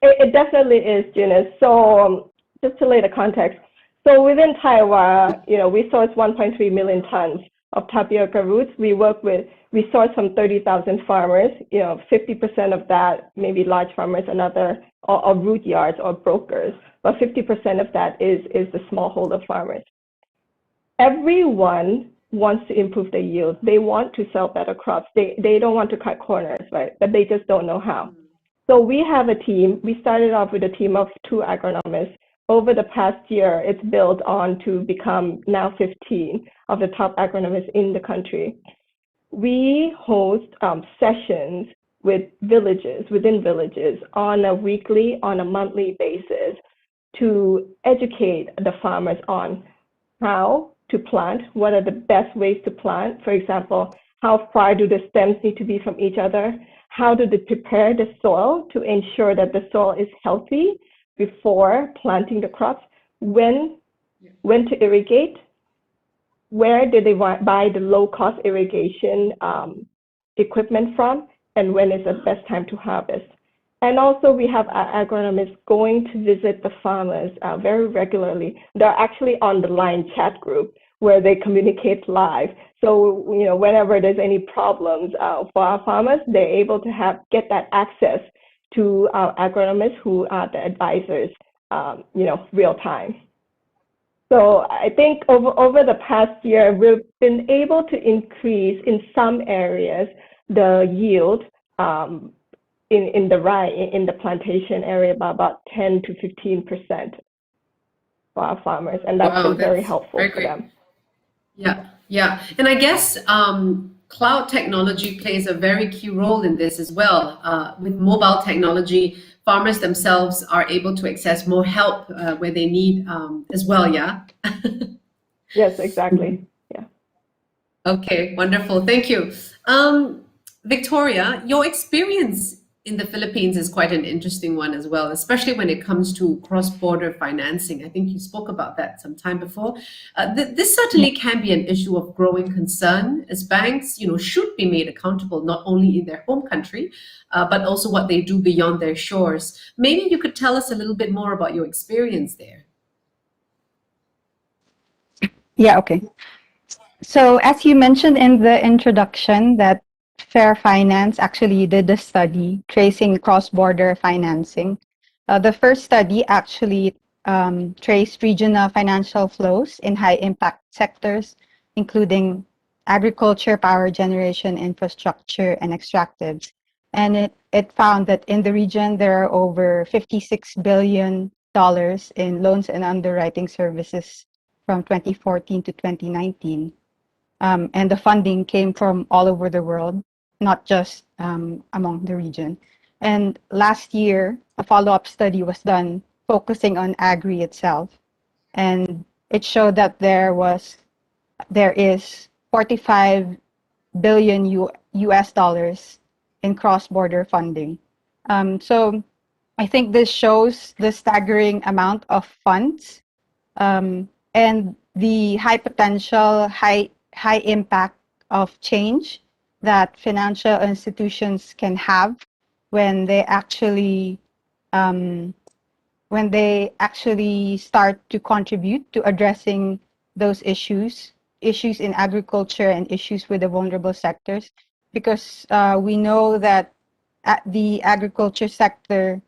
Speaker 7: It definitely is, Eunice. So just to lay the context, so within Taiwan, we source 1.3 million tons of tapioca roots. We source from 30,000 farmers. 50% of that, maybe large farmers, another or root yards or brokers, but 50% of that is the smallholder farmers. Everyone wants to improve the yield. They want to sell better crops. They don't want to cut corners, right? But they just don't know how. So we have a team. We started off with a team of 2 agronomists. Over the past year, it's built on to become now 15 of the top agronomists in the country. We host sessions with within villages on a weekly, on a monthly basis to educate the farmers on how to plant, what are the best ways to plant. For example, how far do the stems need to be from each other? How do they prepare the soil to ensure that the soil is healthy before planting the crops? When to irrigate? Where did they buy the low-cost irrigation equipment from? And when is the best time to harvest? And also we have agronomists going to visit the farmers very regularly. They're actually on the line chat group where they communicate live. So, whenever there's any problems for our farmers, they're able to get that access to our agronomists who are the advisors, real time. So I think over the past year, we've been able to increase in some areas the yield in the plantation area by about 10 to 15% for our farmers, and that's been very helpful for them.
Speaker 6: Yeah. And I guess cloud technology plays a very key role in this as well. With mobile technology, farmers themselves are able to access more help where they need as well, yeah?
Speaker 7: Yes, exactly. Yeah.
Speaker 6: Okay, wonderful. Thank you. Victoria, your experience in the Philippines is quite an interesting one as well, especially when it comes to cross-border financing. I think you spoke about that some time before. This certainly can be an issue of growing concern, as banks, should be made accountable not only in their home country, but also what they do beyond their shores. Maybe you could tell us a little bit more about your experience there.
Speaker 9: Yeah, okay. So as you mentioned in the introduction, that Fair Finance actually did a study tracing cross-border financing. The first study actually traced regional financial flows in high-impact sectors, including agriculture, power generation, infrastructure, and extractives. And it found that in the region, there are over $56 billion in loans and underwriting services from 2014 to 2019. And the funding came from all over the world, not just among the region. And last year, a follow-up study was done focusing on agri itself. And it showed that there is 45 billion US dollars in cross-border funding. So I think this shows the staggering amount of funds and the high potential, high impact of change that financial institutions can have when they actually start to contribute to addressing those issues in agriculture and issues with the vulnerable sectors, because we know that at the agriculture sector,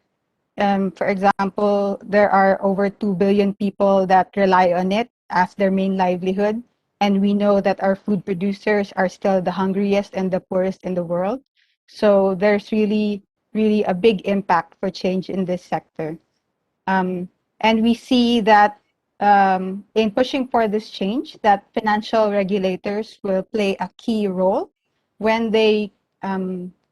Speaker 9: for example, there are over 2 billion people that rely on it as their main livelihood. And we know that our food producers are still the hungriest and the poorest in the world. So there's really a big impact for change in this sector. And we see that in pushing for this change, that financial regulators will play a key role when they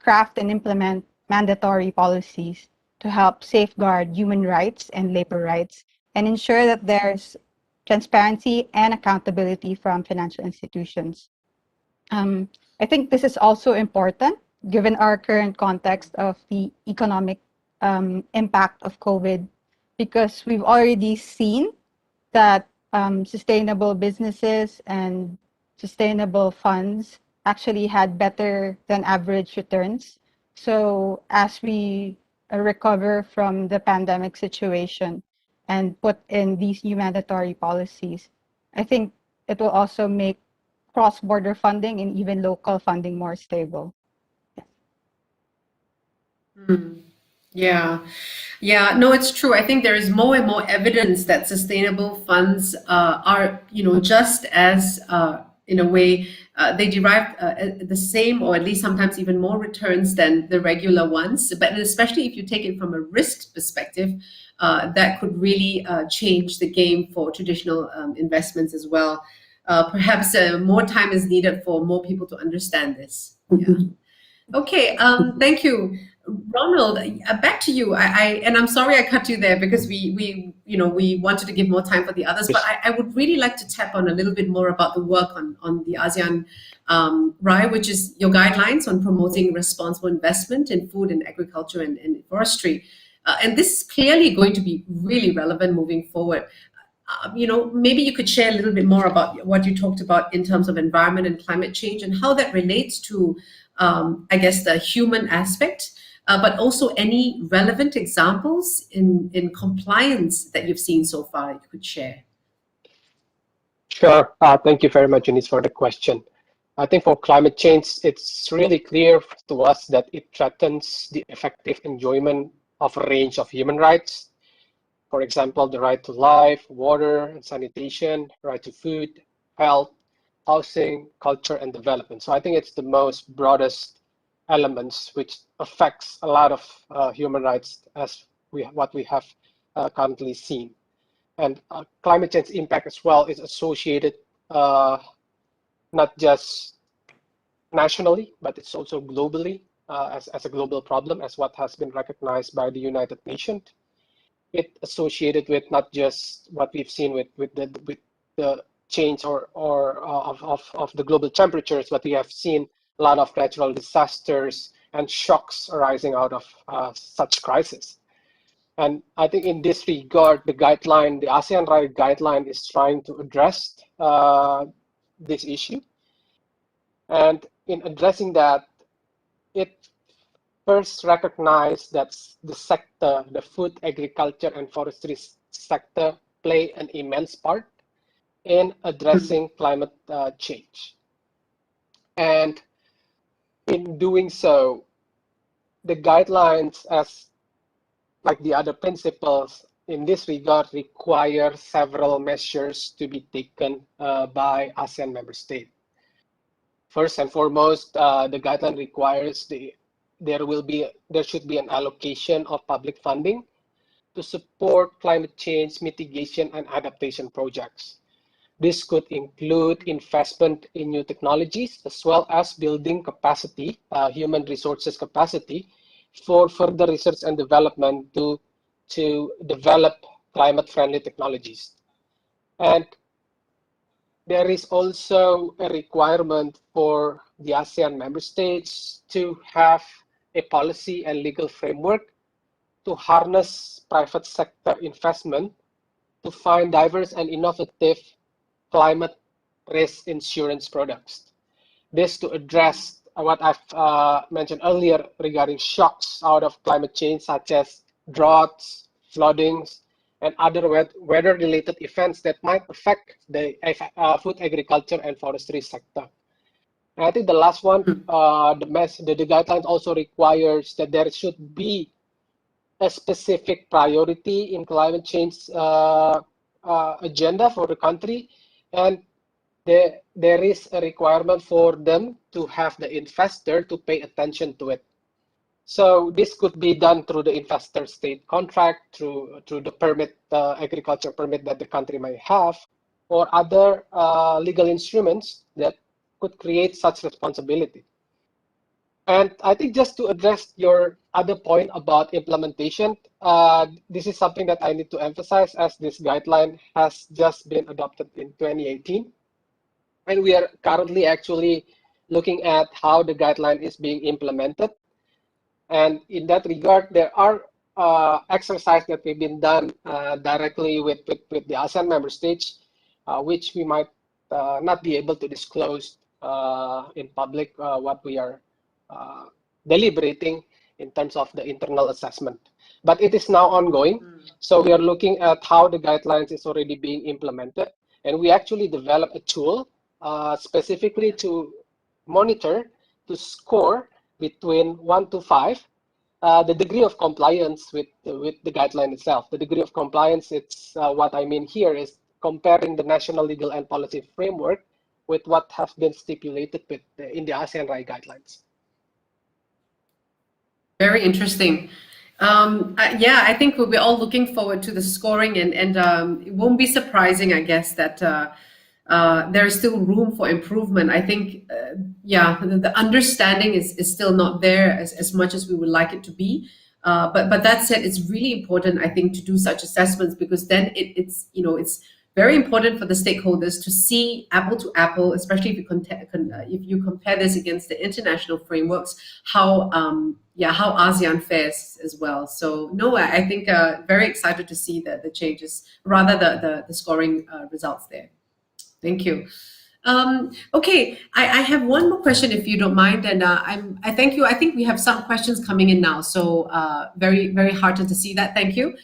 Speaker 9: craft and implement mandatory policies to help safeguard human rights and labor rights and ensure that there's transparency and accountability from financial institutions. I think this is also important given our current context of the economic impact of COVID, because we've already seen that sustainable businesses and sustainable funds actually had better than average returns. So as we recover from the pandemic situation and put in these new mandatory policies, I think it will also make cross-border funding and even local funding more stable.
Speaker 6: Yeah, yeah, no, it's true. I think there is more and more evidence that sustainable funds are, just as, in a way, they derive the same or at least sometimes even more returns than the regular ones. But especially if you take it from a risk perspective, that could really change the game for traditional investments as well. Perhaps more time is needed for more people to understand this. Yeah. Okay, thank you. Ronald, back to you. And I'm sorry I cut you there because we wanted to give more time for the others, but I would really like to tap on a little bit more about the work on the ASEAN RAI, which is your guidelines on promoting responsible investment in food and agriculture and forestry. And this is clearly going to be really relevant moving forward. Maybe you could share a little bit more about what you talked about in terms of environment and climate change and how that relates to, I guess, the human aspect, but also any relevant examples in compliance that you've seen so far you could share.
Speaker 10: Sure. Thank you very much, Eunice, for the question. I think for climate change, it's really clear to us that it threatens the effective enjoyment of a range of human rights. For example, the right to life, water, and sanitation, right to food, health, housing, culture, and development. So I think it's the most broadest elements which affects a lot of human rights as what we have currently seen. And climate change impact as well is associated not just nationally, but it's also globally as a global problem, as what has been recognized by the United Nations. It associated with not just what we've seen with the change of the global temperatures, but we have seen a lot of natural disasters and shocks arising out of such crisis. And I think in this regard, the ASEAN RAI guideline is trying to address this issue. And in addressing that, it first recognized that the food, agriculture, and forestry sector play an immense part in addressing climate change. And in doing so, the guidelines, as like the other principles in this regard, require several measures to be taken by ASEAN member states. First and foremost, the guideline requires there should be an allocation of public funding to support climate change mitigation and adaptation projects. This could include investment in new technologies, as well as building capacity, human resources capacity, for further research and development to develop climate-friendly technologies. And there is also a requirement for the ASEAN member states to have a policy and legal framework to harness private sector investment to find diverse and innovative climate risk insurance products. This to address what I've mentioned earlier regarding shocks out of climate change, such as droughts, floodings, and other weather-related events that might affect the food, agriculture, and forestry sector. And I think the last one, the guidelines also requires that there should be a specific priority in climate change agenda for the country, and there is a requirement for them to have the investor to pay attention to it. So this could be done through the investor state contract, through the permit, agriculture permit that the country may have, or other legal instruments that could create such responsibility. And I think just to address your other point about implementation, this is something that I need to emphasize, as this guideline has just been adopted in 2018. And we are currently actually looking at how the guideline is being implemented. And in that regard, there are exercises that we've been done directly with the ASEAN member states, which we might not be able to disclose in public what we are deliberating in terms of the internal assessment. But it is now ongoing. So we are looking at how the guidelines is already being implemented. And we actually developed a tool specifically to monitor, to score between 1 to 5, the degree of compliance with the guideline itself. The degree of compliance, it's what I mean here is comparing the national legal and policy framework with what has been stipulated with in the ASEAN RAI guidelines.
Speaker 6: Very interesting. Yeah, I think we're all looking forward to the scoring, and it won't be surprising, I guess, that there is still room for improvement. I think, yeah, the understanding is still not there as much as we would like it to be. But that said, it's really important, I think, to do such assessments, because then it's very important for the stakeholders to see apple to apple, especially if you compare this against the international frameworks, how ASEAN fares as well. So no, I think very excited to see the changes, rather the scoring results there. Thank you. Okay, I have one more question, if you don't mind, and I thank you. I think we have some questions coming in now, so very, very heartened to see that. Thank you.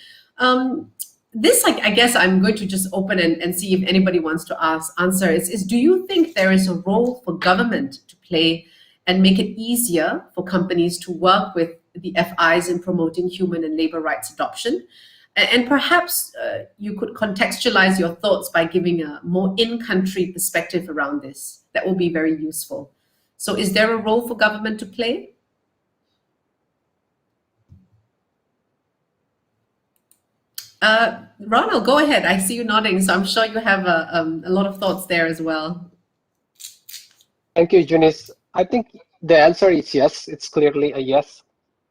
Speaker 6: This, I guess I'm going to just open and see if anybody wants to answer. Is do you think there is a role for government to play and make it easier for companies to work with the FIs in promoting human and labor rights adoption? And perhaps you could contextualize your thoughts by giving a more in-country perspective around this. That will be very useful. So is there a role for government to play? Ronald, go ahead. I see you nodding, so I'm sure you have a lot of thoughts there as well.
Speaker 10: Thank you, Junice. I think the answer is yes. It's clearly a yes.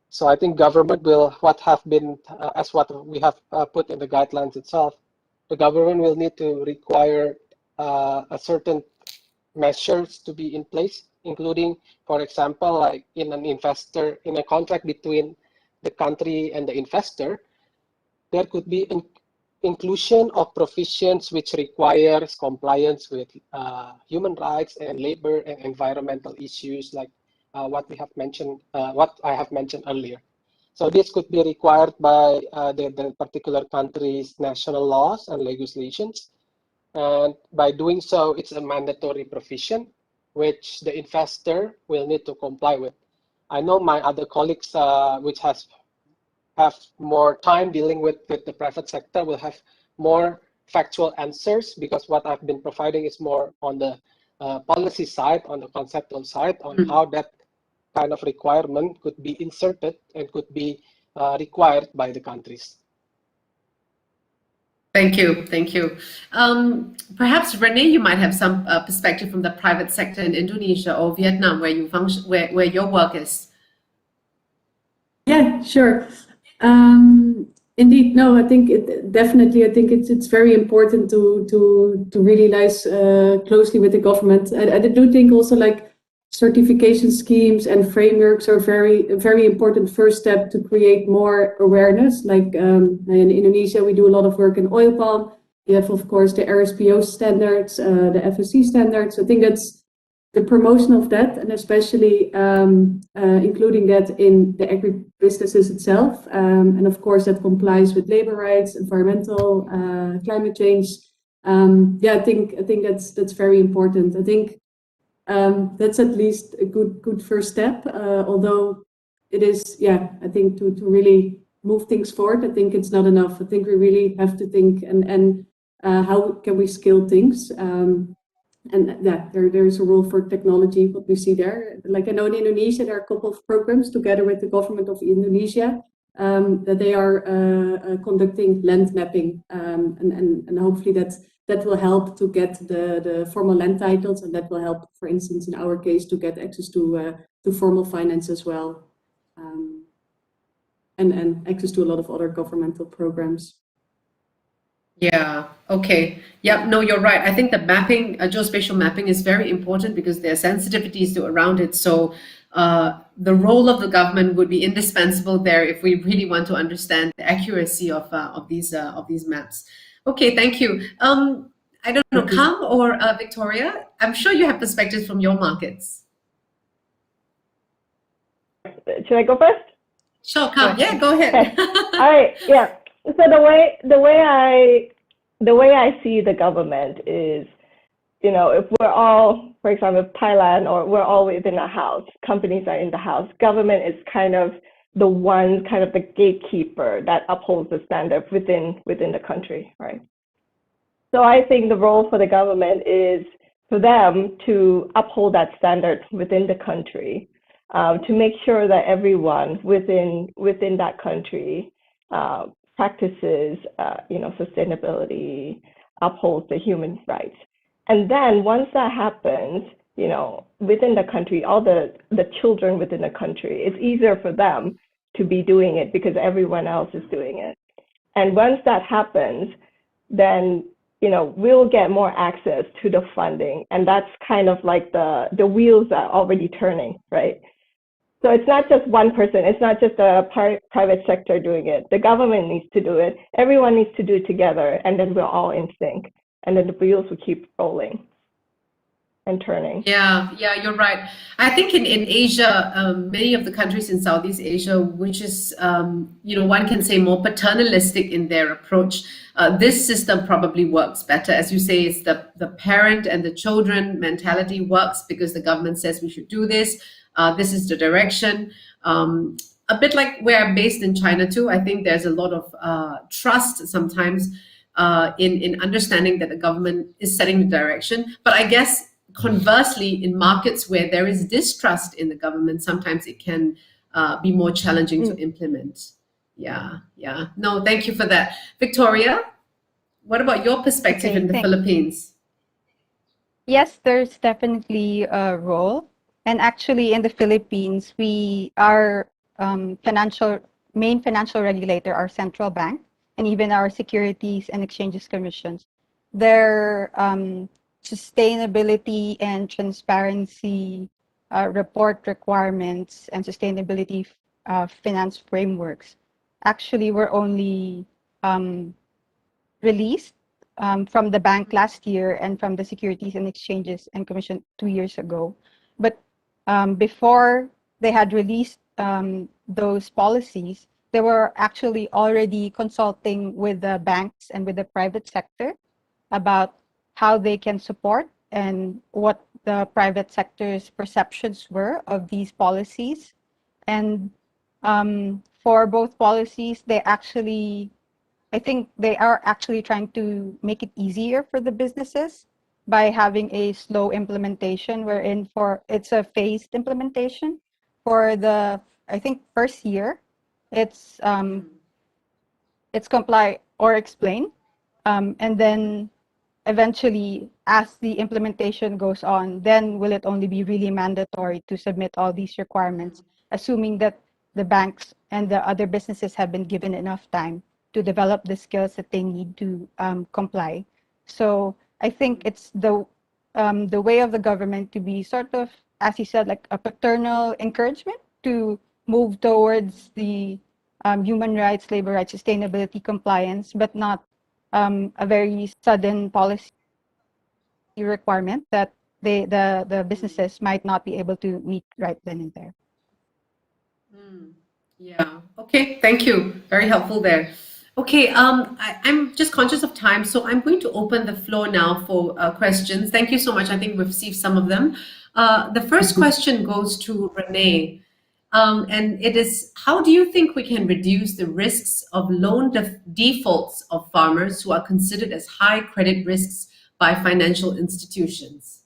Speaker 10: So I think government will, what we have put in the guidelines itself, the government will need to require a certain measures to be in place, including, for example, like in a contract between the country and the investor, there could be an inclusion of provisions which requires compliance with human rights and labor and environmental issues, like what I have mentioned earlier. So this could be required by the particular country's national laws and legislations. And by doing so, it's a mandatory provision which the investor will need to comply with. I know my other colleagues which have more time dealing with the private sector will have more factual answers, because what I've been providing is more on the policy side, on the conceptual side, on how that kind of requirement could be inserted and could be required by the countries.
Speaker 6: Thank you. Thank you. Perhaps Renee, you might have some perspective from the private sector in Indonesia or Vietnam, where you function, where your work is.
Speaker 8: Yeah, sure. Indeed, no, I think it's very important to really liaise closely with the government. I do think also like certification schemes and frameworks are very important first step to create more awareness. Like in Indonesia, we do a lot of work in oil palm. You have, of course, the RSPO standards, the FSC standards. I think that's the promotion of that, and especially including that in the agri businesses itself, and of course that complies with labor rights, environmental, climate change. Yeah, I think that's very important. I think that's at least a good first step. Although it is, yeah, I think to really move things forward, I think it's not enough. I think we really have to think and how can we scale things. And yeah, there's a role for technology, what we see there. Like I know in Indonesia, there are a couple of programs together with the government of Indonesia that they are conducting land mapping. And hopefully that will help to get the formal land titles, and that will help, for instance, in our case, to get access to formal finance as well. And access to a lot of other governmental programs.
Speaker 6: Yeah, okay. Yeah, no, you're right. I think the mapping, geospatial mapping is very important because there are sensitivities around it. So the role of the government would be indispensable there if we really want to understand the accuracy of these maps. Okay, thank you. I don't know, Kam or Victoria, I'm sure you have perspectives from your markets.
Speaker 7: Should I go first?
Speaker 6: Sure, come. Yeah, go ahead.
Speaker 7: Okay. All right. Yeah. So the way I see the government is, you know, if we're all, for example, Thailand, or we're all within a house, companies are in the house, government is kind of the gatekeeper that upholds the standard within the country, right? So I think the role for the government is for them to uphold that standard within the country, to make sure that everyone within that country practices, you know, sustainability, upholds the human rights. And then once that happens, you know, within the country, all the children within the country, it's easier for them to be doing it because everyone else is doing it. And once that happens, then, you know, we'll get more access to the funding. And that's kind of like the wheels are already turning, right? So it's not just one person, it's not just a private sector doing it. The government needs to do it. Everyone needs to do it together, and then we're all in sync. And then the wheels will keep rolling and turning.
Speaker 6: Yeah, you're right. I think in Asia, many of the countries in Southeast Asia, which is, you know, one can say more paternalistic in their approach, this system probably works better. As you say, it's the parent and the children mentality works because the government says we should do this. This is the direction. A bit like where I'm based in China too, I think there's a lot of trust sometimes in understanding that the government is setting the direction. But I guess conversely, in markets where there is distrust in the government, sometimes it can be more challenging to implement. Yeah. No, thank you for that. Victoria, what about your perspective in the Philippines?
Speaker 9: Yes, there's definitely a role. And actually in the Philippines, our main financial regulator, our central bank, and even our Securities and Exchanges Commissions, their sustainability and transparency report requirements and sustainability finance frameworks actually were only released from the bank last year and from the Securities and Exchanges and Commission 2 years ago. But before they had released those policies, they were actually already consulting with the banks and with the private sector about how they can support and what the private sector's perceptions were of these policies. And for both policies, I think they are actually trying to make it easier for the businesses by having a slow implementation, wherein it's a phased implementation. For the, I think, first year, it's comply or explain, and then eventually, as the implementation goes on, then will it only be really mandatory to submit all these requirements, assuming that the banks and the other businesses have been given enough time to develop the skills that they need to comply. So I think it's the way of the government to be sort of, as you said, like a paternal encouragement to move towards the human rights, labor rights, sustainability compliance, but not a very sudden policy requirement that the businesses might not be able to meet right then and there.
Speaker 6: Yeah. Okay. Thank you. Very helpful there. Okay. I'm just conscious of time, so I'm going to open the floor now for questions. Thank you so much. I think we've received some of them. The first question goes to Renee. And it is, how do you think we can reduce the risks of loan defaults of farmers who are considered as high credit risks by financial institutions?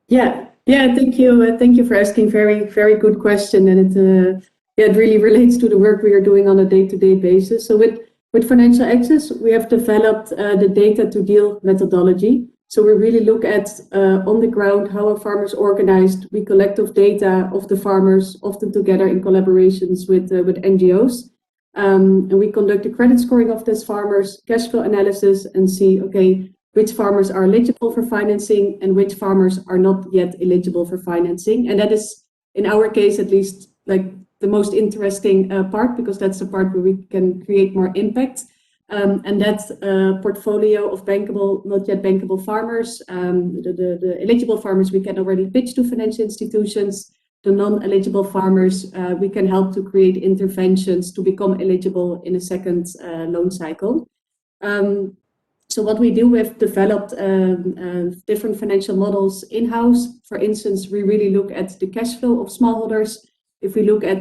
Speaker 8: Yeah, thank you. Thank you for asking. Very, very good question. And it really relates to the work we are doing on a day-to-day basis. So with Financial Access, we have developed the data to deal methodology. So we really look at on the ground how are farmers organized. We collect data of the farmers, often together in collaborations with NGOs. And we conduct the credit scoring of these farmers, cash flow analysis, and see, okay, which farmers are eligible for financing and which farmers are not yet eligible for financing. And that is, in our case at least, like the most interesting part, because that's the part where we can create more impact. And that portfolio of bankable, not yet bankable farmers, the eligible farmers we can already pitch to financial institutions. the non-eligible farmers, we can help to create interventions to become eligible in a second loan cycle. So what we do, we've developed different financial models in-house. For instance, we really look at the cash flow of smallholders. If we look at,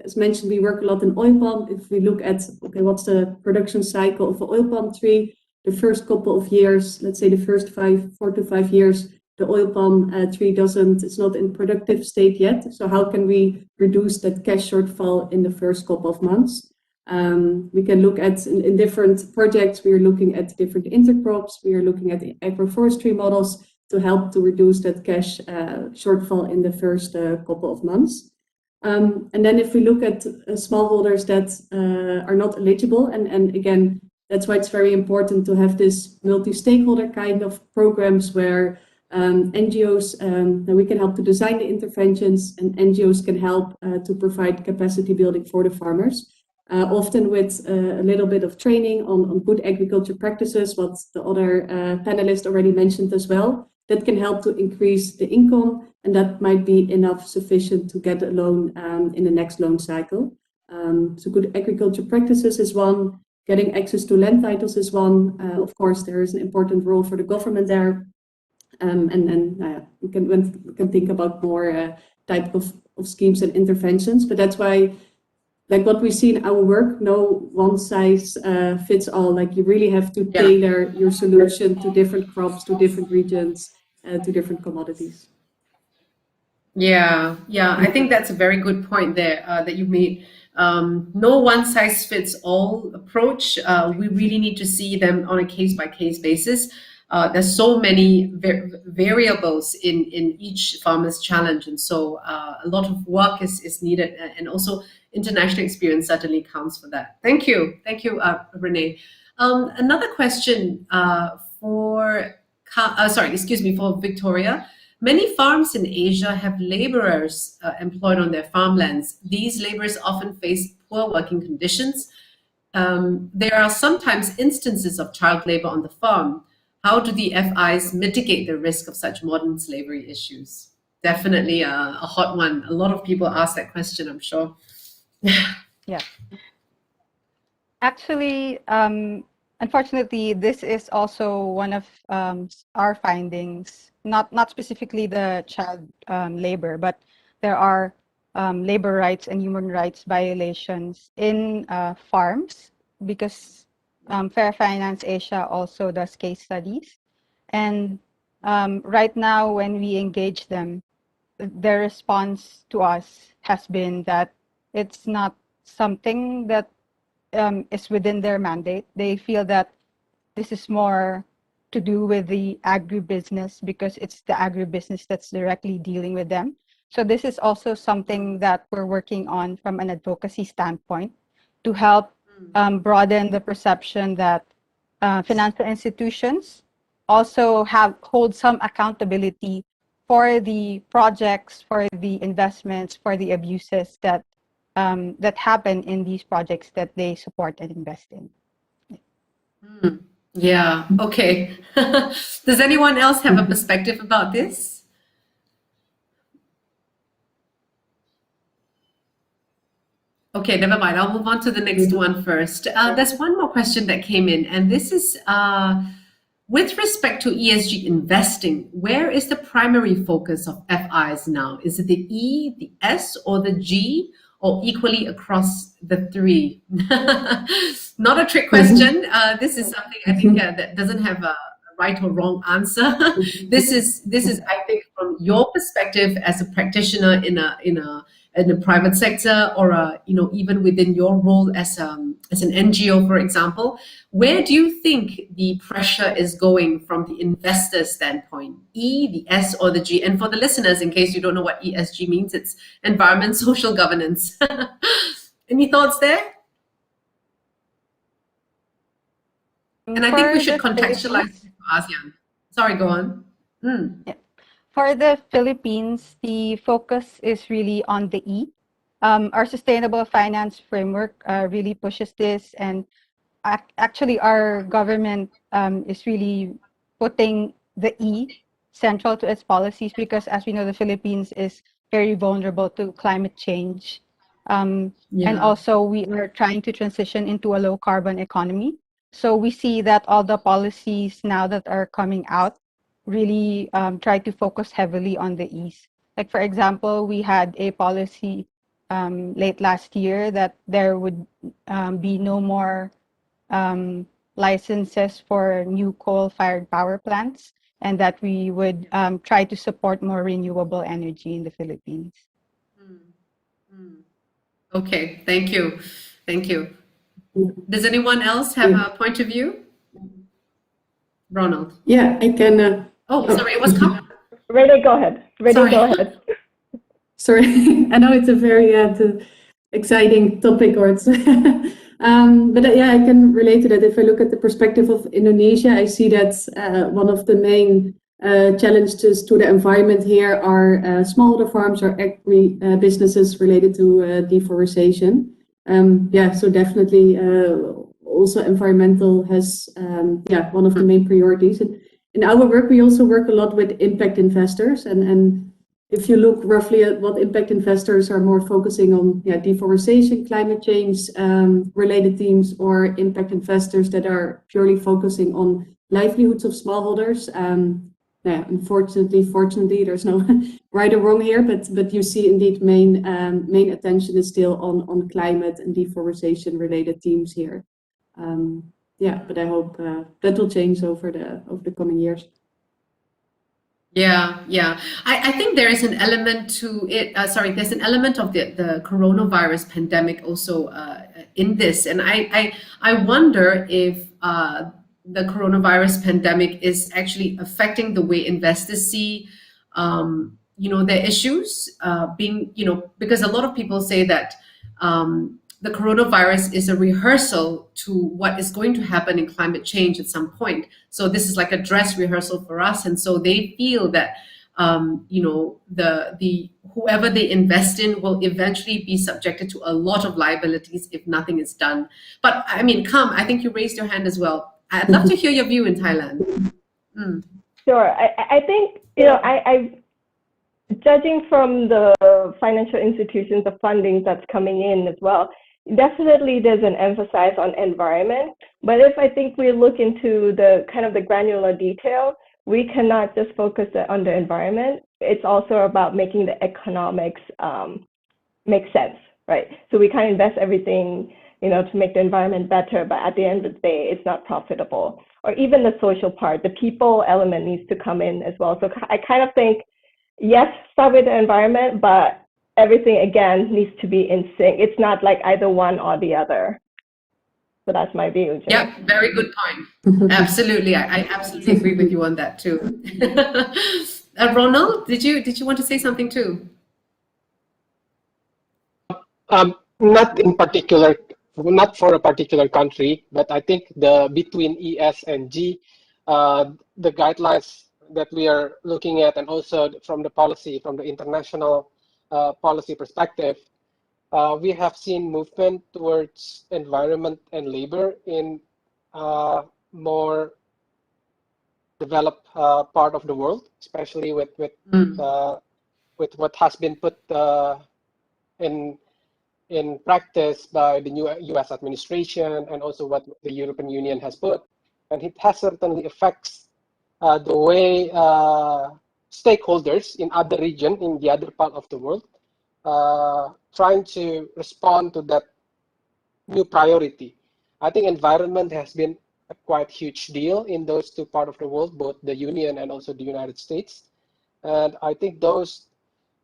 Speaker 8: as mentioned, we work a lot in oil palm. If we look at, okay, what's the production cycle of an oil palm tree? The first couple of years, let's say the first 4 to 5 years, the oil palm tree it's not in productive state yet. So how can we reduce that cash shortfall in the first couple of months? We can look at, in different projects, we are looking at different intercrops. We are looking at the agroforestry models to help to reduce that cash shortfall in the first couple of months. And then if we look at smallholders that are not eligible, and again, that's why it's very important to have this multi-stakeholder kind of programs where NGOs, we can help to design the interventions, and NGOs can help to provide capacity building for the farmers. Often with a little bit of training on good agriculture practices, what the other panelists already mentioned as well, that can help to increase the income, and that might be sufficient to get a loan in the next loan cycle. So good agriculture practices is one, getting access to land titles is one. Of course, there is an important role for the government there. We can think about more type of schemes and interventions, but that's why, like what we see in our work, no one size fits all. Like you really have to tailor your solution to different crops, to different regions, to different commodities.
Speaker 6: Yeah, I think that's a very good point there that you made. No one size fits all approach. We really need to see them on a case by case basis. There's so many variables in each farmer's challenge, and so a lot of work is needed, and also international experience certainly counts for that. Thank you, Renee. Another question for Victoria. Many farms in Asia have laborers employed on their farmlands. These laborers often face poor working conditions. There are sometimes instances of child labor on the farm. How do the FIs mitigate the risk of such modern slavery issues? Definitely a hot one. A lot of people ask that question, I'm sure.
Speaker 9: Yeah. Actually, unfortunately, this is also one of our findings, not specifically the child labor, but there are labor rights and human rights violations in farms, because Fair Finance Asia also does case studies. And right now, when we engage them, their response to us has been that it's not something that is within their mandate. They feel that this is more to do with the agribusiness, because it's the agribusiness that's directly dealing with them. So this is also something that we're working on from an advocacy standpoint to help broaden the perception that financial institutions also hold some accountability for the projects, for the investments, for the abuses that happen in these projects that they support and invest in.
Speaker 6: Yeah, okay. Does anyone else have a perspective about this? Okay, never mind. I'll move on to the next one first. There's one more question that came in, and this is with respect to ESG investing, where is the primary focus of FIs now? Is it the E, the S, or the G, or equally across the three? Not a trick question. This is something I think that doesn't have a right or wrong answer. This is I think from your perspective as a practitioner in a private sector, or even within your role as an NGO, for example, where do you think the pressure is going from the investor standpoint? E, the S, or the G? And for the listeners, in case you don't know what ESG means, it's environment, social governance. Any thoughts there? And I think we should contextualize it for ASEAN. Sorry, go on.
Speaker 9: Yeah. For the Philippines, the focus is really on the E. Our sustainable finance framework really pushes this, and actually our government is really putting the E central to its policies, because as we know, the Philippines is very vulnerable to climate change. And
Speaker 6: Yeah.
Speaker 9: also we are trying to transition into a low carbon economy. So we see that all the policies now that are coming out really try to focus heavily on the ease. Like for example, we had a policy late last year that there would be no more licenses for new coal-fired power plants, and that we would try to support more renewable energy in the Philippines.
Speaker 6: Okay, thank you. Thank you. Does anyone else have a point of view? Ronald.
Speaker 8: Yeah, I can.
Speaker 6: Oh, sorry, it was Cup.
Speaker 7: Renee, go ahead. Renee,
Speaker 6: Sorry.
Speaker 7: go ahead.
Speaker 8: Sorry, I know it's a very exciting topic, or it's, but yeah, I can relate to that. If I look at the perspective of Indonesia, I see that one of the main challenges to the environment here are smallholder farms or agri businesses related to deforestation. Yeah, so definitely also environmental has one of the main priorities. And in our work, we also work a lot with impact investors, and if you look roughly at what impact investors are more focusing on, deforestation, climate change related themes, or impact investors that are purely focusing on livelihoods of smallholders. Unfortunately, fortunately, there's no right or wrong here, but you see indeed main attention is still on climate and deforestation related themes here. But I hope that will change over the coming years.
Speaker 6: Yeah. I think there is an element to it. There's an element of the coronavirus pandemic also in this, and I wonder if the coronavirus pandemic is actually affecting the way investors see, their issues. Because a lot of people say that the coronavirus is a rehearsal to what is going to happen in climate change at some point. So this is like a dress rehearsal for us, and so they feel that the whoever they invest in will eventually be subjected to a lot of liabilities if nothing is done. But I mean, I think you raised your hand as well. I'd love to hear your view in Thailand.
Speaker 7: Sure. I think, I judging from the financial institutions, the funding that's coming in as well, definitely there's an emphasis on environment. But if I think we look into the kind of the granular detail, we cannot just focus on the environment. It's also about making the economics make sense, right? So we can't invest everything, to make the environment better, but at the end of the day, it's not profitable. Or even the social part, the people element needs to come in as well. So I kind of think, yes, start with the environment, but everything again needs to be in sync. It's not like either one or the other. So that's my view.
Speaker 6: Yeah, very good point. Absolutely, I absolutely agree with you on that too. Ronald, did you want to say something too?
Speaker 10: Not in particular, not for a particular country, but I think between ES and G, the guidelines that we are looking at, and also from the international policy perspective, we have seen movement towards environment and labor in more developed part of the world, especially with what has been put in practice by the new U.S. administration, and also what the European Union has put, and it has certainly affects the way stakeholders in other region, in the other part of the world, trying to respond to that new priority. I think environment has been a quite huge deal in those two parts of the world, both the Union and also the United States. And I think those,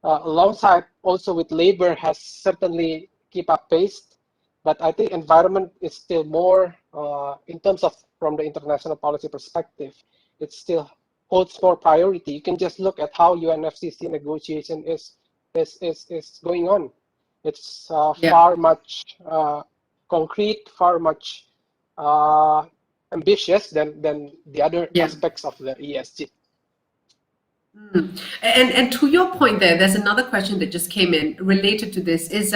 Speaker 10: alongside also with labor, has certainly keep up pace. But I think environment is still more, in terms of from the international policy perspective, it still holds more priority. You can just look at how UNFCCC negotiation is going on. It's far much concrete, far much ambitious than the other aspects of the ESG.
Speaker 6: And to your point there's another question that just came in related to this is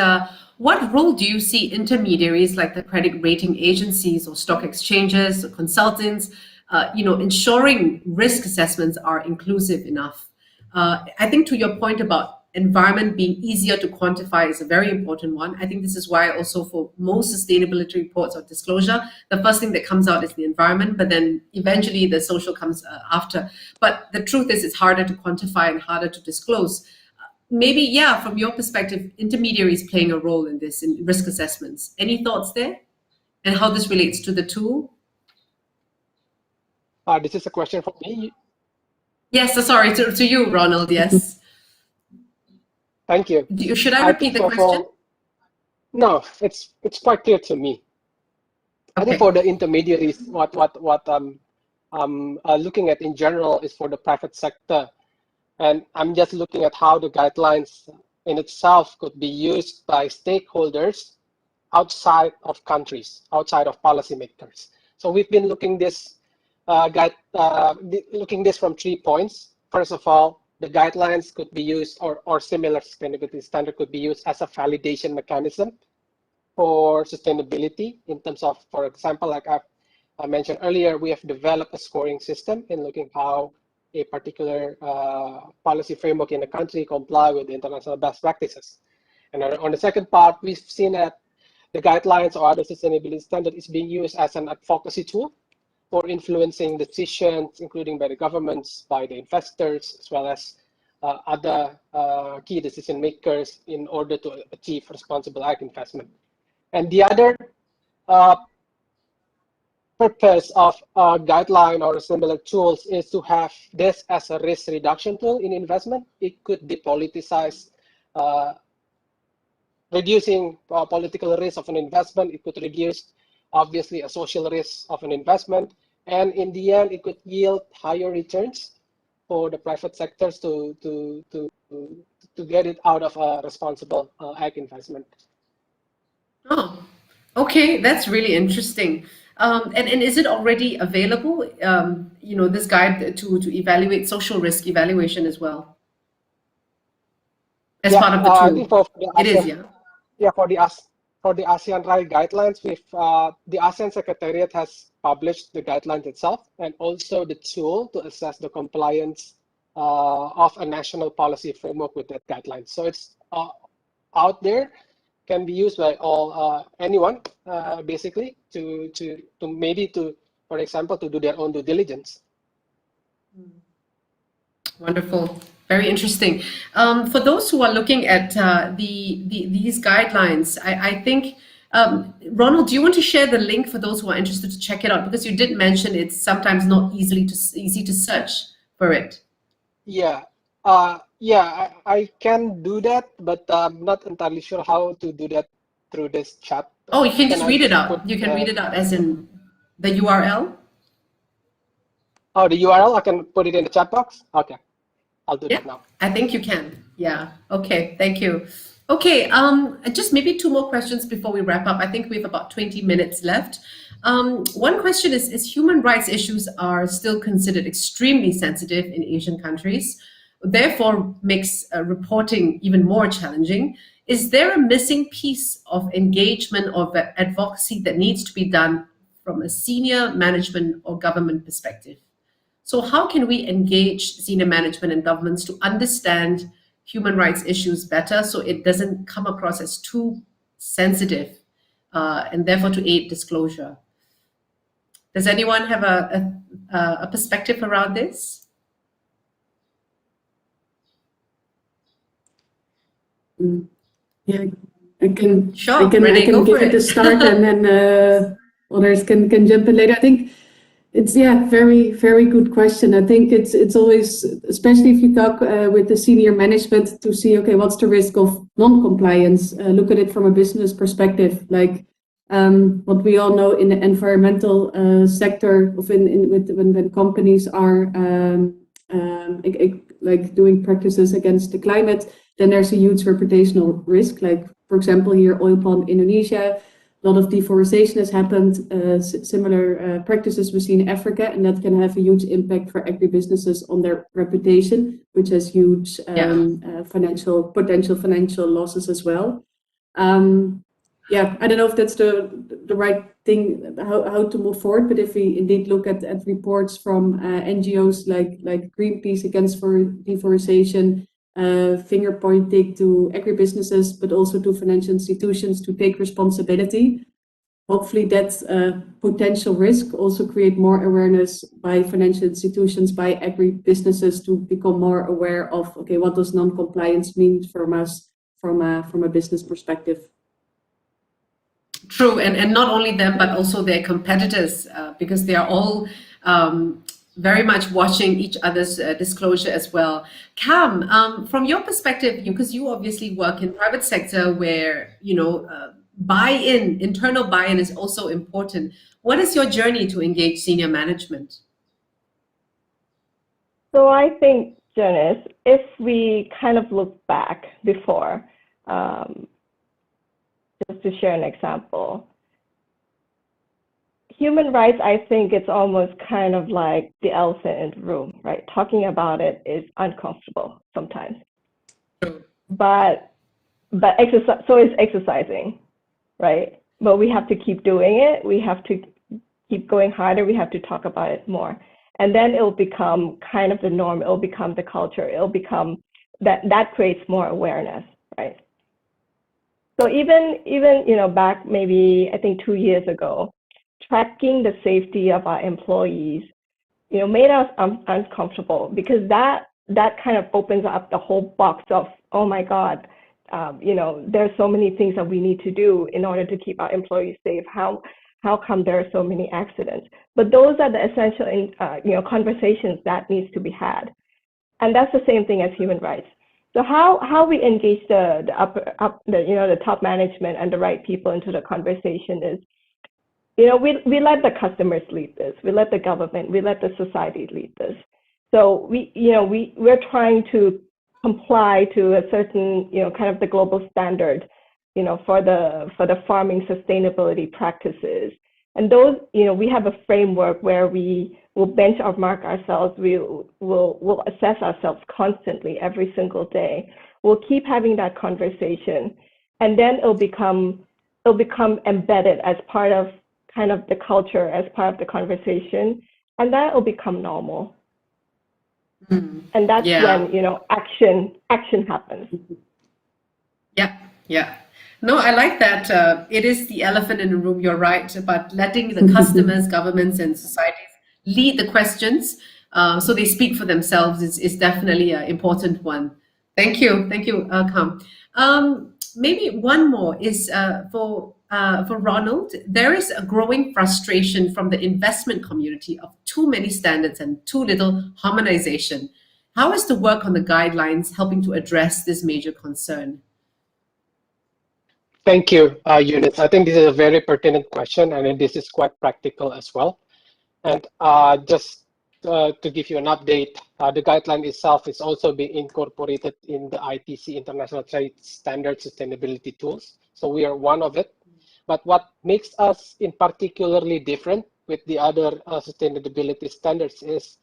Speaker 6: what role do you see intermediaries like the credit rating agencies or stock exchanges or consultants ensuring risk assessments are inclusive enough? I think to your point about environment being easier to quantify is a very important one. I think this is why also for most sustainability reports or disclosure, the first thing that comes out is the environment, but then eventually the social comes after. But the truth is it's harder to quantify and harder to disclose. Maybe, yeah, from your perspective, intermediaries playing a role in this, in risk assessments. Any thoughts there? And how this relates to the tool?
Speaker 10: This is a question for me.
Speaker 6: Yes, sorry, to you, Ronald, yes.
Speaker 10: Thank you.
Speaker 6: Should I repeat the question?
Speaker 10: No, it's quite clear to me. I think
Speaker 6: Okay.
Speaker 10: for the intermediaries, what I'm looking at in general is for the private sector. And I'm just looking at how the guidelines in itself could be used by stakeholders outside of countries, outside of policymakers. So we've been looking this from 3 points. First of all, the guidelines could be used, or similar sustainability standard could be used as a validation mechanism for sustainability in terms of, for example, like I mentioned earlier, we have developed a scoring system in looking how a particular policy framework in a country comply with international best practices. And on the second part, we've seen that the guidelines or other sustainability standard is being used as an advocacy tool for influencing decisions, including by the governments, by the investors, as well as other key decision makers in order to achieve responsible ag investment. And the other purpose of a guideline or similar tools is to have this as a risk reduction tool in investment. It could depoliticize, reducing political risk of an investment. It could reduce, obviously, a social risk of an investment. And in the end, it could yield higher returns for the private sectors to get it out of a responsible ag investment.
Speaker 6: Oh, okay, that's really interesting. And is it already available? This guide to evaluate social risk evaluation as well as part of the
Speaker 10: I
Speaker 6: tool.
Speaker 10: think for the
Speaker 6: It is, yeah.
Speaker 10: Yeah, for the ASEAN RAI guidelines, the ASEAN Secretariat has published the guidelines itself and also the tool to assess the compliance of a national policy framework with that guideline. So it's out there, can be used by anyone basically to for example, to do their own due diligence.
Speaker 6: Wonderful. Very interesting. For those who are looking at these guidelines, I think, Ronald, do you want to share the link for those who are interested to check it out? Because you did mention it's sometimes not easy to search for it.
Speaker 10: Yeah, I can do that, but I'm not entirely sure how to do that through this chat.
Speaker 6: Oh, you can just read it out. You can read it out as in the URL.
Speaker 10: Oh, the URL, I can put it in the chat box? Okay, I'll do that now.
Speaker 6: I think you can. Yeah. Okay. Thank you. Okay. Just maybe 2 more questions before we wrap up. I think we have about 20 minutes left. One question is human rights issues are still considered extremely sensitive in Asian countries, therefore makes reporting even more challenging. Is there a missing piece of engagement or advocacy that needs to be done from a senior management or government perspective? So how can we engage senior management and governments to understand human rights issues better so it doesn't come across as too sensitive and therefore to aid disclosure? Does anyone have a perspective around this?
Speaker 8: Yeah, I can.
Speaker 6: Sure,
Speaker 8: I can
Speaker 6: Renee, go
Speaker 8: give
Speaker 6: for
Speaker 8: it a
Speaker 6: it.
Speaker 8: start, and then others can jump in later. I think it's very very good question. I think it's always, especially if you talk with the senior management, to see what's the risk of non-compliance. Look at it from a business perspective, like what we all know in the environmental sector, when companies are like doing practices against the climate, then there's a huge reputational risk. Like, for example, here, oil palm Indonesia, a lot of deforestation has happened, similar practices we see in Africa, and that can have a huge impact for agribusinesses on their reputation, which has huge potential financial losses as well. I don't know if that's the right thing, how to move forward, but if we indeed look at reports from NGOs like Greenpeace Against Deforestation, finger pointing to agribusinesses, but also to financial institutions to take responsibility. Hopefully that potential risk also create more awareness by financial institutions, by agribusinesses to become more aware of, okay, what does non-compliance mean from us from a business perspective.
Speaker 6: True, and not only them, but also their competitors, because they are all very much watching each other's disclosure as well. Cam, from your perspective, because you obviously work in private sector where, buy-in, internal buy-in is also important. What is your journey to engage senior management?
Speaker 7: So I think, Jonas, if we kind of look back before, just to share an example, human rights, I think it's almost kind of like the elephant in the room, right? Talking about it is uncomfortable sometimes. But exercise, so is exercising, right? But we have to keep doing it. We have to keep going harder. We have to talk about it more. And then it'll become kind of the norm. It'll become the culture. It'll become that creates more awareness, right? So even back maybe I think 2 years ago, tracking the safety of our employees, made us uncomfortable because that kind of opens up the whole box of, oh my God, there's so many things that we need to do in order to keep our employees safe. How come there are so many accidents? But those are the essential conversations that needs to be had, and that's the same thing as human rights. So how we engage the top management and the right people into the conversation is, we let the customers lead this, we let the government, we let the society lead this. So we're trying to comply to a certain kind of the global standard, for the farming sustainability practices. And those, we have a framework where we will benchmark ourselves. We'll assess ourselves constantly every single day. We'll keep having that conversation, and then it'll become embedded as part of kind of the culture, as part of the conversation, and that will become normal. And that's when action happens.
Speaker 6: Yeah. No, I like that. It is the elephant in the room, you're right, but letting the customers, governments, and societies lead the questions so they speak for themselves is definitely an important one. Thank you, Cam. Maybe one more is for Ronald. There is a growing frustration from the investment community of too many standards and too little harmonization. How is the work on the guidelines helping to address this major concern?
Speaker 10: Thank you, Eunice. I think this is a very pertinent question, and this is quite practical as well. And just to give you an update, the guideline itself is also being incorporated in the ITC International Trade Standard Sustainability Tools. So we are one of it. But what makes us in particularly different with the other sustainability standards is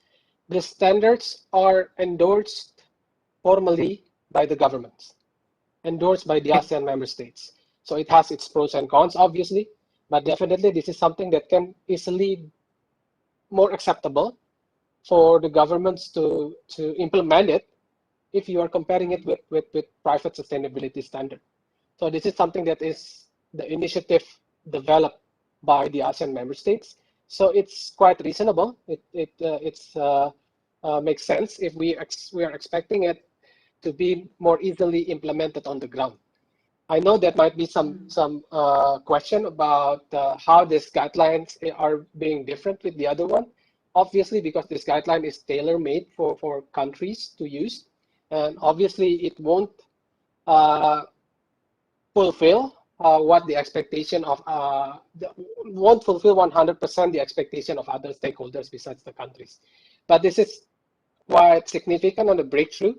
Speaker 10: the standards are endorsed formally by the governments, endorsed by the ASEAN member states. So it has its pros and cons, obviously, but definitely this is something that can easily more acceptable for the governments to implement it if you are comparing it with private sustainability standard. So this is something that is the initiative developed by the ASEAN member states. So it's quite reasonable. It makes sense if we are expecting it to be more easily implemented on the ground. I know there might be some question about how these guidelines are being different with the other one. Obviously, because this guideline is tailor-made for countries to use, and obviously it won't fulfill what the expectation of won't fulfill 100% the expectation of other stakeholders besides the countries. But this is quite significant on the breakthrough,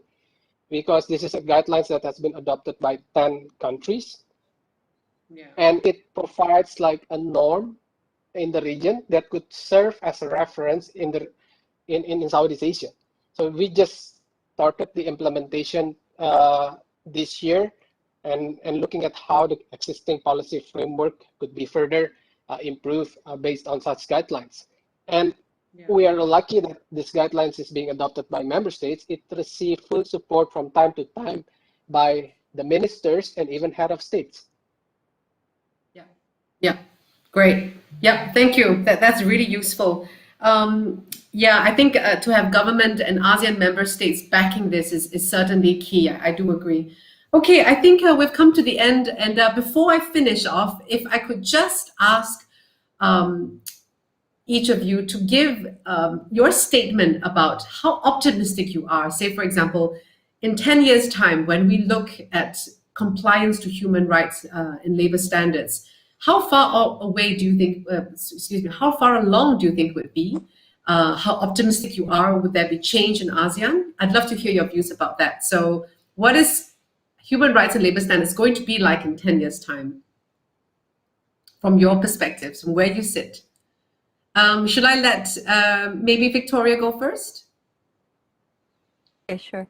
Speaker 10: because this is a guidelines that has been adopted by 10 countries. And it provides like a norm in the region that could serve as a reference in Southeast Asia. So we just started the implementation this year, and looking at how the existing policy framework could be further improved based on such guidelines. And we are lucky that this guidelines is being adopted by member states. It received full support from time to time by the ministers and even head of states.
Speaker 6: Yeah, great. Yeah, thank you. That's really useful. Yeah, I think to have government and ASEAN member states backing this is certainly key. I do agree. Okay, I think we've come to the end. And before I finish off, if I could just ask each of you to give your statement about how optimistic you are. Say, for example, in 10 years' time, when we look at compliance to human rights and labor standards, how far away do you think, how far along do you think would be? How optimistic you are? Would there be change in ASEAN? I'd love to hear your views about that. So what is human rights and labor standards going to be like in 10 years' time? From your perspectives, from where you sit. Should I let maybe Victoria go first?
Speaker 9: Okay, sure.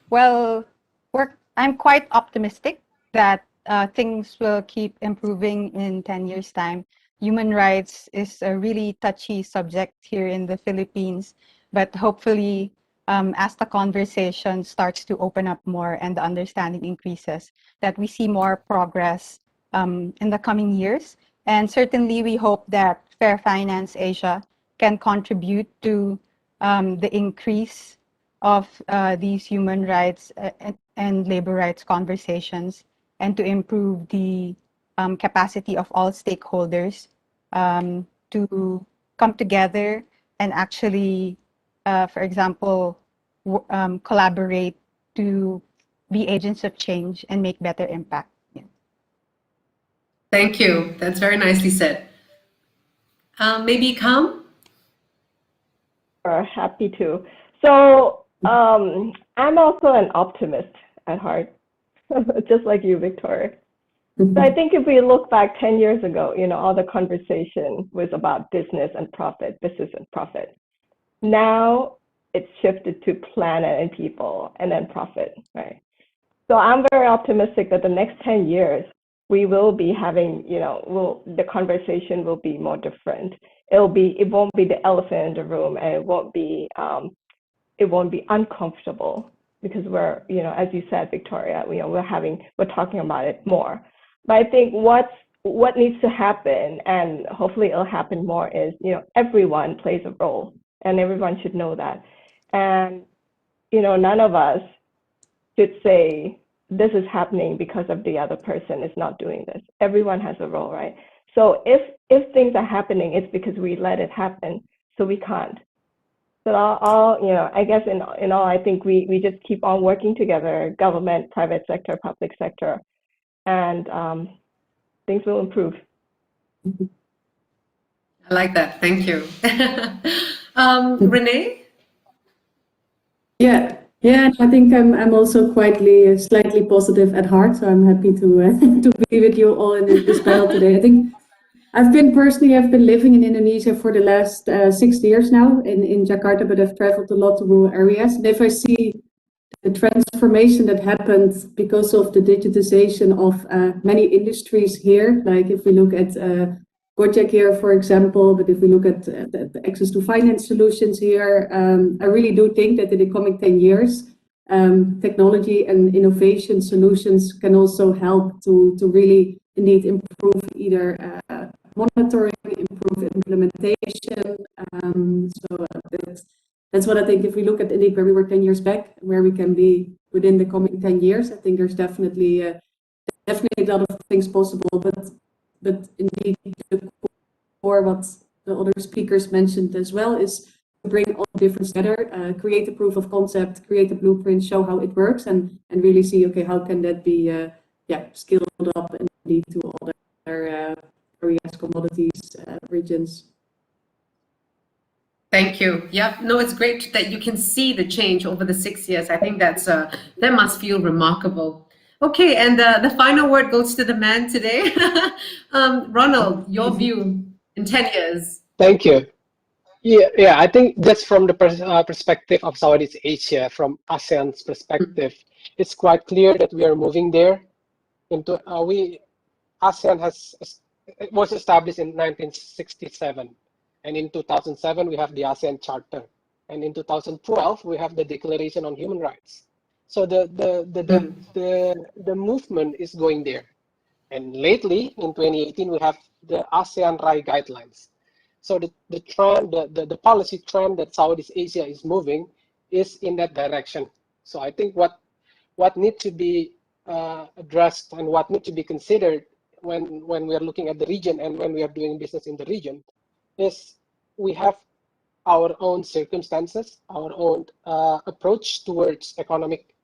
Speaker 9: Well, I'm quite optimistic that things will keep improving in 10 years' time. Human rights is a really touchy subject here in the Philippines, but hopefully, as the conversation starts to open up more and the understanding increases, that we see more progress in the coming years. And certainly, we hope that Fair Finance Asia can contribute to the increase of these human rights and labor rights conversations, and to improve the capacity of all stakeholders to come together and actually, for example, collaborate to be agents of change and make better impact. Yeah.
Speaker 6: Thank you. That's very nicely said. Maybe Kham?
Speaker 7: Happy to. So I'm also an optimist at heart, just like you, Victoria. So I think if we look back 10 years ago, all the conversation was about business and profit. Now it's shifted to planet and people and then profit, right? So I'm very optimistic that the next 10 years, we will be having, the conversation will be more different. It won't be the elephant in the room, and it won't be uncomfortable, because we're, as you said, Victoria, we're talking about it more. But I think what needs to happen, and hopefully it'll happen more, is, everyone plays a role, and everyone should know that. And, none of us should say, this is happening because of the other person is not doing this. Everyone has a role, right? So if things are happening, it's because we let it happen, so we can't. So I guess in all, I think we just keep on working together, government, private sector, public sector, and things will improve.
Speaker 6: I like that. Thank you. Renee?
Speaker 8: Yeah, I think I'm also slightly positive at heart, so I'm happy to be with you all in this panel today. I think I've been living in Indonesia for the last 6 years now in Jakarta, but I've traveled a lot to rural areas. And if I see the transformation that happened because of the digitization of many industries here, like if we look at Gojek here, for example, but if we look at the access to finance solutions here, I really do think that in the coming 10 years, technology and innovation solutions can also help to really indeed improve either monitoring, improve implementation. So that's what I think. If we look at indeed where we were 10 years back, where we can be within the coming 10 years, I think there's definitely a lot of things possible. But indeed, the core, what the other speakers mentioned as well, is to bring all the difference together, create a proof of concept, create a blueprint, show how it works, and really see, okay, how can that be scaled up and lead to other areas, commodities, regions.
Speaker 6: Thank you. Yeah, no, it's great that you can see the change over the 6 years. I think that must feel remarkable. Okay, and the final word goes to the man today. Ronald, your view in 10 years.
Speaker 10: Thank you. Yeah, I think just from the perspective of Southeast Asia, from ASEAN's perspective, it's quite clear that we are moving there. ASEAN was established in 1967, And in 2007, we have the ASEAN Charter. And in 2012, we have the Declaration on Human Rights. So the movement is going there. And lately, in 2018, we have the ASEAN RAI guidelines. So the trend, the policy trend that Southeast Asia is moving is in that direction. So I think what needs to be addressed and what needs to be considered when we are looking at the region and when we are doing business in the region is we have our own circumstances, our own approach towards economic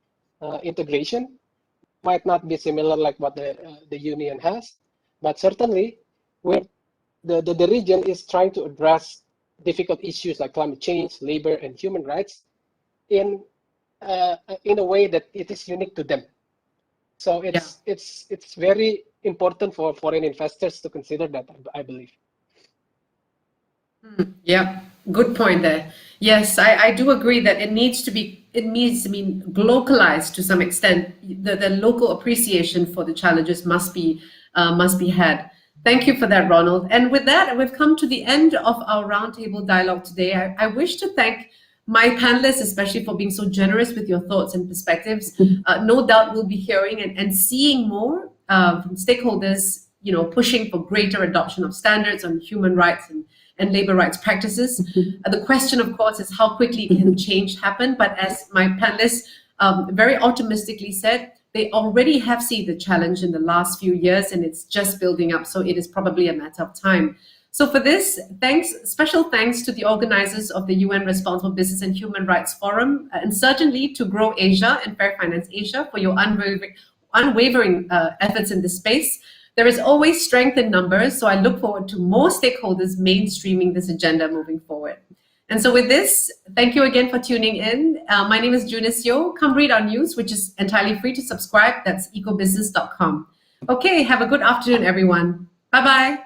Speaker 10: integration might not be similar like what the union has, but certainly the region is trying to address difficult issues like climate change, labor, and human rights in a way that it is unique to them. So it's very important for foreign investors to consider that, I believe.
Speaker 6: Yeah, good point there. Yes, I do agree that it needs to be localized to some extent. The local appreciation for the challenges must be had. Thank you for that, Ronald. And with that, we've come to the end of our roundtable dialogue today. I wish to thank my panelists, especially for being so generous with your thoughts and perspectives. No doubt we'll be hearing and seeing more from stakeholders, pushing for greater adoption of standards on human rights and labor rights practices. The question, of course, is how quickly can change happen? But as my panelists very optimistically said, they already have seen the challenge in the last few years, and it's just building up. So it is probably a matter of time. So for this, special thanks to the organizers of the UN Responsible Business and Human Rights Forum, and certainly to Grow Asia and Fair Finance Asia for your unwavering efforts in this space. There is always strength in numbers, so I look forward to more stakeholders mainstreaming this agenda moving forward. And so with this, thank you again for tuning in. My name is Junice Yeo. Come read our news, which is entirely free to subscribe. That's ecobusiness.com. Okay, have a good afternoon, everyone. Bye-bye.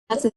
Speaker 8: That's a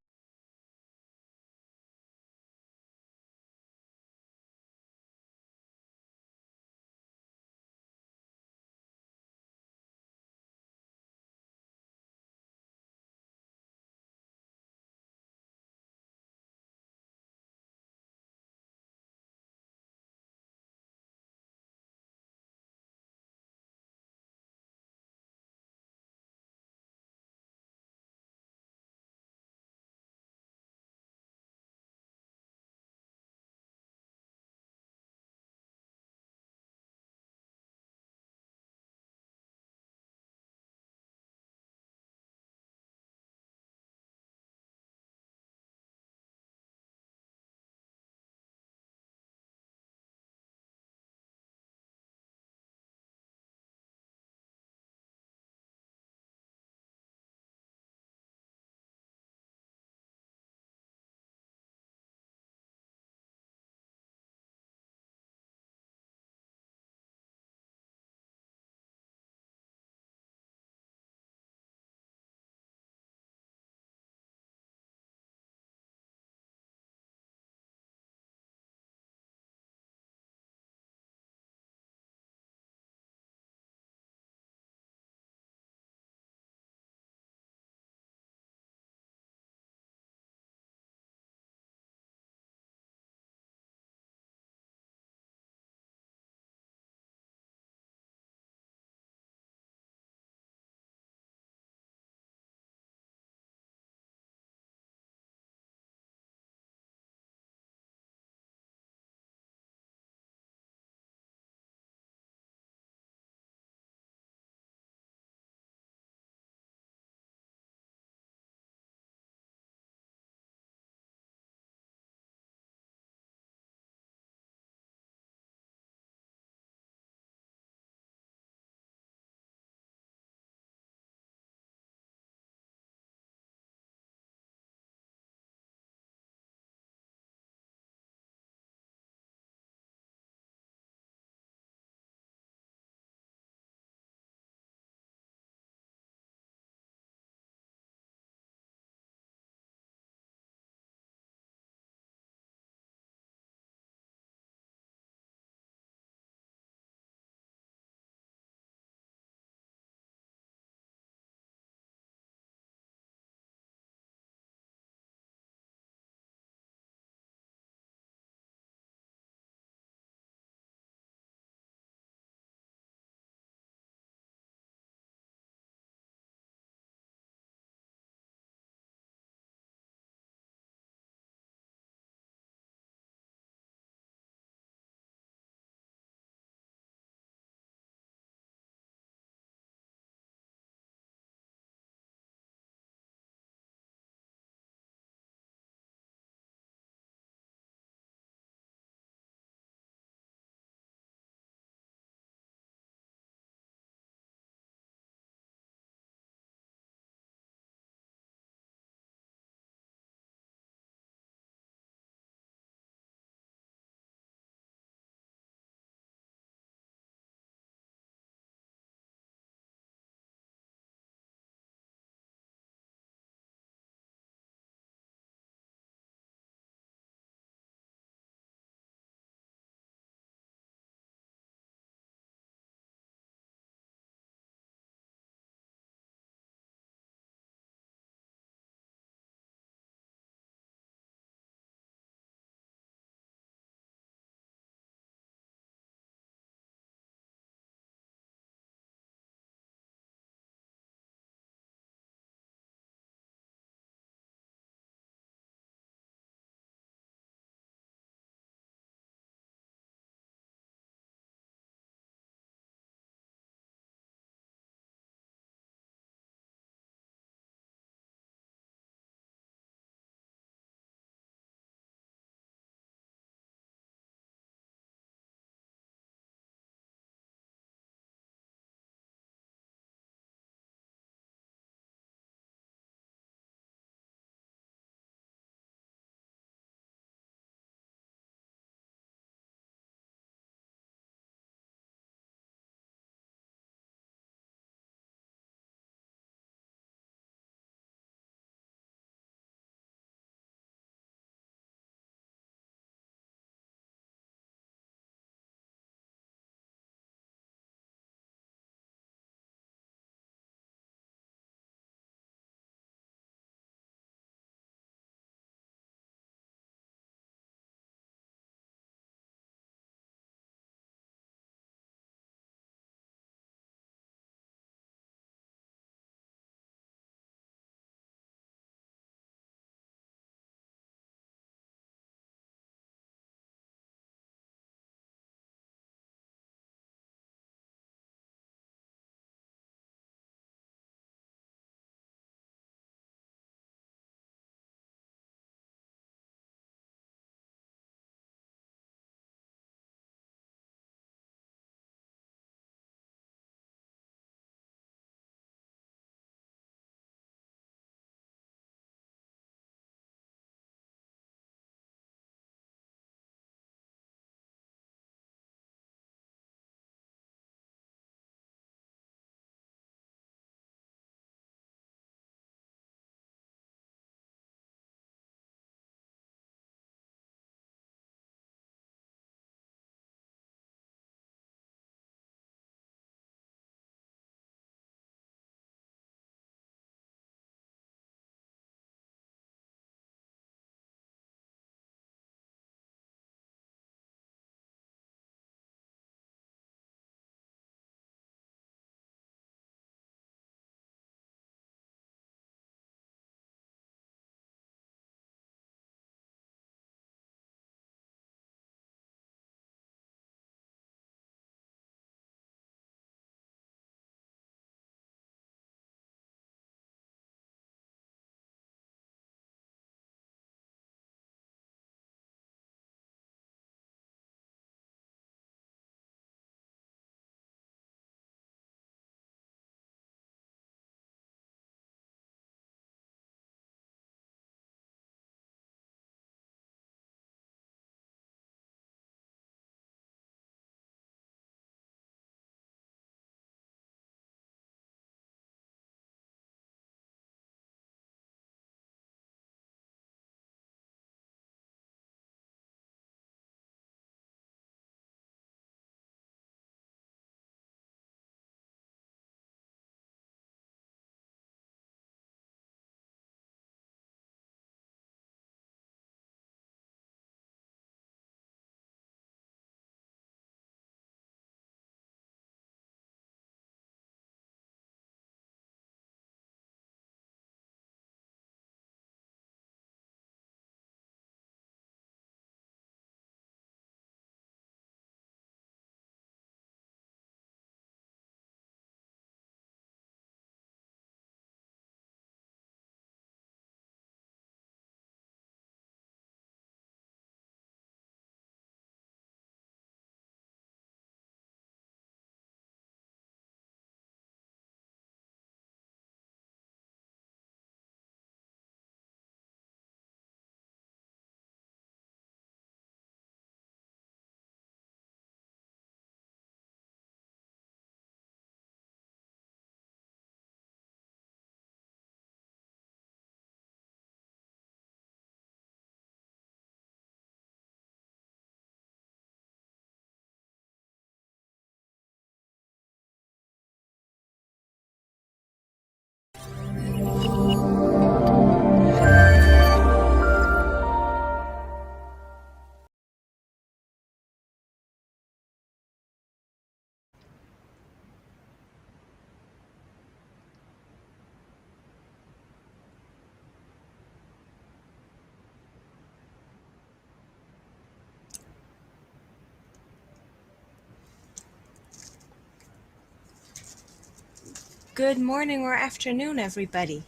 Speaker 11: Good morning or afternoon, everybody.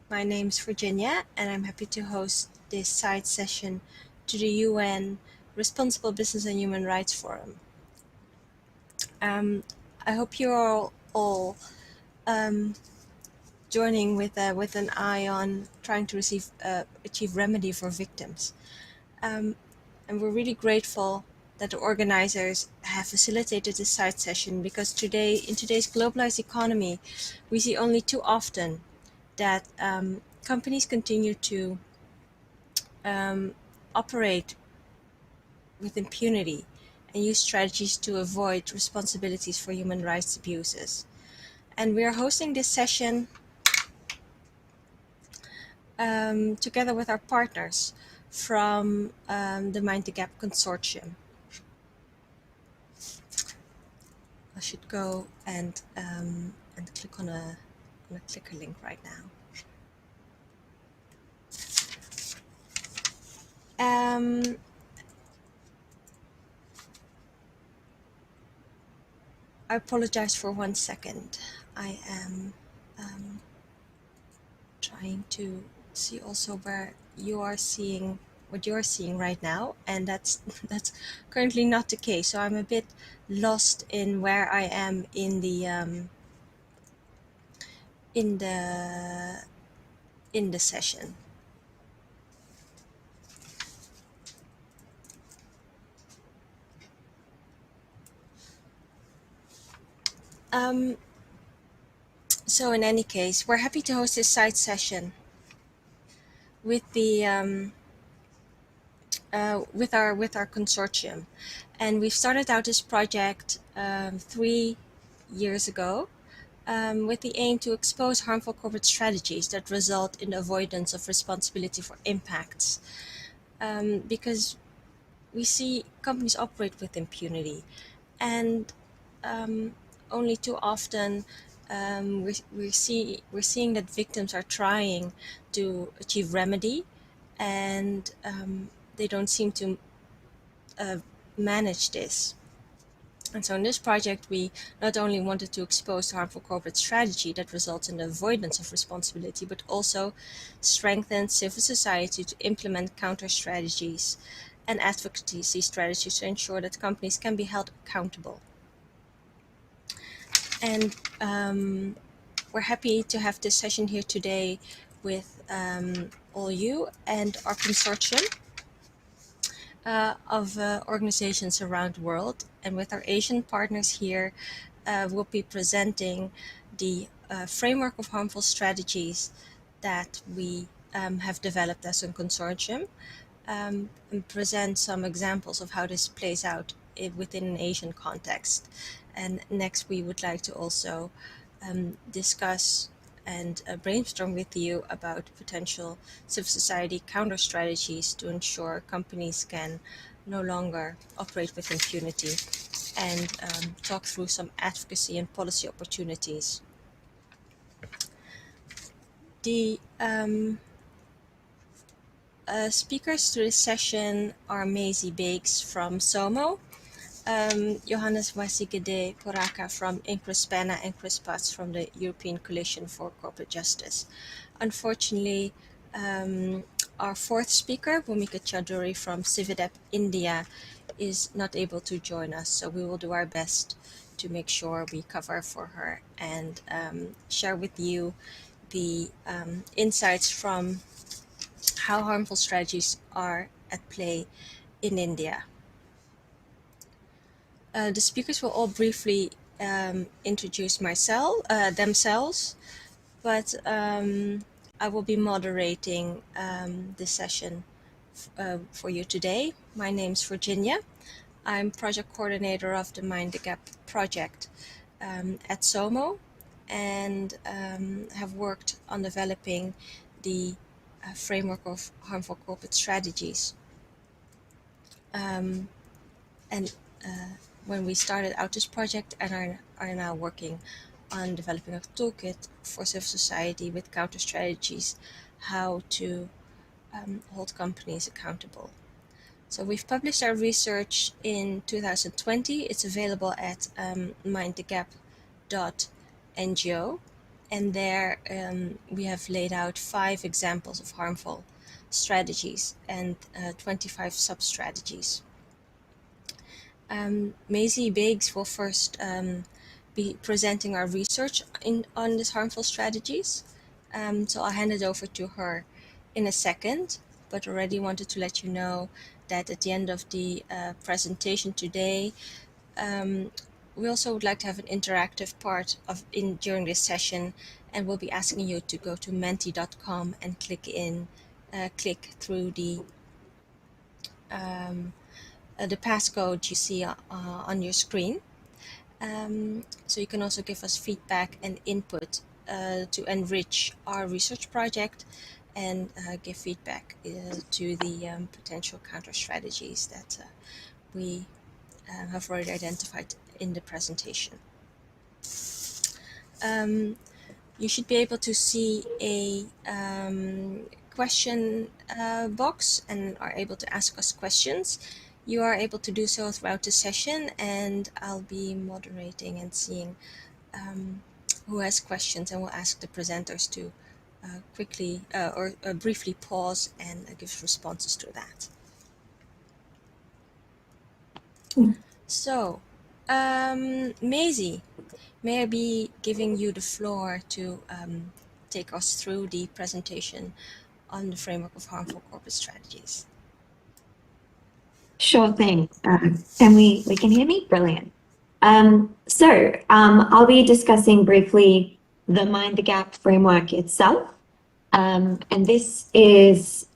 Speaker 11: My name's Virginia, and I'm happy to host this side session to the UN Responsible Business and Human Rights Forum. I hope you're all joining with an eye on trying to achieve remedy for victims. And we're really grateful that the organizers have facilitated this side session, because in today's globalized economy, we see only too often that companies continue to operate with impunity and use strategies to avoid responsibilities for human rights abuses. And we are hosting this session together with our partners from the Mind the Gap Consortium. I should go and click on a clicker link right now. I apologize for 1 second. I am trying to see also where you are seeing what you're seeing right now, and that's currently not the case. So I'm a bit lost in where I am in the session. So in any case, we're happy to host this side session with the with our consortium, and we've started out this project 3 years ago with the aim to expose harmful corporate strategies that result in the avoidance of responsibility for impacts, because we see companies operate with impunity, and only too often we're seeing that victims are trying to achieve remedy, and they don't seem to manage this. And so in this project, we not only wanted to expose the harmful corporate strategy that results in the avoidance of responsibility, but also strengthen civil society to implement counter strategies and advocacy strategies to ensure that companies can be held accountable. And we're happy to have this session here today with all you and our consortium of organizations around the world. And with our Asian partners here, we'll be presenting the framework of harmful strategies that we have developed as a consortium, and present some examples of how this plays out within an Asian context. And next, we would like to also discuss and brainstorm with you about potential civil society counter strategies to ensure companies can no longer operate with impunity, and talk through some advocacy and policy opportunities. The speakers to this session are Maisie Bakes from SOMO, Johannes Wasigede Poraka from Incruspena, and Chris Potts from the European Coalition for Corporate Justice. Unfortunately, our fourth speaker, Bhumika Chaudhuri from Cividep India, is not able to join us, so we will do our best to make sure we cover for her and share with you the insights from how harmful strategies are at play in India. The speakers will all briefly introduce themselves, but I will be moderating this session for you today. My name's Virginia. I'm project coordinator of the Mind the Gap project at SOMO, and have worked on developing the framework of harmful corporate strategies. When we started out this project, and are now working on developing a toolkit for civil society with counter strategies, how to hold companies accountable. So we've published our research in 2020. It's available at mindthegap.org. NGO, and there we have laid out 5 examples of harmful strategies and 25 sub-strategies. Maisie Biggs will first be presenting our research on these harmful strategies. So I'll hand it over to her in a second, but already wanted to let you know that at the end of the presentation today, we also would like to have an interactive part during this session, and we'll be asking you to go to menti.com and click through the passcode you see on your screen. So you can also give us feedback and input to enrich our research project and give feedback to the potential counter strategies that we have already identified in the presentation. You should be able to see a question box and are able to ask us questions. You are able to do so throughout the session, and I'll be moderating and seeing who has questions, and we'll ask the presenters to quickly or briefly pause and give responses to that. So, Maisie, may I be giving you the floor to take us through the presentation on the framework of harmful corporate strategies.
Speaker 12: Sure thing. And we can hear me? Brilliant. I'll be discussing briefly the Mind the Gap framework itself. And this is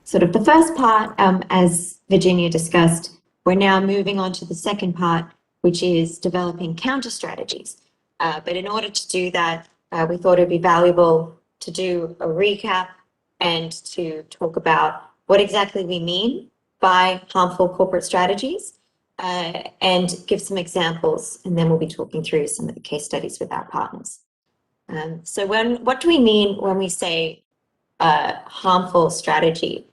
Speaker 12: sort of the first part, as Virginia discussed. We're now moving on to the second part, which is developing counter strategies. But in order to do that, we thought it'd be valuable to do a recap and to talk about what exactly we mean by harmful corporate strategies and give some examples, and then we'll be talking through some of the case studies with our partners. What do we mean when we say harmful strategy?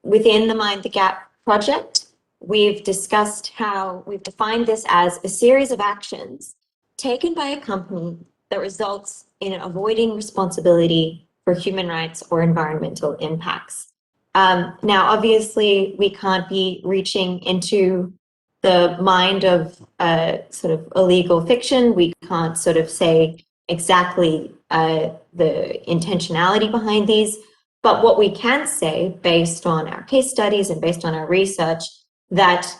Speaker 12: Within the Mind the Gap project, we've discussed how we've defined this as a series of actions taken by a company that results in avoiding responsibility for human rights or environmental impacts. Now, obviously, we can't be reaching into the mind of sort of illegal fiction. We can't sort of say exactly the intentionality behind these. But what we can say, based on our case studies and based on our research, that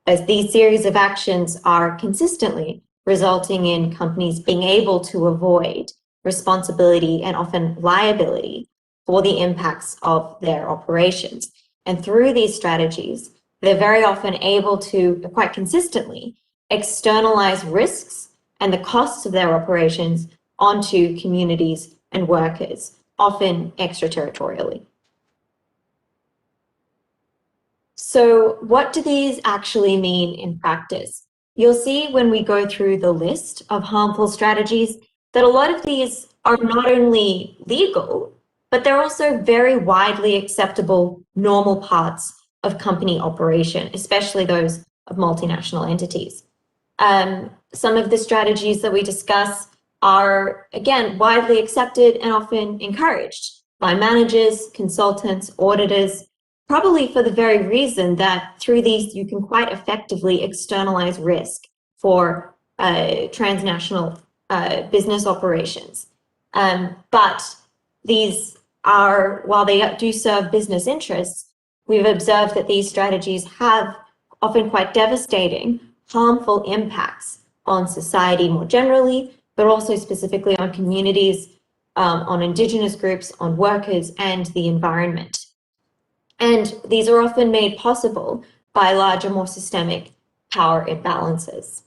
Speaker 12: as these series of actions are consistently resulting in companies being able to avoid responsibility and often liability for the impacts of their operations. And through these strategies, they're very often able to quite consistently externalize risks and the costs of their operations onto communities and workers, often extraterritorially. So what do these actually mean in practice? You'll see when we go through the list of harmful strategies that a lot of these are not only legal, but they're also very widely acceptable normal parts of company operation, especially those of multinational entities. Some of the strategies that we discuss are, again, widely accepted and often encouraged by managers, consultants, auditors, probably for the very reason that through these you can quite effectively externalize risk for transnational business operations. But these are, while they do serve business interests, we've observed that these strategies have often quite devastating, harmful impacts on society more generally, but also specifically on communities, on indigenous groups, on workers, and the environment. And these are often made possible by larger, more systemic power imbalances.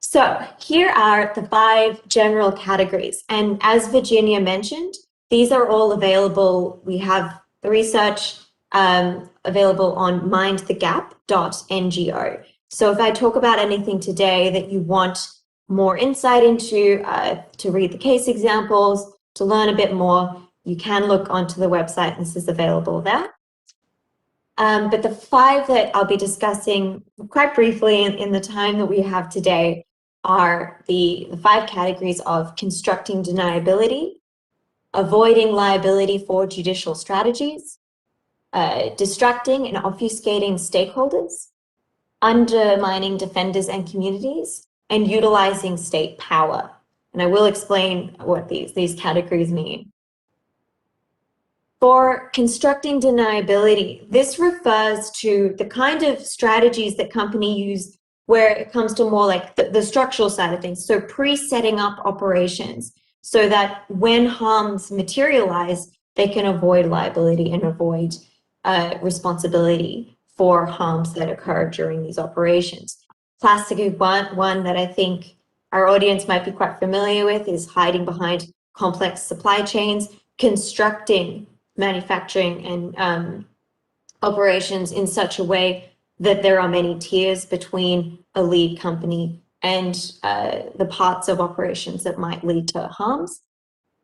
Speaker 12: So here are the 5 general categories. And as Virginia mentioned, these are all available. We have the research available on mindthegap.ngo. So if I talk about anything today that you want more insight into, to read the case examples, to learn a bit more, you can look onto the website. This is available there. But the 5 that I'll be discussing quite briefly in the time that we have today are the 5 categories of constructing deniability, avoiding liability for judicial strategies, distracting and obfuscating stakeholders, undermining defenders and communities, and utilizing state power. And I will explain what these categories mean. For constructing deniability, this refers to the kind of strategies that companies use where it comes to more like the structural side of things. So pre-setting up operations so that when harms materialize, they can avoid liability and avoid responsibility for harms that occur during these operations. Classic one that I think our audience might be quite familiar with is hiding behind complex supply chains, constructing manufacturing and operations in such a way that there are many tiers between a lead company and the parts of operations that might lead to harms.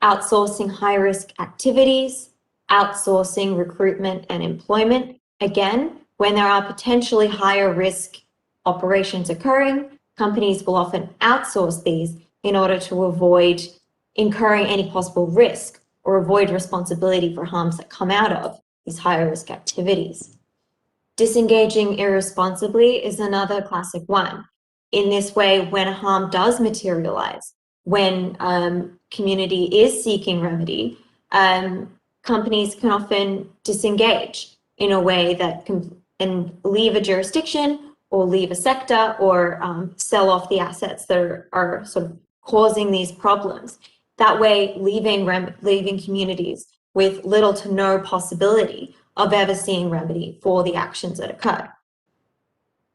Speaker 12: Outsourcing high-risk activities, outsourcing recruitment and employment. Again, when there are potentially higher risk operations occurring, companies will often outsource these in order to avoid incurring any possible risk or avoid responsibility for harms that come out of these higher risk activities. Disengaging irresponsibly is another classic one. In this way, when a harm does materialize, when community is seeking remedy, companies can often disengage in a way that can leave a jurisdiction or leave a sector or sell off the assets that are sort of causing these problems. That way, leaving communities with little to no possibility of ever seeing remedy for the actions that occur.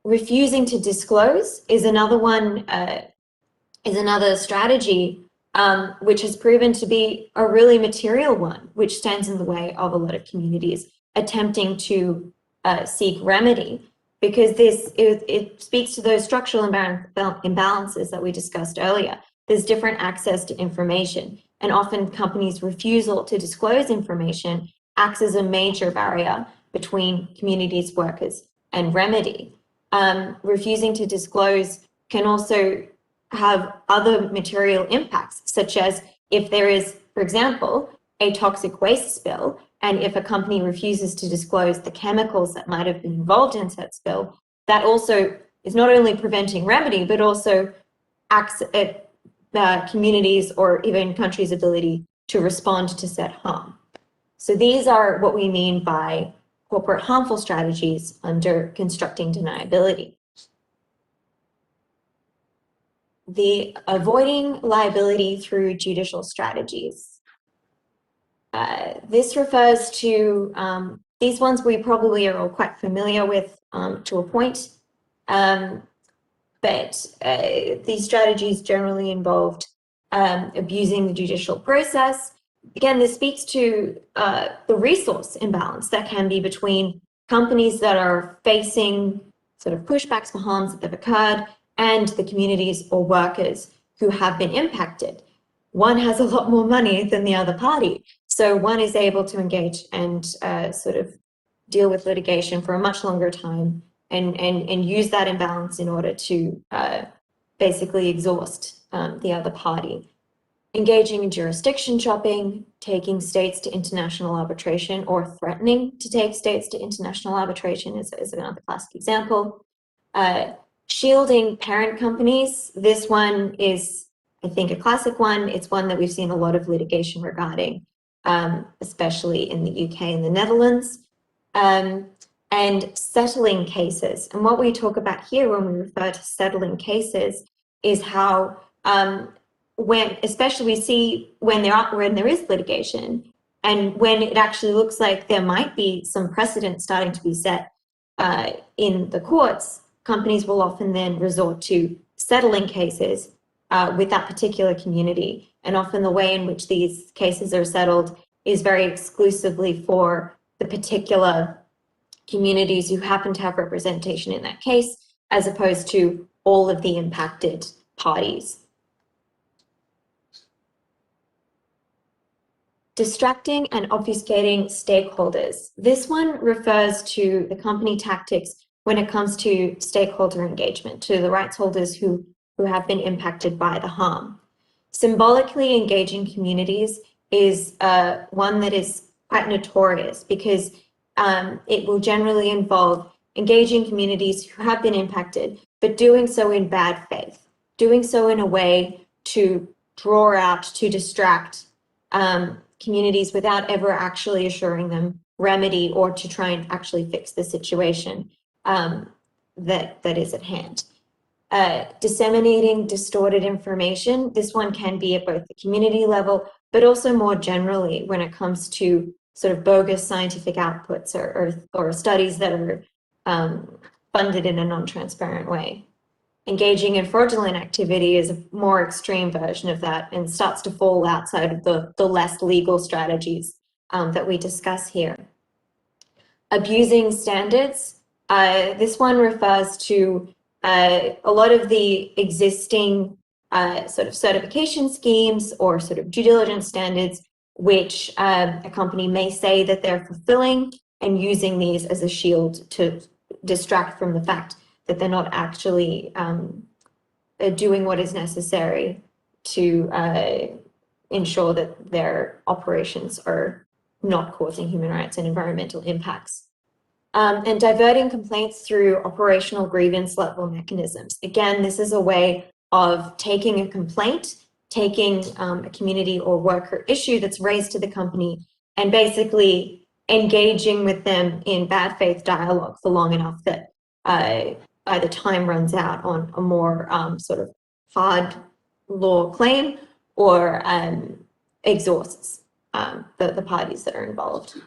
Speaker 12: Refusing to disclose is another one, is another strategy which has proven to be a really material one, which stands in the way of a lot of communities attempting to seek remedy, because it speaks to those structural imbalances that we discussed earlier. There's different access to information, and often companies' refusal to disclose information acts as a major barrier between communities, workers, and remedy. Refusing to disclose can also have other material impacts, such as if there is, for example, a toxic waste spill, and if a company refuses to disclose the chemicals that might have been involved in that spill, that also is not only preventing remedy, but also acts at communities or even countries' ability to respond to said harm. So these are what we mean by corporate harmful strategies under constructing deniability. The avoiding liability through judicial strategies. This refers to, these ones we probably are all quite familiar with to a point, but these strategies generally involved abusing the judicial process. Again, this speaks to the resource imbalance that can be between companies that are facing sort of pushbacks for harms that have occurred and the communities or workers who have been impacted. One has a lot more money than the other party, so one is able to engage and sort of deal with litigation for a much longer time and use that imbalance in order to basically exhaust the other party. Engaging in jurisdiction shopping, taking states to international arbitration, or threatening to take states to international arbitration is another classic example. Shielding parent companies. This one is, I think, a classic one. It's one that we've seen a lot of litigation regarding, especially in the UK and the Netherlands. And settling cases. And what we talk about here when we refer to settling cases is how especially we see when there is litigation, and when it actually looks like there might be some precedent starting to be set in the courts, companies will often then resort to settling cases with that particular community. And often the way in which these cases are settled is very exclusively for the particular communities who happen to have representation in that case, as opposed to all of the impacted parties. Distracting and obfuscating stakeholders. This one refers to the company tactics when it comes to stakeholder engagement, to the rights holders who who have been impacted by the harm. Symbolically engaging communities is one that is quite notorious because it will generally involve engaging communities who have been impacted, but doing so in bad faith, doing so in a way to draw out, to distract communities without ever actually assuring them remedy or to try and actually fix the situation that is at hand. Disseminating distorted information, this one can be at both the community level, but also more generally when it comes to sort of bogus scientific outputs or studies that are funded in a non-transparent way. Engaging in fraudulent activity is a more extreme version of that and starts to fall outside of the less legal strategies that we discuss here. Abusing standards, this one refers to a lot of the existing sort of certification schemes or sort of due diligence standards, which a company may say that they're fulfilling and using these as a shield to distract from the fact that they're not actually doing what is necessary to ensure that their operations are not causing human rights and environmental impacts. And diverting complaints through operational grievance level mechanisms. Again, this is a way of taking a complaint, taking a community or worker issue that's raised to the company and basically engaging with them in bad faith dialogue for long enough that either time runs out on a more sort of hard law claim or exhausts the parties that are involved.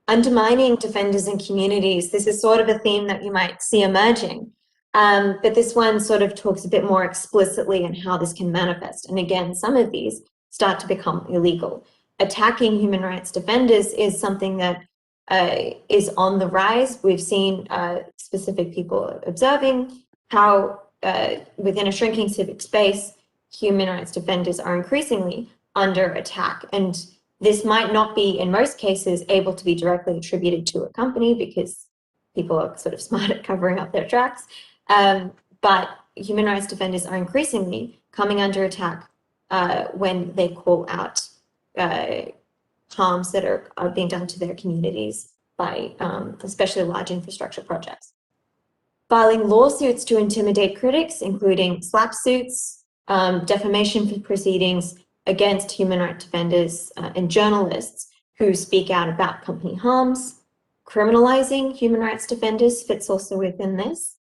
Speaker 12: Undermining defenders and communities. This is sort of a theme that you might see emerging, but this one sort of talks a bit more explicitly on how this can manifest. And again, some of these start to become illegal. Attacking human rights defenders is something that is on the rise. We've seen specific people observing how within a shrinking civic space, human rights defenders are increasingly under attack. And this might not be, in most cases, able to be directly attributed to a company because people are sort of smart at covering up their tracks. But human rights defenders are increasingly coming under attack when they call out harms that are being done to their communities by especially large infrastructure projects. Filing lawsuits to intimidate critics, including SLAPP suits, defamation proceedings against human rights defenders and journalists who speak out about company harms. Criminalizing human rights defenders fits also within this.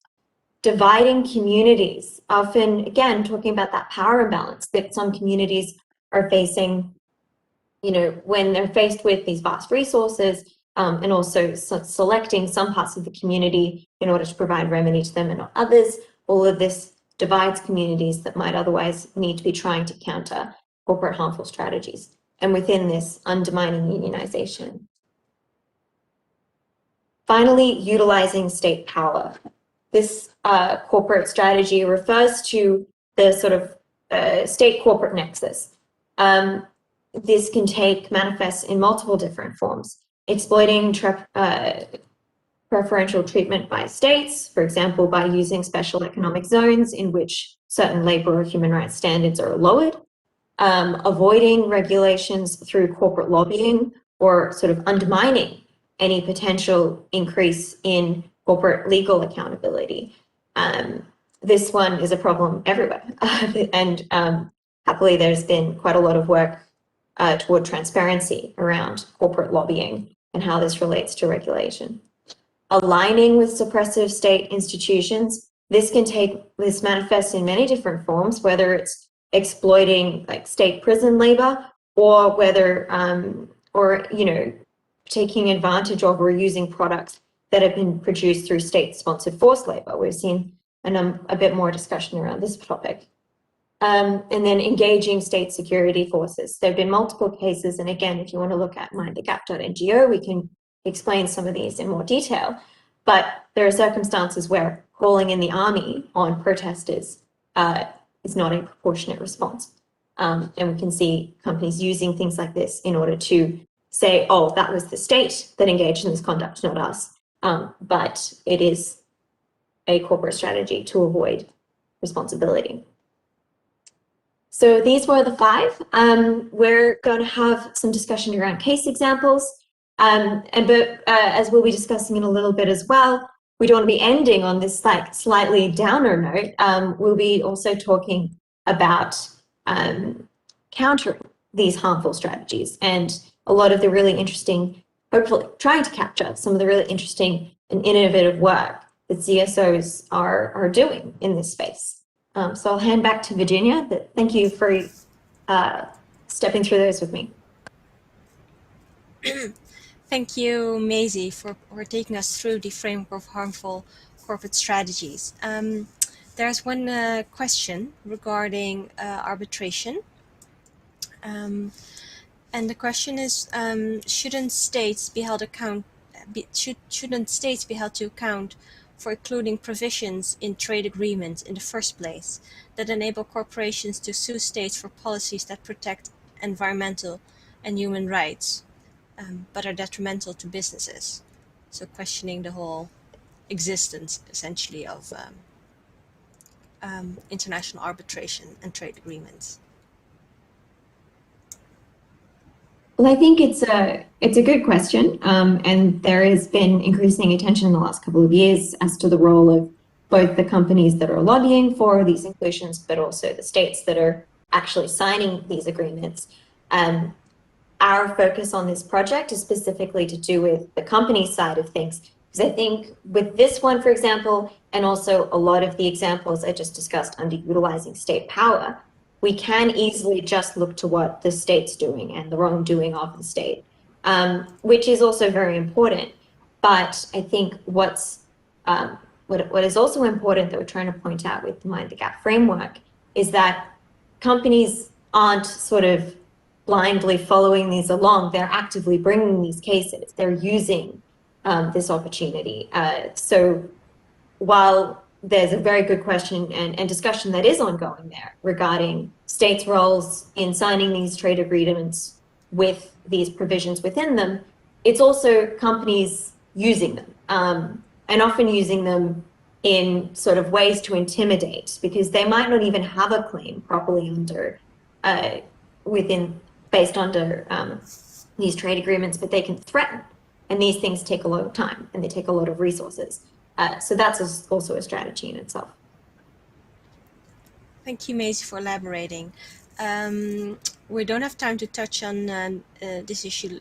Speaker 12: Dividing communities, often, again, talking about that power imbalance that some communities are facing, you know, when they're faced with these vast resources and also selecting some parts of the community in order to provide remedy to them and not others. All of this divides communities that might otherwise need to be trying to counter corporate harmful strategies. And within this, undermining unionization. Finally, utilizing state power. This corporate strategy refers to the sort of state corporate nexus. This can take manifest in multiple different forms, exploiting preferential treatment by states, for example, by using special economic zones in which certain labor or human rights standards are lowered, avoiding regulations through corporate lobbying or sort of undermining any potential increase in corporate legal accountability. This one is a problem everywhere. And happily, there's been quite a lot of work toward transparency around corporate lobbying and how this relates to regulation. Aligning with suppressive state institutions, this manifests in many different forms, whether it's exploiting like state prison labor or whether, or, you know, taking advantage of or using products that have been produced through state-sponsored forced labor. We've seen a bit more discussion around this topic. And then engaging state security forces. There have been multiple cases, and again, if you want to look at mindthegap.ngo, we can explain some of these in more detail. But there are circumstances where calling in the army on protesters is not a proportionate response. And we can see companies using things like this in order to say, oh, that was the state that engaged in this conduct, not us. but it is a corporate strategy to avoid responsibility. So these were the 5. We're going to have some discussion around case examples, but as we'll be discussing in a little bit as well, we don't want to be ending on this like slightly downer note. We'll be also talking about countering these harmful strategies and a lot of the really interesting, hopefully trying to capture some of the really interesting and innovative work that CSOs are doing in this space. So I'll hand back to Virginia. Thank you for stepping through those with me.
Speaker 11: Thank you, Maisie, for taking us through the framework of harmful corporate strategies. There's one question regarding arbitration. And the question is, shouldn't states be held to account for including provisions in trade agreements in the first place that enable corporations to sue states for policies that protect environmental and human rights, but are detrimental to businesses? So questioning the whole existence, essentially, of international arbitration and trade agreements.
Speaker 12: Well, I think it's a good question, and there has been increasing attention in the last couple of years as to the role of both the companies that are lobbying for these inclusions, but also the states that are actually signing these agreements. Our focus on this project is specifically to do with the company side of things, because I think with this one, for example, and also a lot of the examples I just discussed underutilizing state power, we can easily just look to what the state's doing and the wrongdoing of the state, which is also very important. But I think what is also important that we're trying to point out with the Mind the Gap framework is that companies aren't sort of blindly following these along. They're actively bringing these cases. They're using this opportunity. So while there's a very good question and discussion that is ongoing there regarding states' roles in signing these trade agreements with these provisions within them, it's also companies using them, and often using them in sort of ways to intimidate, because they might not even have a claim properly under based under these trade agreements, but they can threaten, and these things take a lot of time and they take a lot of resources. So that's also a strategy in itself.
Speaker 11: Thank you, Maisie, for elaborating. We don't have time to touch on this issue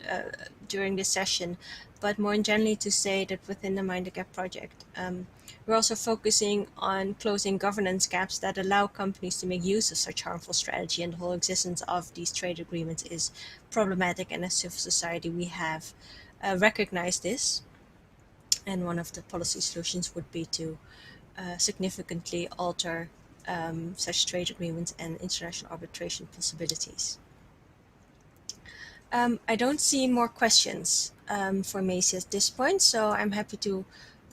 Speaker 11: during this session, but more generally to say that within the Mind the Gap project, we're also focusing on closing governance gaps that allow companies to make use of such harmful strategy, and the whole existence of these trade agreements is problematic, and as civil society we have recognized this. And one of the policy solutions would be to significantly alter such trade agreements and international arbitration possibilities. I don't see more questions for Maisie at this point, so I'm happy to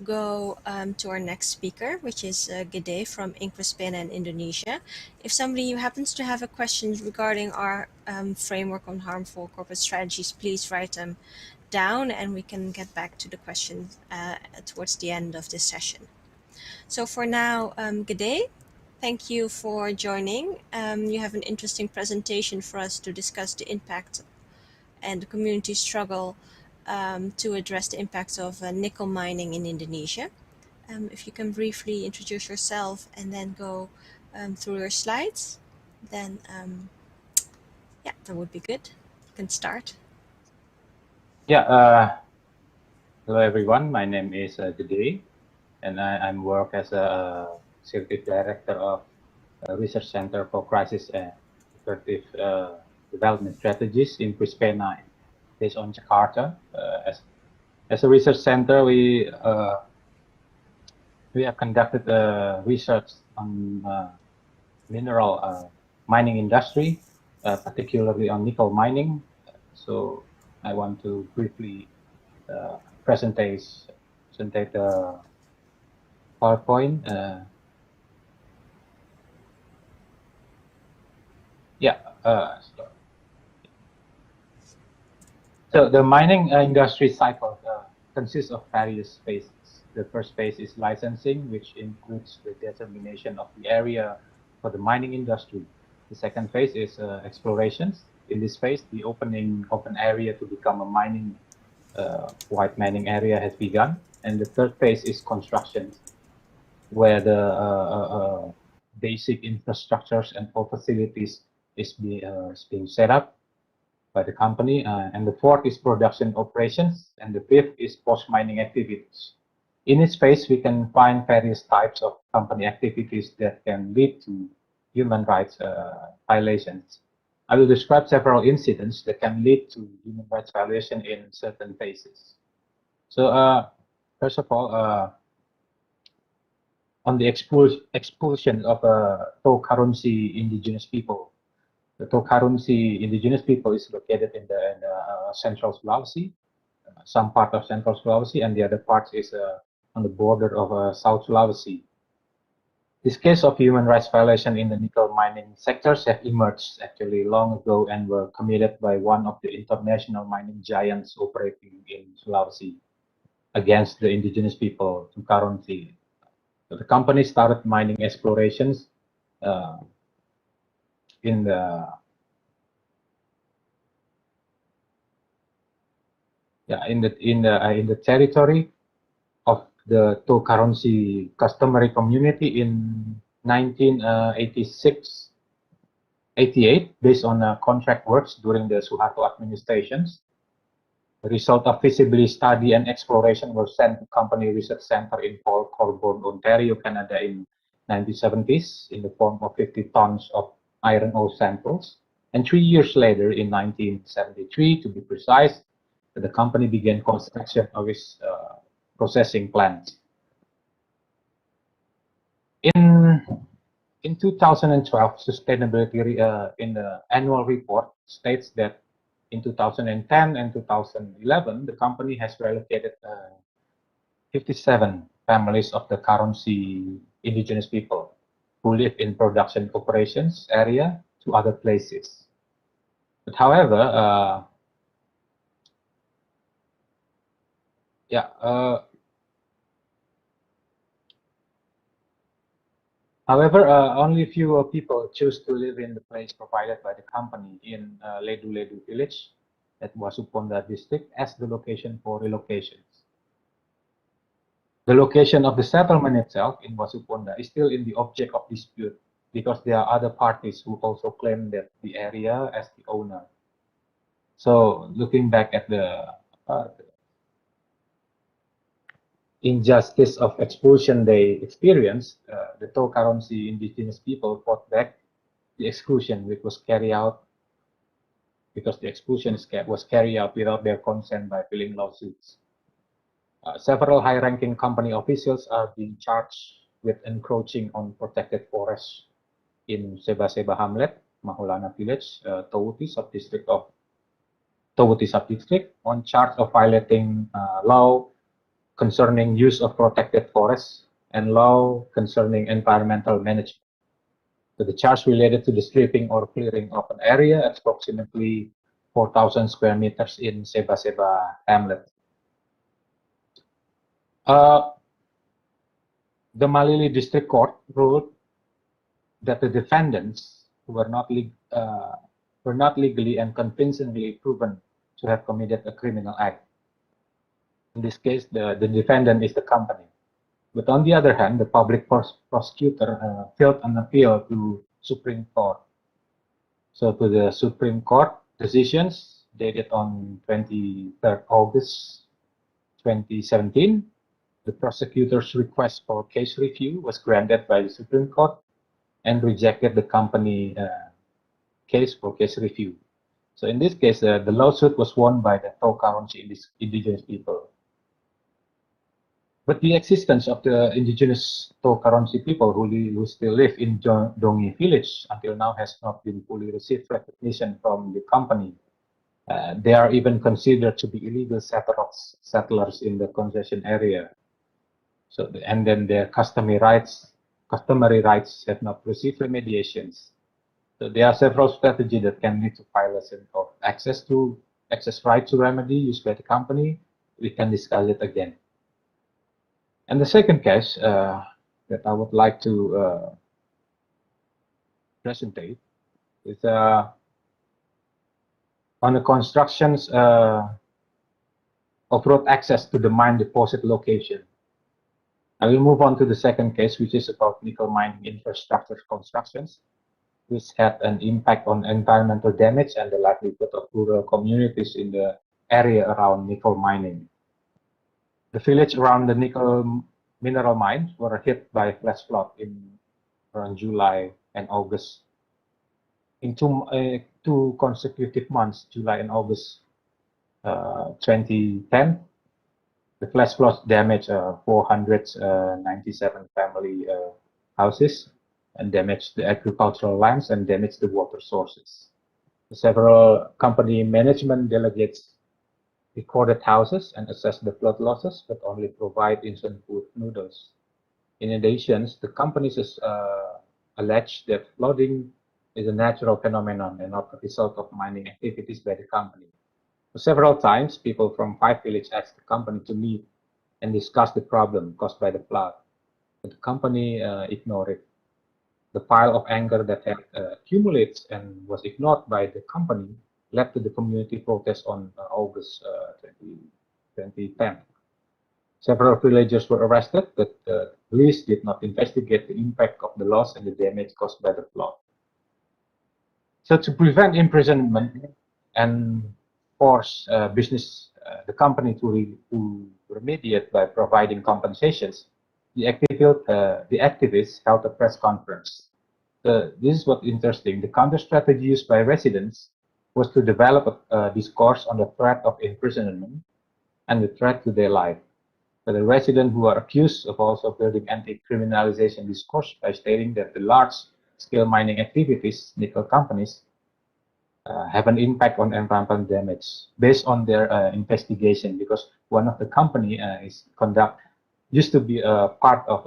Speaker 11: go to our next speaker, which is Gede from Inkrespena in Indonesia. If somebody happens to have a question regarding our framework on harmful corporate strategies, please write them down and we can get back to the question towards the end of this session. So for now, Gede, thank you for joining. You have an interesting presentation for us to discuss the impact and the community struggle to address the impacts of nickel mining in Indonesia. If you can briefly introduce yourself and then go through your slides, then yeah, that would be good. You can start.
Speaker 13: Yeah, hello everyone. My name is Gede, and I work as a Executive Director of Research Center for Crisis and Effective Development Strategies in Inkrespena, based on Jakarta. As a research center, we have conducted research on mineral mining industry, particularly on nickel mining. So I want to briefly present the PowerPoint. So the mining industry cycle consists of various phases. The first phase is licensing, which includes the determination of the area for the mining industry. The second phase is explorations. In this phase, the open area to become a white mining area has begun. And the third phase is construction, where the basic infrastructures and all facilities is being set up by the company. And the fourth is production operations, and the fifth is post-mining activities. In this phase, we can find various types of company activities that can lead to human rights violations. I will describe several incidents that can lead to human rights violation in certain phases. So first of all, on the expulsion of Tokarunsi indigenous people. The Tokarunsi indigenous people is located in the central Sulawesi, some part of central Sulawesi, and the other part is on the border of South Sulawesi. This case of human rights violation in the nickel mining sectors have emerged actually long ago and were committed by one of the international mining giants operating in Sulawesi against the indigenous people, Tokarunsi. So the company started mining explorations in the territory of the Tokarunsi customary community in 1986-88, based on contract works during the Suharto administrations. The result of feasibility study and exploration were sent to Company Research Center in Port Colborne, Ontario, Canada in 1970s in the form of 50 tons of iron ore samples. And 3 years later, in 1973, to be precise, the company began construction of its processing plant. In 2012, sustainability in the annual report states that in 2010 and 2011, the company has relocated 57 families of the Karunsi indigenous people who live in production operations area to other places. But however, only few people choose to live in the place provided by the company in Ledu Ledu village at Wasuponda district as the location for relocations. The location of the settlement itself in Wasuponda is still in the object of dispute because there are other parties who also claim that the area as the owner. So looking back at the injustice of expulsion they experienced, the Tokarunsi indigenous people fought back the exclusion which was carried out because the expulsion was carried out without their consent by filing lawsuits. Several high-ranking company officials are being charged with encroaching on protected forests in Seba-Seba Hamlet, Maholana village, Towuti sub-district on charge of violating law concerning use of protected forests and law concerning environmental management. So the charge related to the stripping or clearing of an area approximately 4,000 square meters in Seba-Seba Hamlet. The Malili District Court ruled that the defendants were not legally and convincingly proven to have committed a criminal act. In this case, the defendant is the company. But on the other hand, the public prosecutor filed an appeal to Supreme Court. So to the Supreme Court decisions dated on 23rd August 2017, the prosecutor's request for case review was granted by the Supreme Court and rejected the company case for case review. So in this case, the lawsuit was won by the Tokarunsi indigenous people. But the existence of the indigenous Tokarunsi people who still live in Dongi village until now has not been fully received recognition from the company. They are even considered to be illegal settlers in the concession area. So, and then their customary rights have not received remediations. So there are several strategies that can lead to violation of access right to remedy used by the company, we can discuss it again. And the second case that I would like to presentate is on the constructions of road access to the mine deposit location. I will move on to the second case, which is about nickel mining infrastructure constructions, which had an impact on environmental damage and the livelihood of rural communities in the area around nickel mining. The village around the nickel mineral mines were hit by flash flood in around July and August. In two consecutive months, July and August 2010, the flash flood damaged 497 family houses and damaged the agricultural lands and damaged the water sources. Several company management delegates recorded houses and assessed the flood losses, but only provide instant food noodles. In addition, the companies allege that flooding is a natural phenomenon and not a result of mining activities by the company. Several times, people from 5 villages asked the company to meet and discuss the problem caused by the flood, but the company ignored it. The pile of anger that had accumulated and was ignored by the company led to the community protest on August 2010. Several villagers were arrested, but the police did not investigate the impact of the loss and the damage caused by the flood. So to prevent imprisonment and force the company to remediate by providing compensations, the activists held a press conference. This is what's interesting. The counter strategy used by residents was to develop a discourse on the threat of imprisonment and the threat to their life. So the residents who are accused of also building anti-criminalization discourse by stating that the large-scale mining activities, nickel companies, have an impact on environmental damage based on their investigation, because one of the company used to be a part of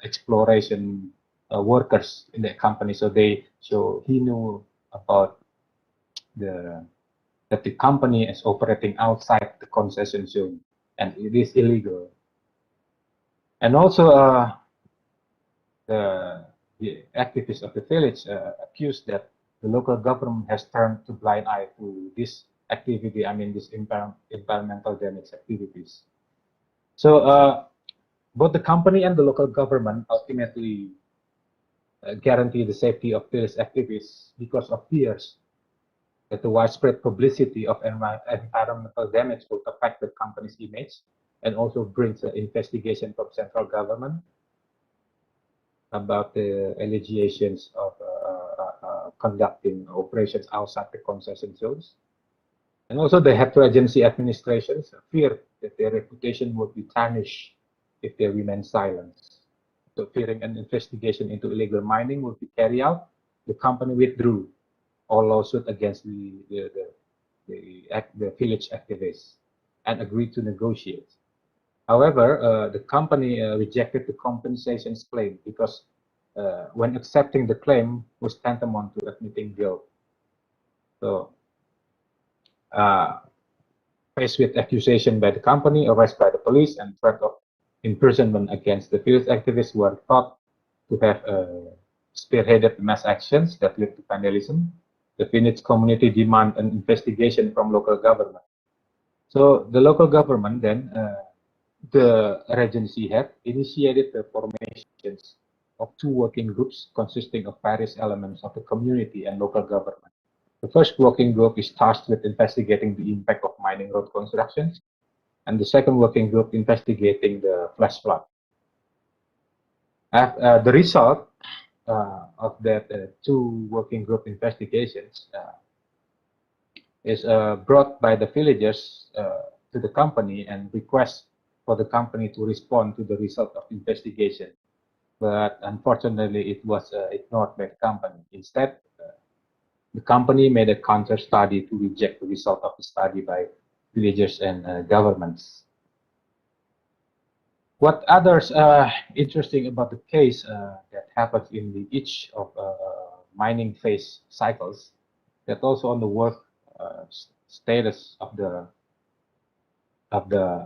Speaker 13: exploration workers in the company, so he knew about that the company is operating outside the concession zone and it is illegal. And also the activists of the village accused that the local government has turned a blind eye to this activity, this environmental damage activities. So both the company and the local government ultimately guarantee the safety of village activists because of fears that the widespread publicity of environmental damage will affect the company's image and also brings an investigation from central government about the allegations of conducting operations outside the concession zones. And also the heterogeneity administrations fear that their reputation would be tarnished if they remain silent. So fearing an investigation into illegal mining would be carried out, the company withdrew all lawsuit against the village activists and agreed to negotiate. However, the company rejected the compensations claim because when accepting the claim was tantamount to admitting guilt. So, faced with accusation by the company, arrest by the police, and threat of imprisonment against the village activists who are thought to have spearheaded mass actions that led to vandalism, the village community demand an investigation from local government. So the local government then, the Regency head, initiated the formations of 2 working groups consisting of various elements of the community and local government. The first working group is tasked with investigating the impact of mining road constructions, and the second working group investigating the flash flood. The result of that 2 working group investigations is brought by the villagers to the company and request for the company to respond to the result of investigation. But unfortunately, it was ignored by the company. Instead, the company made a counter study to reject the result of the study by villagers and governments. What others interesting about the case that happens in each of mining phase cycles, that also on the work status of the of the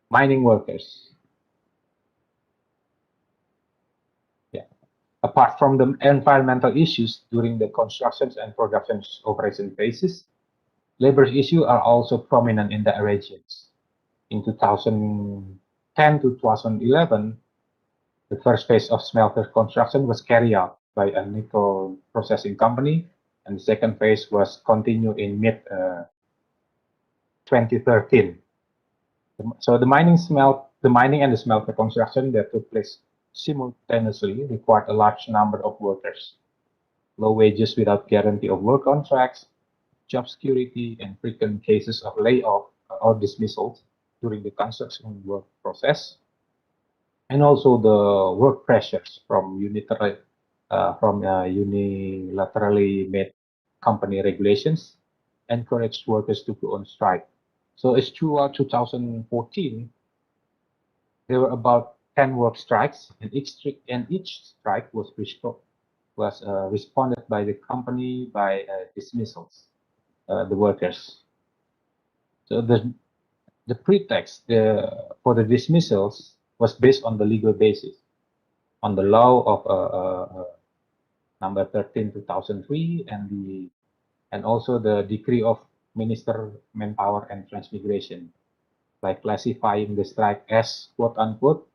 Speaker 13: mining workers. Yeah. Apart from the environmental issues during the constructions and production operation phases, labor issues are also prominent in the regions. In 2010 to 2011, the first phase of smelter construction was carried out by a nickel processing company, and the second phase was continued in mid 2013. So the mining and the smelter construction that took place simultaneously required a large number of workers. Low wages without guarantee of work contracts, job security, and frequent cases of layoff or dismissals during the construction work process, and also the work pressures from unilaterally made company regulations encouraged workers to go on strike. So it's throughout 2014, there were about 10 work strikes, and each strike was responded by the company by dismissals, the workers. So the pretext for the dismissals was based on the legal basis, on the law of number 13/2003 and also the decree of Minister Manpower and Transmigration, by classifying the strike as quote unquote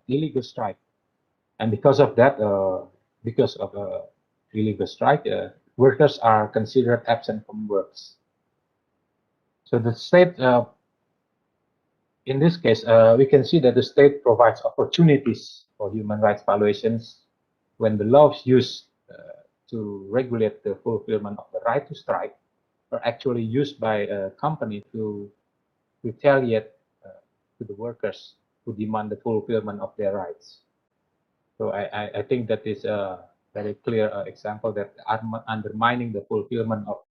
Speaker 13: illegal strike. And because of that, illegal strike, workers are considered absent from works. So the state, in this case, we can see that the state provides opportunities for human rights violations when the laws used to regulate the fulfillment of the right to strike are actually used by a company to retaliate to the workers who demand the fulfillment of their rights. So I think that is a very clear example that undermining the fulfillment of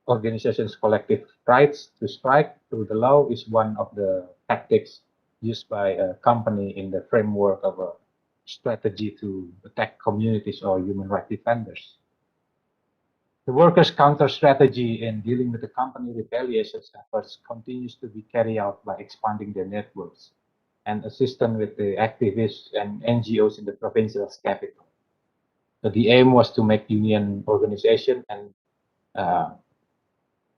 Speaker 13: organizations' collective rights to strike through the law is one of the tactics used by a company in the framework of a strategy to attack communities or human rights defenders. The workers' counter strategy in dealing with the company retaliation efforts continues to be carried out by expanding their networks and assisting with the activists and NGOs in the provincial capital. So the aim was to make union organization and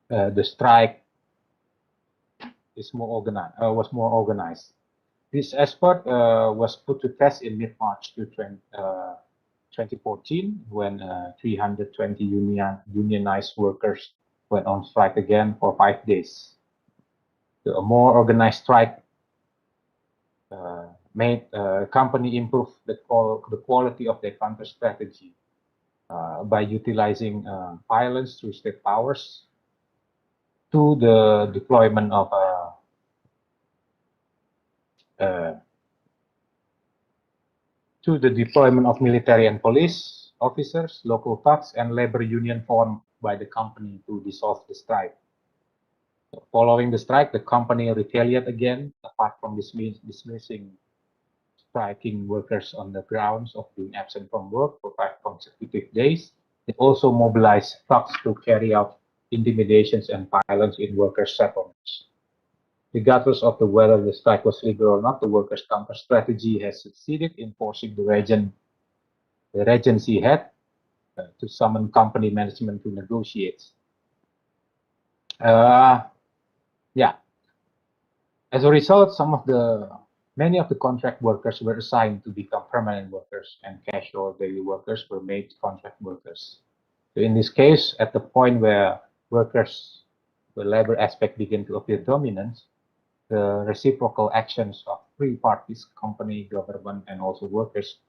Speaker 13: the strike was more organized. This effort was put to test in mid-March 2014 when 320 unionized workers went on strike again for 5 days. So a more organized strike made the company improve the quality of their counter strategy by utilizing violence through state powers to the deployment of military and police officers, local thugs, and labor union formed by the company to dissolve the strike. So following the strike, the company retaliated again, apart from dismissing striking workers on the grounds of being absent from work for 5 consecutive days. It also mobilized thugs to carry out intimidations and violence in workers' settlements. Regardless of whether the strike was legal or not, the workers' counter strategy has succeeded in forcing the regency head to summon company management to negotiate. Yeah. As a result, many of the contract workers were assigned to become permanent workers, and casual daily workers were made contract workers. So in this case, at the point where the labor aspect began to appear dominant, the reciprocal actions of three parties, company, government, and also workers,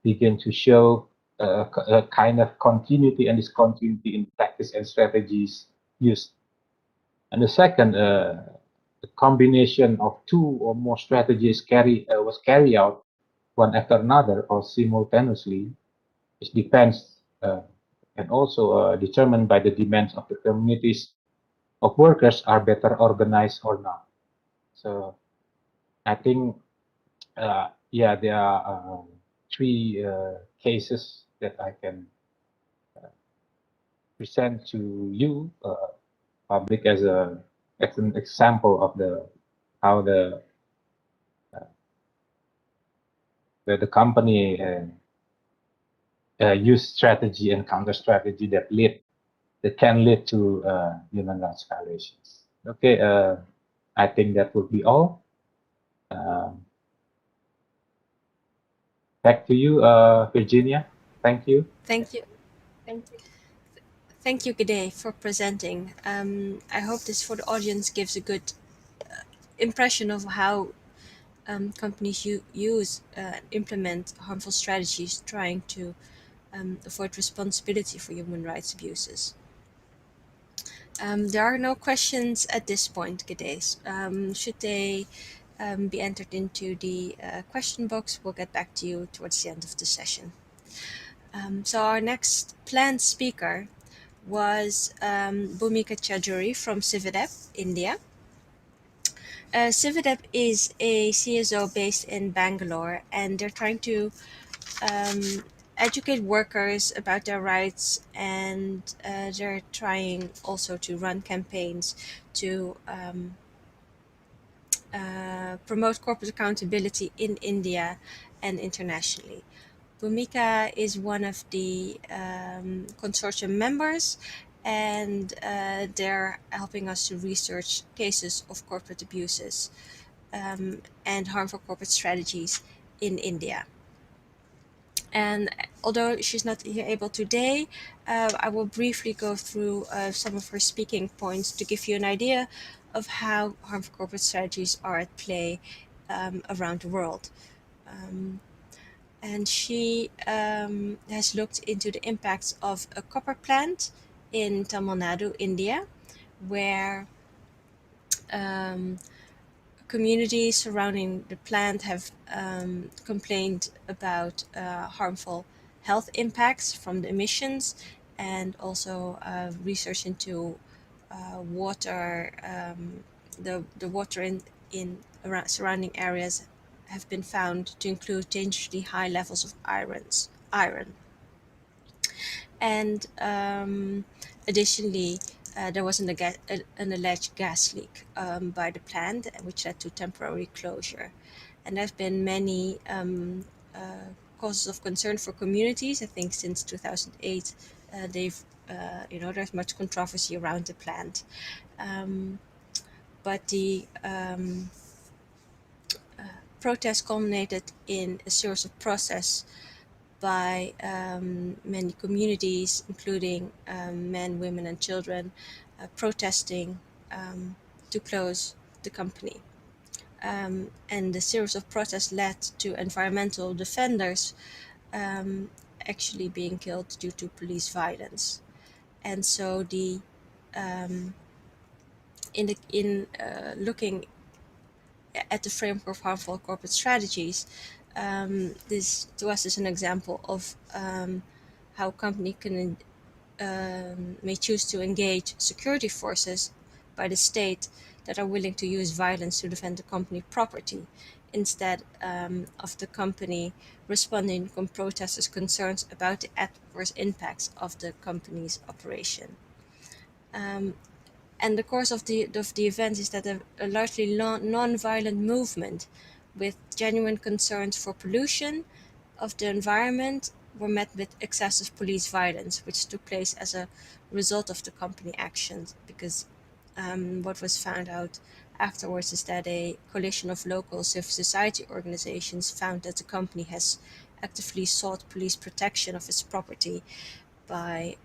Speaker 13: begin to show a kind of continuity and discontinuity in practice and strategies used. And the second, the combination of two or more strategies was carried out one after another or simultaneously. It depends and also determined by the demands of the communities of workers are better organized or not. So I think, yeah, there are 3 cases that I can present to you public as an example of how the company use strategy and counter strategy that can lead to human rights violations. Okay, I think that would be all. Back to you, Virginia. Thank you.
Speaker 11: Thank you. Thank you, Gede, for presenting. I hope this for the audience gives a good impression of how companies use implement harmful strategies trying to avoid responsibility for human rights abuses. There are no questions at this point, Gede. Should they be entered into the question box, we'll get back to you towards the end of the session. So our next planned speaker was Bhumika Chowdhury from Cividep, India. Cividep is a CSO based in Bangalore, and they're trying to educate workers about their rights, and they're trying also to run campaigns to promote corporate accountability in India and internationally. Bhumika is one of the consortium members, and they're helping us to research cases of corporate abuses and harmful corporate strategies in India. And although she's not here able today, I will briefly go through some of her speaking points to give you an idea of how harmful corporate strategies are at play around the world. And she has looked into the impacts of a copper plant in Tamil Nadu, India, where communities surrounding the plant have complained about harmful health impacts from the emissions, and also research into water, the water in around surrounding areas have been found to include dangerously high levels of iron. And additionally, there was an alleged gas leak by the plant, which led to temporary closure. And there have been many causes of concern for communities. I think since 2008, there's much controversy around the plant. But the protest culminated in a series of protests by many communities, including men, women, and children, protesting to close the company. And the series of protests led to environmental defenders actually being killed due to police violence. And so looking at the framework of harmful corporate strategies, this to us is an example of how a company may choose to engage security forces by the state that are willing to use violence to defend the company property, instead of the company responding to protesters' concerns about the adverse impacts of the company's operation. And the course of the event is that a largely non-violent movement with genuine concerns for pollution of the environment were met with excessive police violence, which took place as a result of the company actions. Because what was found out afterwards is that a coalition of local civil society organizations found that the company has actively sought police protection of its property by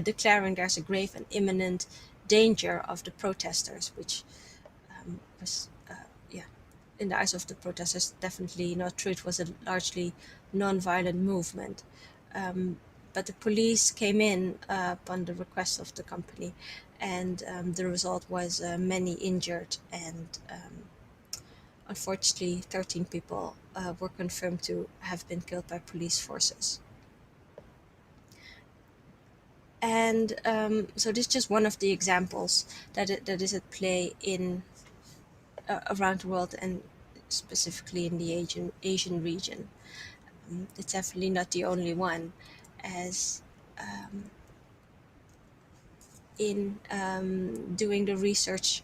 Speaker 11: declaring there's a grave and imminent danger of the protesters, which was in the eyes of the protesters definitely not true. It was a largely non-violent movement, but the police came in upon the request of the company, and the result was many injured, and unfortunately 13 people were confirmed to have been killed by police forces. And so this is just one of the examples that is at play in around the world, and specifically in the Asian region. It's definitely not the only one, as in doing the research,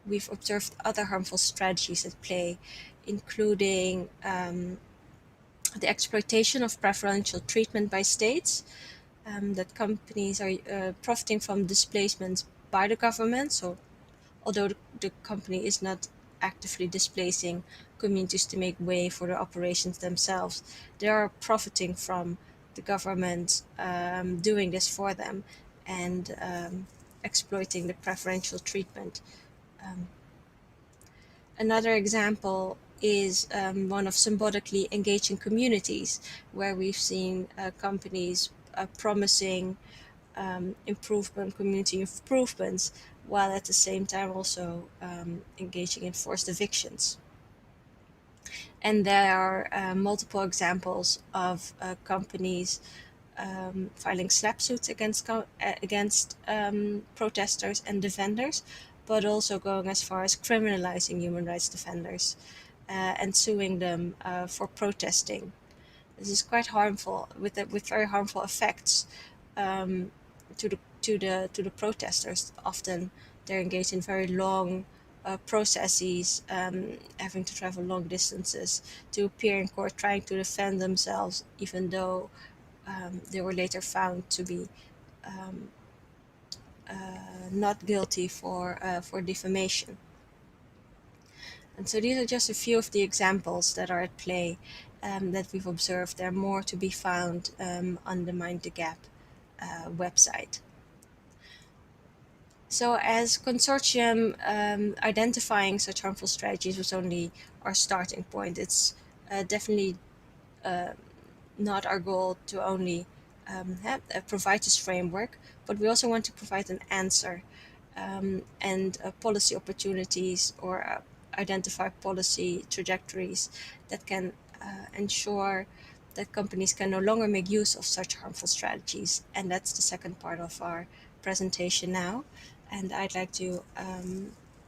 Speaker 11: we've observed other harmful strategies at play, including the exploitation of preferential treatment by states, that companies are profiting from displacements by the government. So although the company is not actively displacing communities to make way for the operations themselves, they are profiting from the government doing this for them and exploiting the preferential treatment. Another example is one of symbolically engaging communities, where we've seen companies promising community improvements, while at the same time also engaging in forced evictions. And there are multiple examples of companies filing SLAPP suits against protesters and defenders, but also going as far as criminalizing human rights defenders and suing them for protesting. This is quite harmful, with very harmful effects to the protesters. Often they're engaged in very long processes, having to travel long distances to appear in court, trying to defend themselves, even though they were later found to be not guilty for defamation. And so these are just a few of the examples that are at play that we've observed. There are more to be found on the Mind the Gap website. So as consortium, identifying such harmful strategies was only our starting point. It's definitely not our goal to only provide this framework, but we also want to provide an answer and policy opportunities, or identify policy trajectories that can ensure that companies can no longer make use of such harmful strategies. And that's the second part of our presentation now. And I'd like to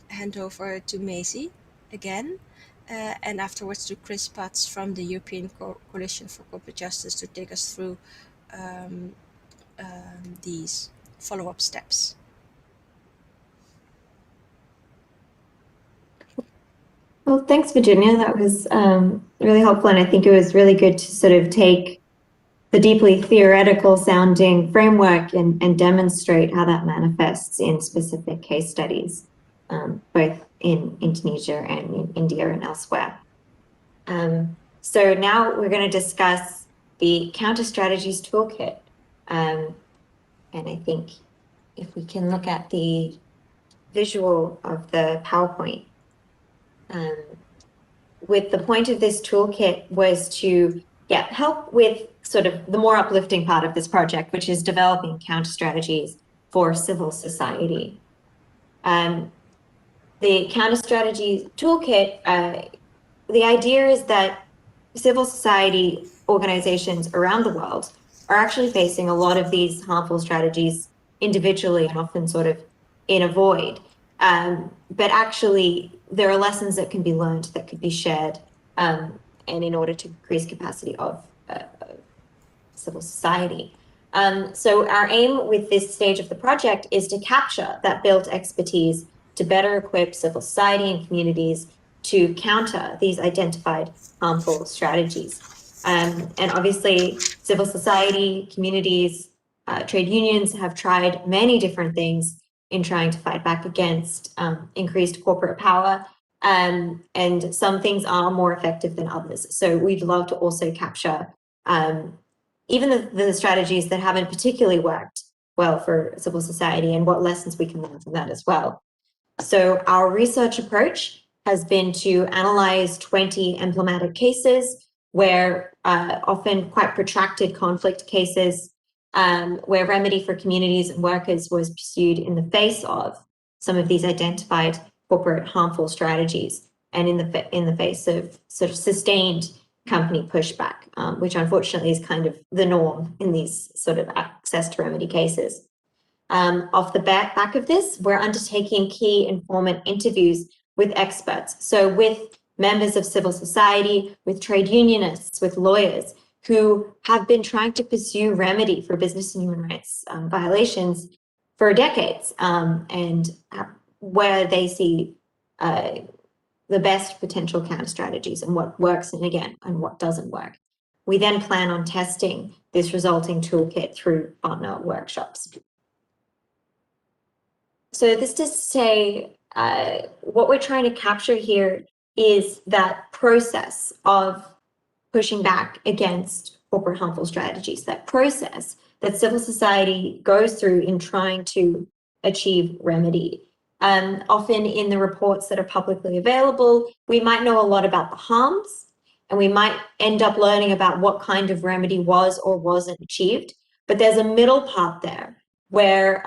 Speaker 11: hand over to Maisie again, and afterwards to Chris Putz from the European Coalition for Corporate Justice to take us through these follow-up steps.
Speaker 12: Well, thanks, Virginia. That was really helpful. And I think it was really good to sort of take the deeply theoretical sounding framework and demonstrate how that manifests in specific case studies, both in Indonesia and in India and elsewhere. So now we're going to discuss the Counter Strategies Toolkit. And I think if we can look at the visual of the PowerPoint, with the point of this toolkit was to help with sort of the more uplifting part of this project, which is developing counter strategies for civil society. The counter strategy toolkit, the idea is that civil society organizations around the world are actually facing a lot of these harmful strategies individually and often sort of in a void. But actually, there are lessons that can be learned, that could be shared, and in order to increase capacity of civil society. So our aim with this stage of the project is to capture that built expertise to better equip civil society and communities to counter these identified harmful strategies. And obviously, civil society, communities, trade unions have tried many different things in trying to fight back against increased corporate power, and some things are more effective than others. So we'd love to also capture even the strategies that haven't particularly worked well for civil society and what lessons we can learn from that as well. So our research approach has been to analyze 20 emblematic cases where often quite protracted conflict cases, where remedy for communities and workers was pursued in the face of some of these identified corporate harmful strategies, and in the face of sort of sustained company pushback, which unfortunately is kind of the norm in these sort of access to remedy cases. Off the back of this, we're undertaking key informant interviews with experts. So with members of civil society, with trade unionists, with lawyers who have been trying to pursue remedy for business and human rights violations for decades, and where they see the best potential counter strategies and what works and what doesn't work. We then plan on testing this resulting toolkit through partner workshops. So this is to say, what we're trying to capture here is that process of pushing back against corporate harmful strategies, that process that civil society goes through in trying to achieve remedy. Often in the reports that are publicly available, we might know a lot about the harms, and we might end up learning about what kind of remedy was or wasn't achieved. But there's a middle part there where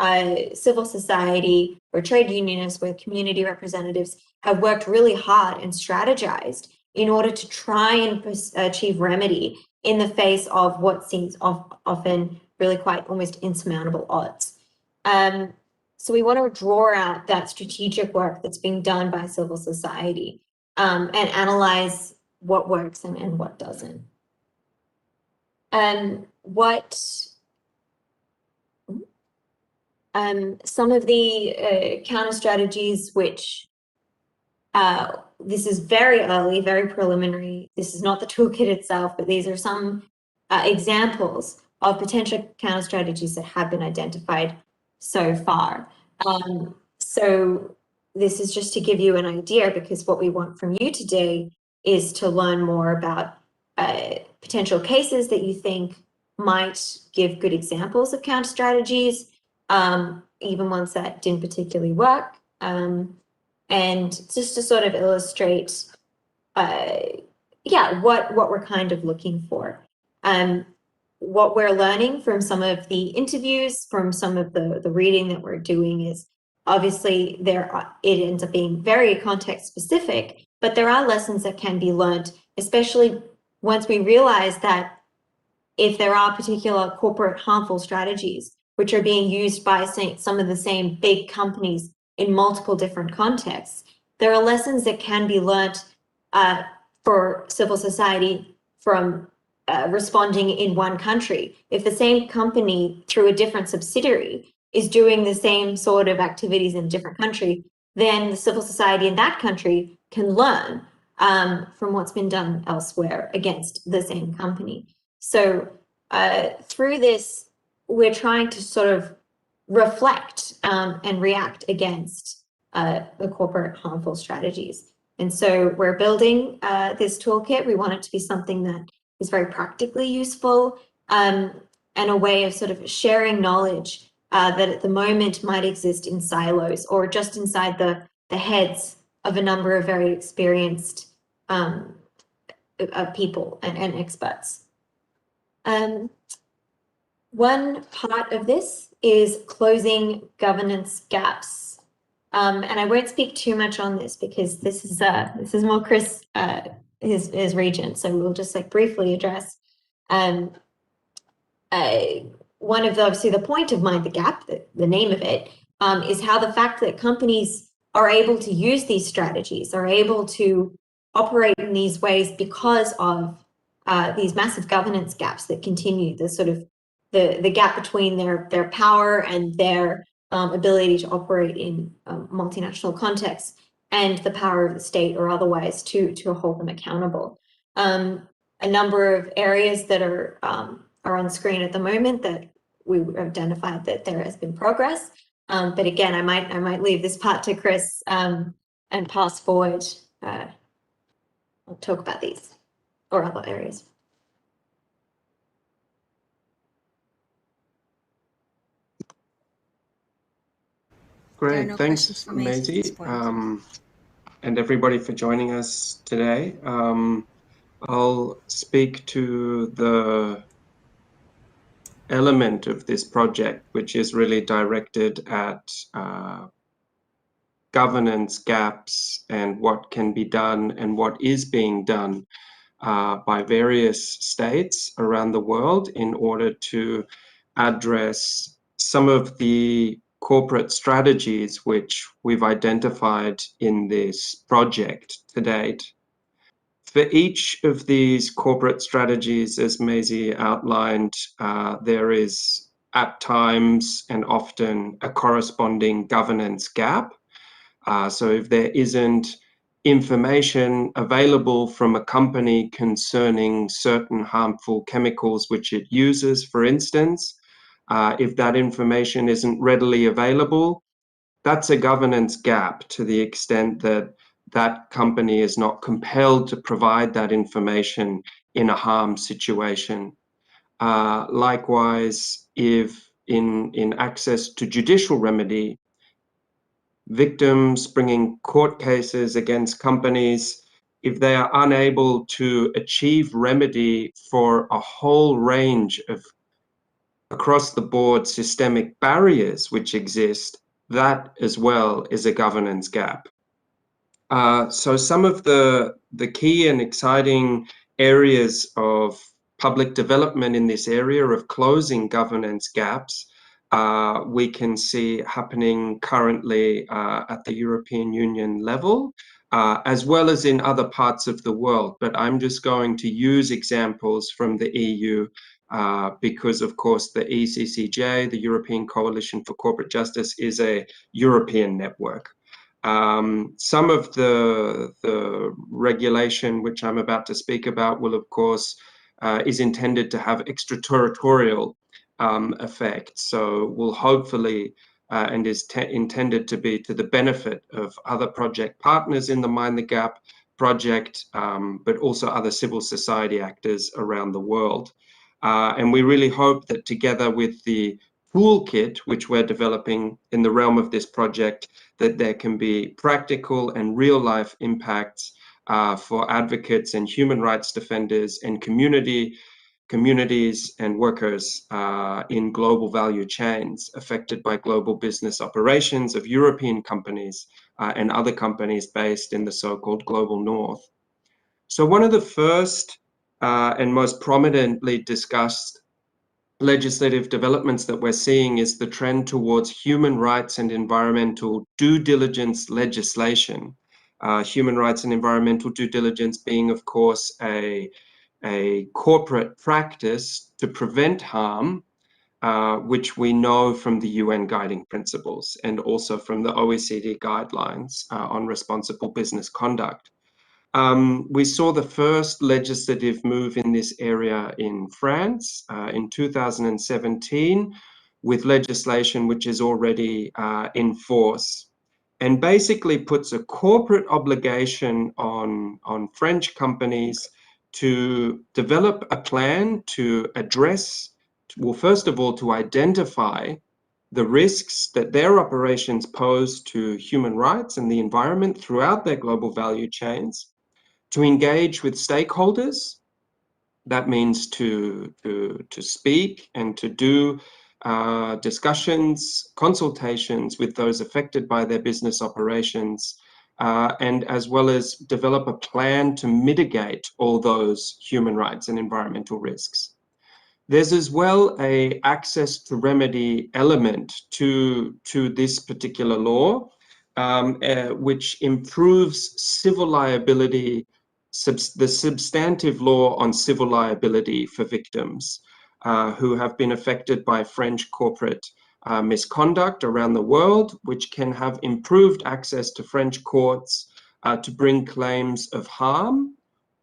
Speaker 12: civil society, where trade unionists, where community representatives have worked really hard and strategized in order to try and achieve remedy in the face of what seems often really quite almost insurmountable odds. So we want to draw out that strategic work that's being done by civil society and analyze what works and what doesn't. Some of the counter strategies, which this is very early, very preliminary. This is not the toolkit itself, but these are some examples of potential counter strategies that have been identified so far. So this is just to give you an idea, because what we want from you today is to learn more about potential cases that you think might give good examples of counter strategies, even ones that didn't particularly work, and just to sort of illustrate, what we're kind of looking for. What we're learning from some of the interviews, from some of the reading that we're doing is obviously it ends up being very context specific, but there are lessons that can be learned, especially once we realize that if there are particular corporate harmful strategies which are being used by some of the same big companies in multiple different contexts, there are lessons that can be learned for civil society from responding in one country. If the same company through a different subsidiary is doing the same sort of activities in a different country, then the civil society in that country can learn from what's been done elsewhere against the same company. So through this, we're trying to sort of reflect and react against the corporate harmful strategies. And so we're building this toolkit. We want it to be something that is very practically useful and a way of sort of sharing knowledge that at the moment might exist in silos or just inside the heads of a number of very experienced people and experts. One part of this is closing governance gaps. And I won't speak too much on this because this is more Chris, his region. So we'll just like briefly address one of the, obviously the point of Mind the Gap, the name of it, is how the fact that companies are able to use these strategies, are able to operate in these ways because of these massive governance gaps that continue, the sort of the gap between their power and their ability to operate in multinational contexts and the power of the state or otherwise to hold them accountable. A number of areas that are on screen at the moment that we identified that there has been progress. But again, I might leave this part to Chris and pass forward. I'll talk about these or other areas.
Speaker 14: Great,
Speaker 11: no
Speaker 14: thanks, Maisie, and everybody for joining us today. I'll speak to the element of this project, which is really directed at governance gaps and what can be done and what is being done by various states around the world in order to address some of the corporate strategies which we've identified in this project to date. For each of these corporate strategies, as Maisie outlined, there is at times and often a corresponding governance gap. So if there isn't information available from a company concerning certain harmful chemicals which it uses, for instance, if that information isn't readily available, that's a governance gap to the extent that that company is not compelled to provide that information in a harm situation. Likewise, if in access to judicial remedy, victims bringing court cases against companies, if they are unable to achieve remedy for a whole range of across the board systemic barriers which exist, that as well is a governance gap. So some of the key and exciting areas of public development in this area of closing governance gaps we can see happening currently at the European Union level, as well as in other parts of the world. But I'm just going to use examples from the EU because, of course, the ECCJ, the European Coalition for Corporate Justice, is a European network. Some of the regulation which I'm about to speak about will, of course, is intended to have extraterritorial effect. So will hopefully and is intended to be to the benefit of other project partners in the Mind the Gap project, but also other civil society actors around the world. And we really hope that together with the toolkit which we're developing in the realm of this project, that there can be practical and real life impacts for advocates and human rights defenders and communities and workers in global value chains affected by global business operations of European companies and other companies based in the so-called global north. So one of the first and most prominently discussed legislative developments that we're seeing is the trend towards human rights and environmental due diligence legislation. Human rights and environmental due diligence being, of course, a corporate practice to prevent harm, which we know from the UN guiding principles and also from the OECD guidelines on responsible business conduct. We saw the first legislative move in this area in France in 2017 with legislation which is already in force and basically puts a corporate obligation on French companies to develop a plan to address, well, first of all, to identify the risks that their operations pose to human rights and the environment throughout their global value chains, to engage with stakeholders. That means to speak and to do discussions, consultations with those affected by their business operations, and as well as develop a plan to mitigate all those human rights and environmental risks. There's as well an access to remedy element to this particular law, which improves civil liability, the substantive law on civil liability for victims who have been affected by French corporate misconduct around the world, which can have improved access to French courts to bring claims of harm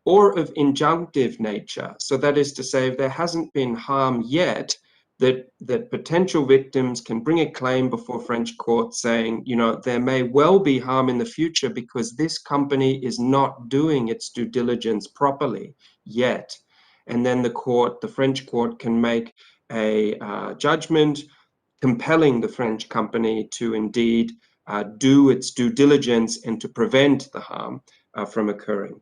Speaker 14: or of injunctive nature. So that is to say, if there hasn't been harm yet, that potential victims can bring a claim before French courts saying, you know, there may well be harm in the future because this company is not doing its due diligence properly yet. And then the French court can make a judgment compelling the French company to indeed do its due diligence and to prevent the harm from occurring.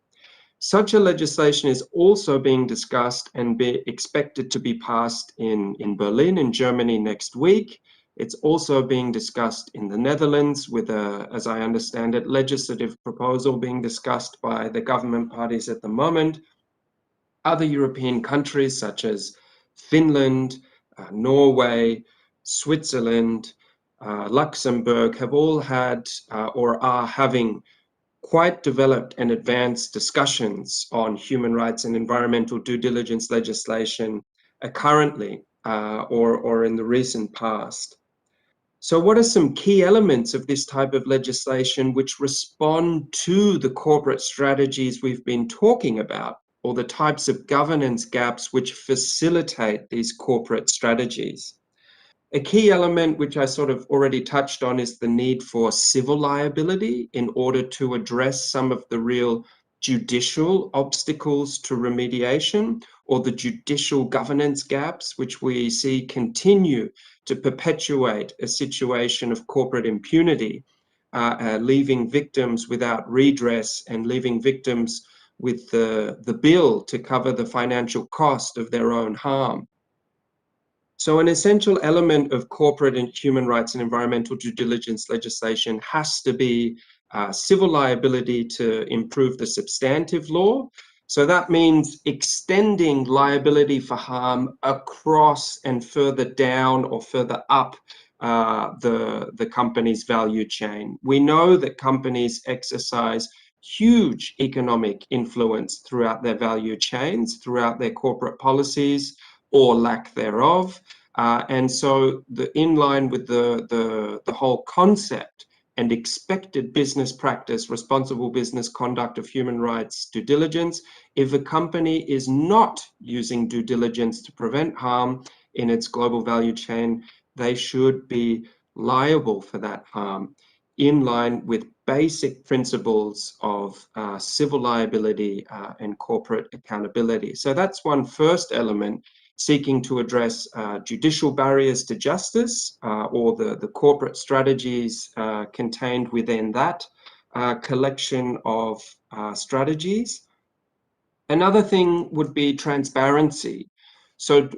Speaker 14: Such a legislation is also being discussed and be expected to be passed in Berlin, in Germany next week. It's also being discussed in the Netherlands with as I understand it, legislative proposal being discussed by the government parties at the moment. Other European countries such as Finland, Norway, Switzerland, Luxembourg have all had or are having quite developed and advanced discussions on human rights and environmental due diligence legislation currently. or in the recent past. So what are some key elements of this type of legislation which respond to the corporate strategies we've been talking about, or the types of governance gaps which facilitate these corporate strategies? A key element, which I sort of already touched on, is the need for civil liability in order to address some of the real judicial obstacles to remediation, or the judicial governance gaps, which we see continue to perpetuate a situation of corporate impunity, leaving victims without redress and leaving victims with the bill to cover the financial cost of their own harm. So an essential element of corporate and human rights and environmental due diligence legislation has to be civil liability to improve the substantive law. So that means extending liability for harm across and further down or further up the company's value chain. We know that companies exercise huge economic influence throughout their value chains, throughout their corporate policies, or lack thereof. And so in line with the whole concept and expected business practice, responsible business conduct of human rights due diligence, if a company is not using due diligence to prevent harm in its global value chain, they should be liable for that harm in line with basic principles of civil liability and corporate accountability. So that's one first element, seeking to address judicial barriers to justice or the corporate strategies contained within that collection of strategies. Another thing would be transparency. So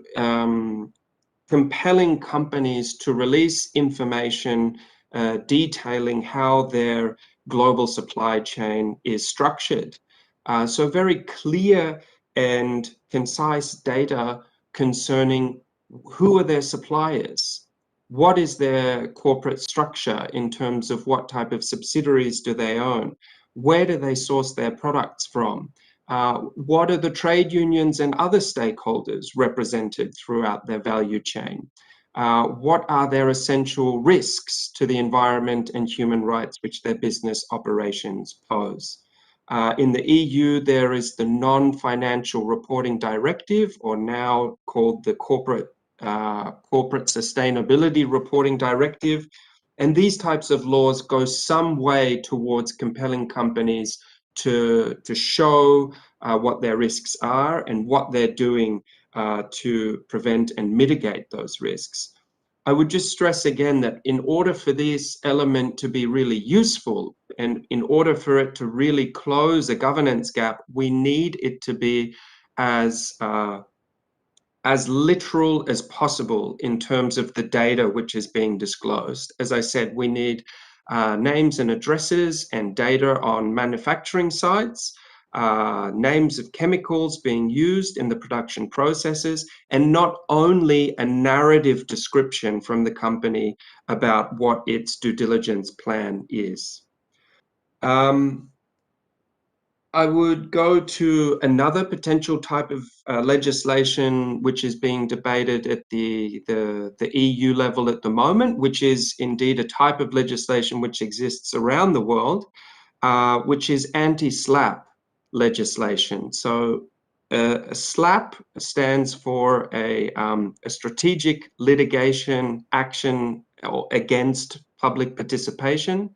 Speaker 14: compelling companies to release information detailing how their global supply chain is structured. So very clear and concise data concerning who are their suppliers, what is their corporate structure in terms of what type of subsidiaries do they own, where do they source their products from, what are the trade unions and other stakeholders represented throughout their value chain, what are their essential risks to the environment and human rights which their business operations pose. In the EU, there is the Non-Financial Reporting Directive, or now called the Corporate Sustainability Reporting Directive. And these types of laws go some way towards compelling companies to show what their risks are and what they're doing to prevent and mitigate those risks. I would just stress again that in order for this element to be really useful and in order for it to really close a governance gap, we need it to be as literal as possible in terms of the data which is being disclosed. As I said, we need names and addresses and data on manufacturing sites, names of chemicals being used in the production processes, and not only a narrative description from the company about what its due diligence plan is. I would go to another potential type of legislation which is being debated at the EU level at the moment, which is indeed a type of legislation which exists around the world, which is anti-SLAPP legislation. So SLAPP stands for a strategic litigation action against public participation.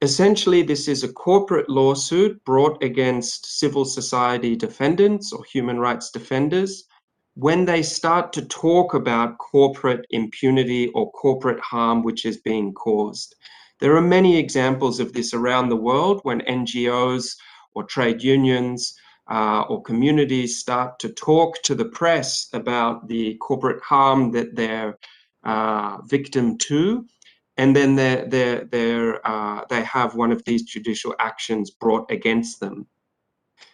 Speaker 14: Essentially, this is a corporate lawsuit brought against civil society defendants or human rights defenders when they start to talk about corporate impunity or corporate harm which is being caused. There are many examples of this around the world when NGOs or trade unions or communities start to talk to the press about the corporate harm that they're victim to. And then they have one of these judicial actions brought against them.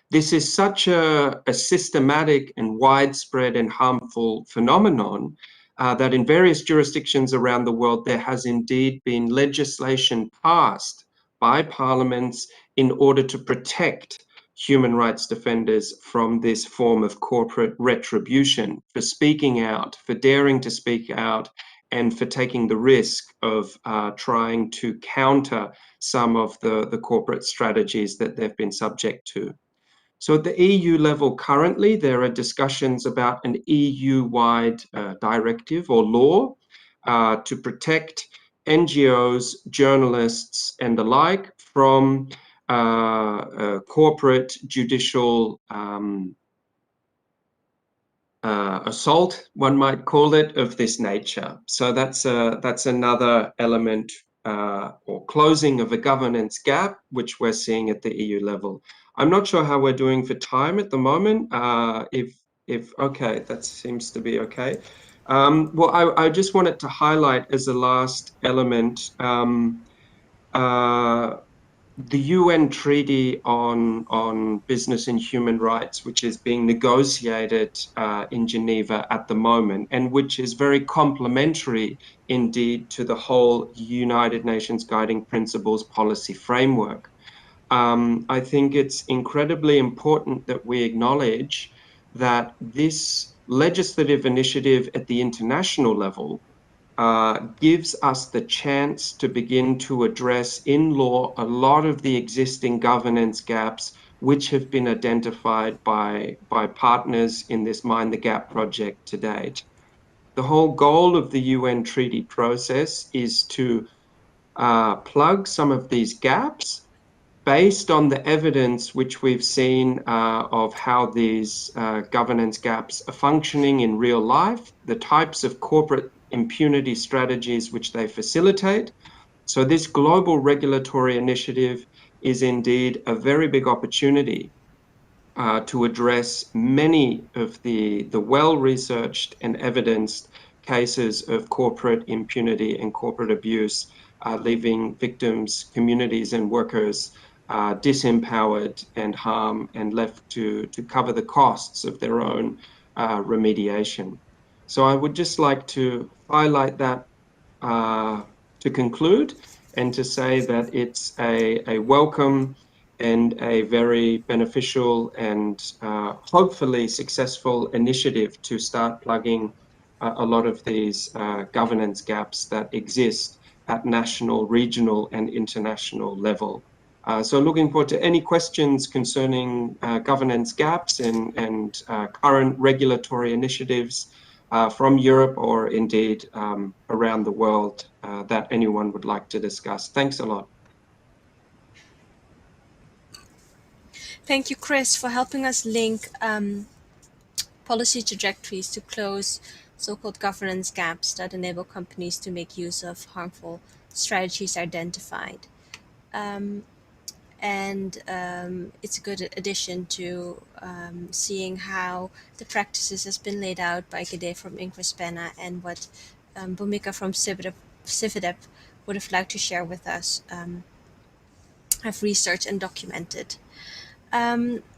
Speaker 14: This is such a systematic and widespread and harmful phenomenon that in various jurisdictions around the world, there has indeed been legislation passed by parliaments in order to protect human rights defenders from this form of corporate retribution for speaking out, for daring to speak out, and for taking the risk of trying to counter some of the corporate strategies that they've been subject to. So at the EU level currently, there are discussions about an EU-wide directive or law to protect NGOs, journalists, and the like from corporate judicial assault, one might call it, of this nature. So that's another element or closing of a governance gap, which we're seeing at the EU level. I'm not sure how we're doing for time at the moment. If okay, that seems to be okay. Well, I just wanted to highlight as a last element the UN Treaty on Business and Human Rights, which is being negotiated in Geneva at the moment, and which is very complementary indeed to the whole United Nations Guiding Principles policy framework. I think it's incredibly important that we acknowledge that this legislative initiative at the international level gives us the chance to begin to address in law a lot of the existing governance gaps which have been identified by partners in this Mind the Gap project to date. The whole goal of the UN treaty process is to plug some of these gaps based on the evidence which we've seen of how these governance gaps are functioning in real life, the types of corporate impunity strategies which they facilitate. So this global regulatory initiative is indeed a very big opportunity to address many of the well-researched and evidenced cases of corporate impunity and corporate abuse, leaving victims, communities, and workers disempowered and harmed and left to cover the costs of their own remediation. So I would just like to highlight that to conclude and to say that it's a welcome and a very beneficial and hopefully successful initiative to start plugging a lot of these governance gaps that exist at national, regional, and international level. So looking forward to any questions concerning governance gaps and current regulatory initiatives from Europe or indeed around the world that anyone would like to discuss. Thanks a lot.
Speaker 11: Thank you, Chris, for helping us link policy trajectories to close so-called governance gaps that enable companies to make use of harmful strategies identified. It's a good addition to seeing how the practices has been laid out by Gede from INCRISPENA and what Bhumika from CIVIDEP would have liked to share with us, have researched and documented.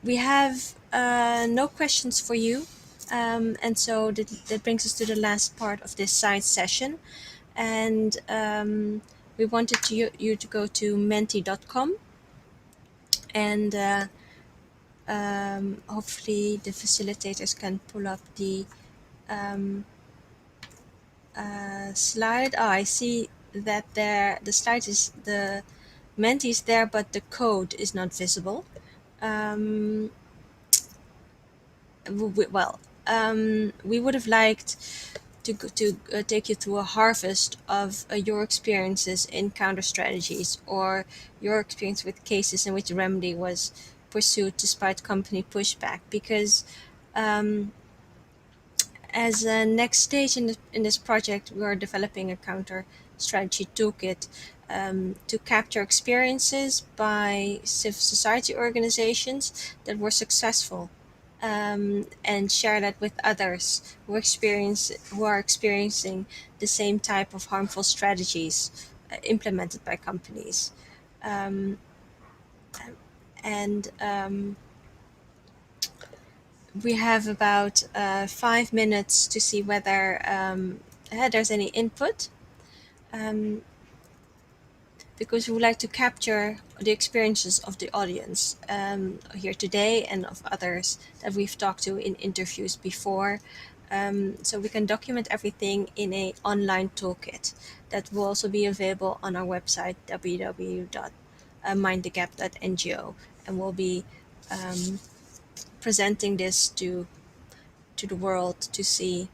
Speaker 11: We have no questions for you, and so that brings us to the last part of this side session, and we wanted you to go to menti.com, and hopefully the facilitators can pull up the slide. Oh, I see that the slide is, the Menti is there, but the code is not visible. We would have liked to take you through a harvest of your experiences in counter strategies, or your experience with cases in which remedy was pursued despite company pushback, because as a next stage in this project, we are developing a counter strategy toolkit to capture experiences by civil society organizations that were successful, and share that with others who are experiencing the same type of harmful strategies implemented by companies. We have about 5 minutes to see whether there's any input. because we would like to capture the experiences of the audience here today and of others that we've talked to in interviews before. So we can document everything in an online toolkit that will also be available on our website, www.mindthegap.ngo, and we'll be presenting this to the world to see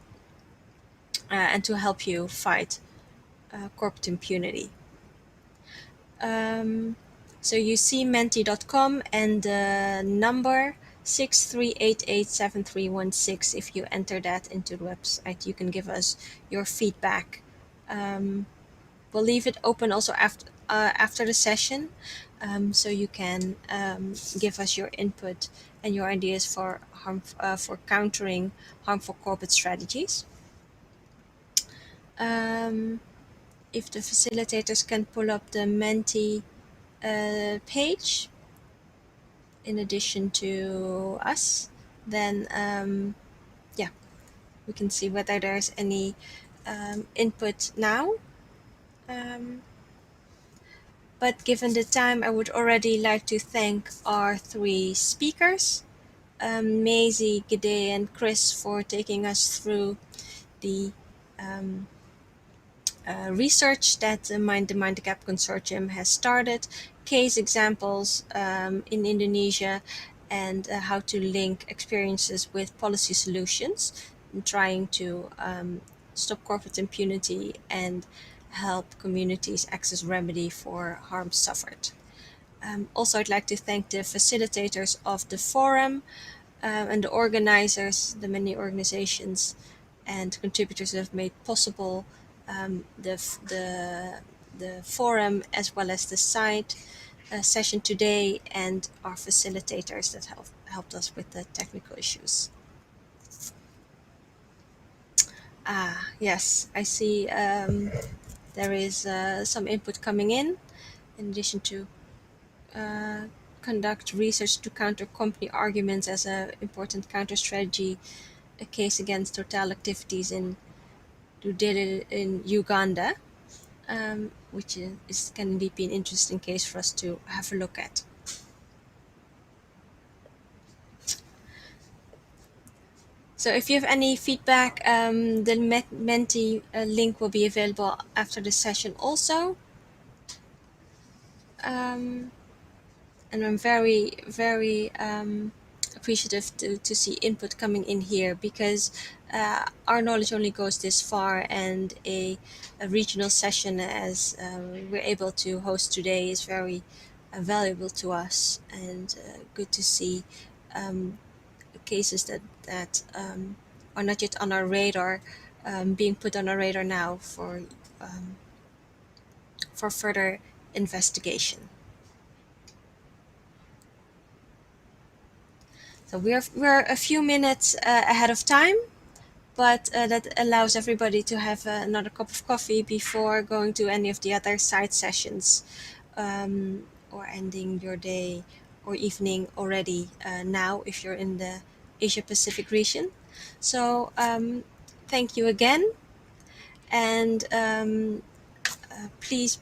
Speaker 11: and to help you fight corporate impunity. So you see menti.com and the number 63887316. If you enter that into the website, you can give us your feedback. We'll leave it open also after the session, so you can give us your input and your ideas for countering harmful corporate strategies. If the facilitators can pull up the Menti page in addition to us, then yeah, we can see whether there's any input now. But given the time, I would already like to thank our three speakers, Maisie, Gide, and Chris, for taking us through the research that the Mind the Gap Consortium has started, case examples in Indonesia, and how to link experiences with policy solutions, and trying to stop corporate impunity and help communities access remedy for harm suffered. Also, I'd like to thank the facilitators of the forum and the organizers, the many organizations and contributors that have made possible the forum, as well as the site session today, and our facilitators that helped us with the technical issues. Yes, I see there is some input coming in addition to conduct research to counter company arguments as an important counter strategy, a case against Total activities in Uganda, which can indeed be an interesting case for us to have a look at. So if you have any feedback, the Menti link will be available after the session also. And I'm very, very appreciative to see input coming in here, because our knowledge only goes this far, and a regional session as we're able to host today is very valuable to us, and good to see cases that are not yet on our radar being put on our radar now for further investigation. So we're a few minutes ahead of time, but that allows everybody to have another cup of coffee before going to any of the other side sessions, or ending your day or evening already now if you're in the Asia Pacific region. So thank you again, and please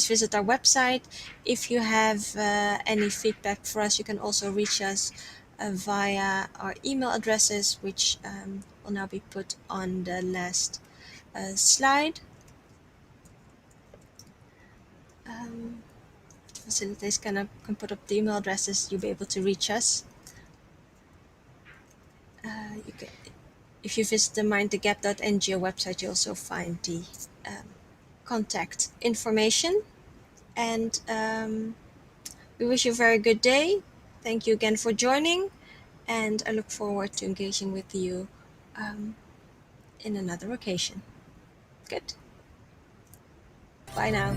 Speaker 11: visit our website. If you have any feedback for us, you can also reach us via our email addresses, which will now be put on the last slide. Facilitators can put up the email addresses. You'll be able to reach us. If you visit the mindthegap.ngo website, you also find the contact information. And we wish you a very good day. Thank you again for joining, and I look forward to engaging with you in another occasion. Good. Bye now.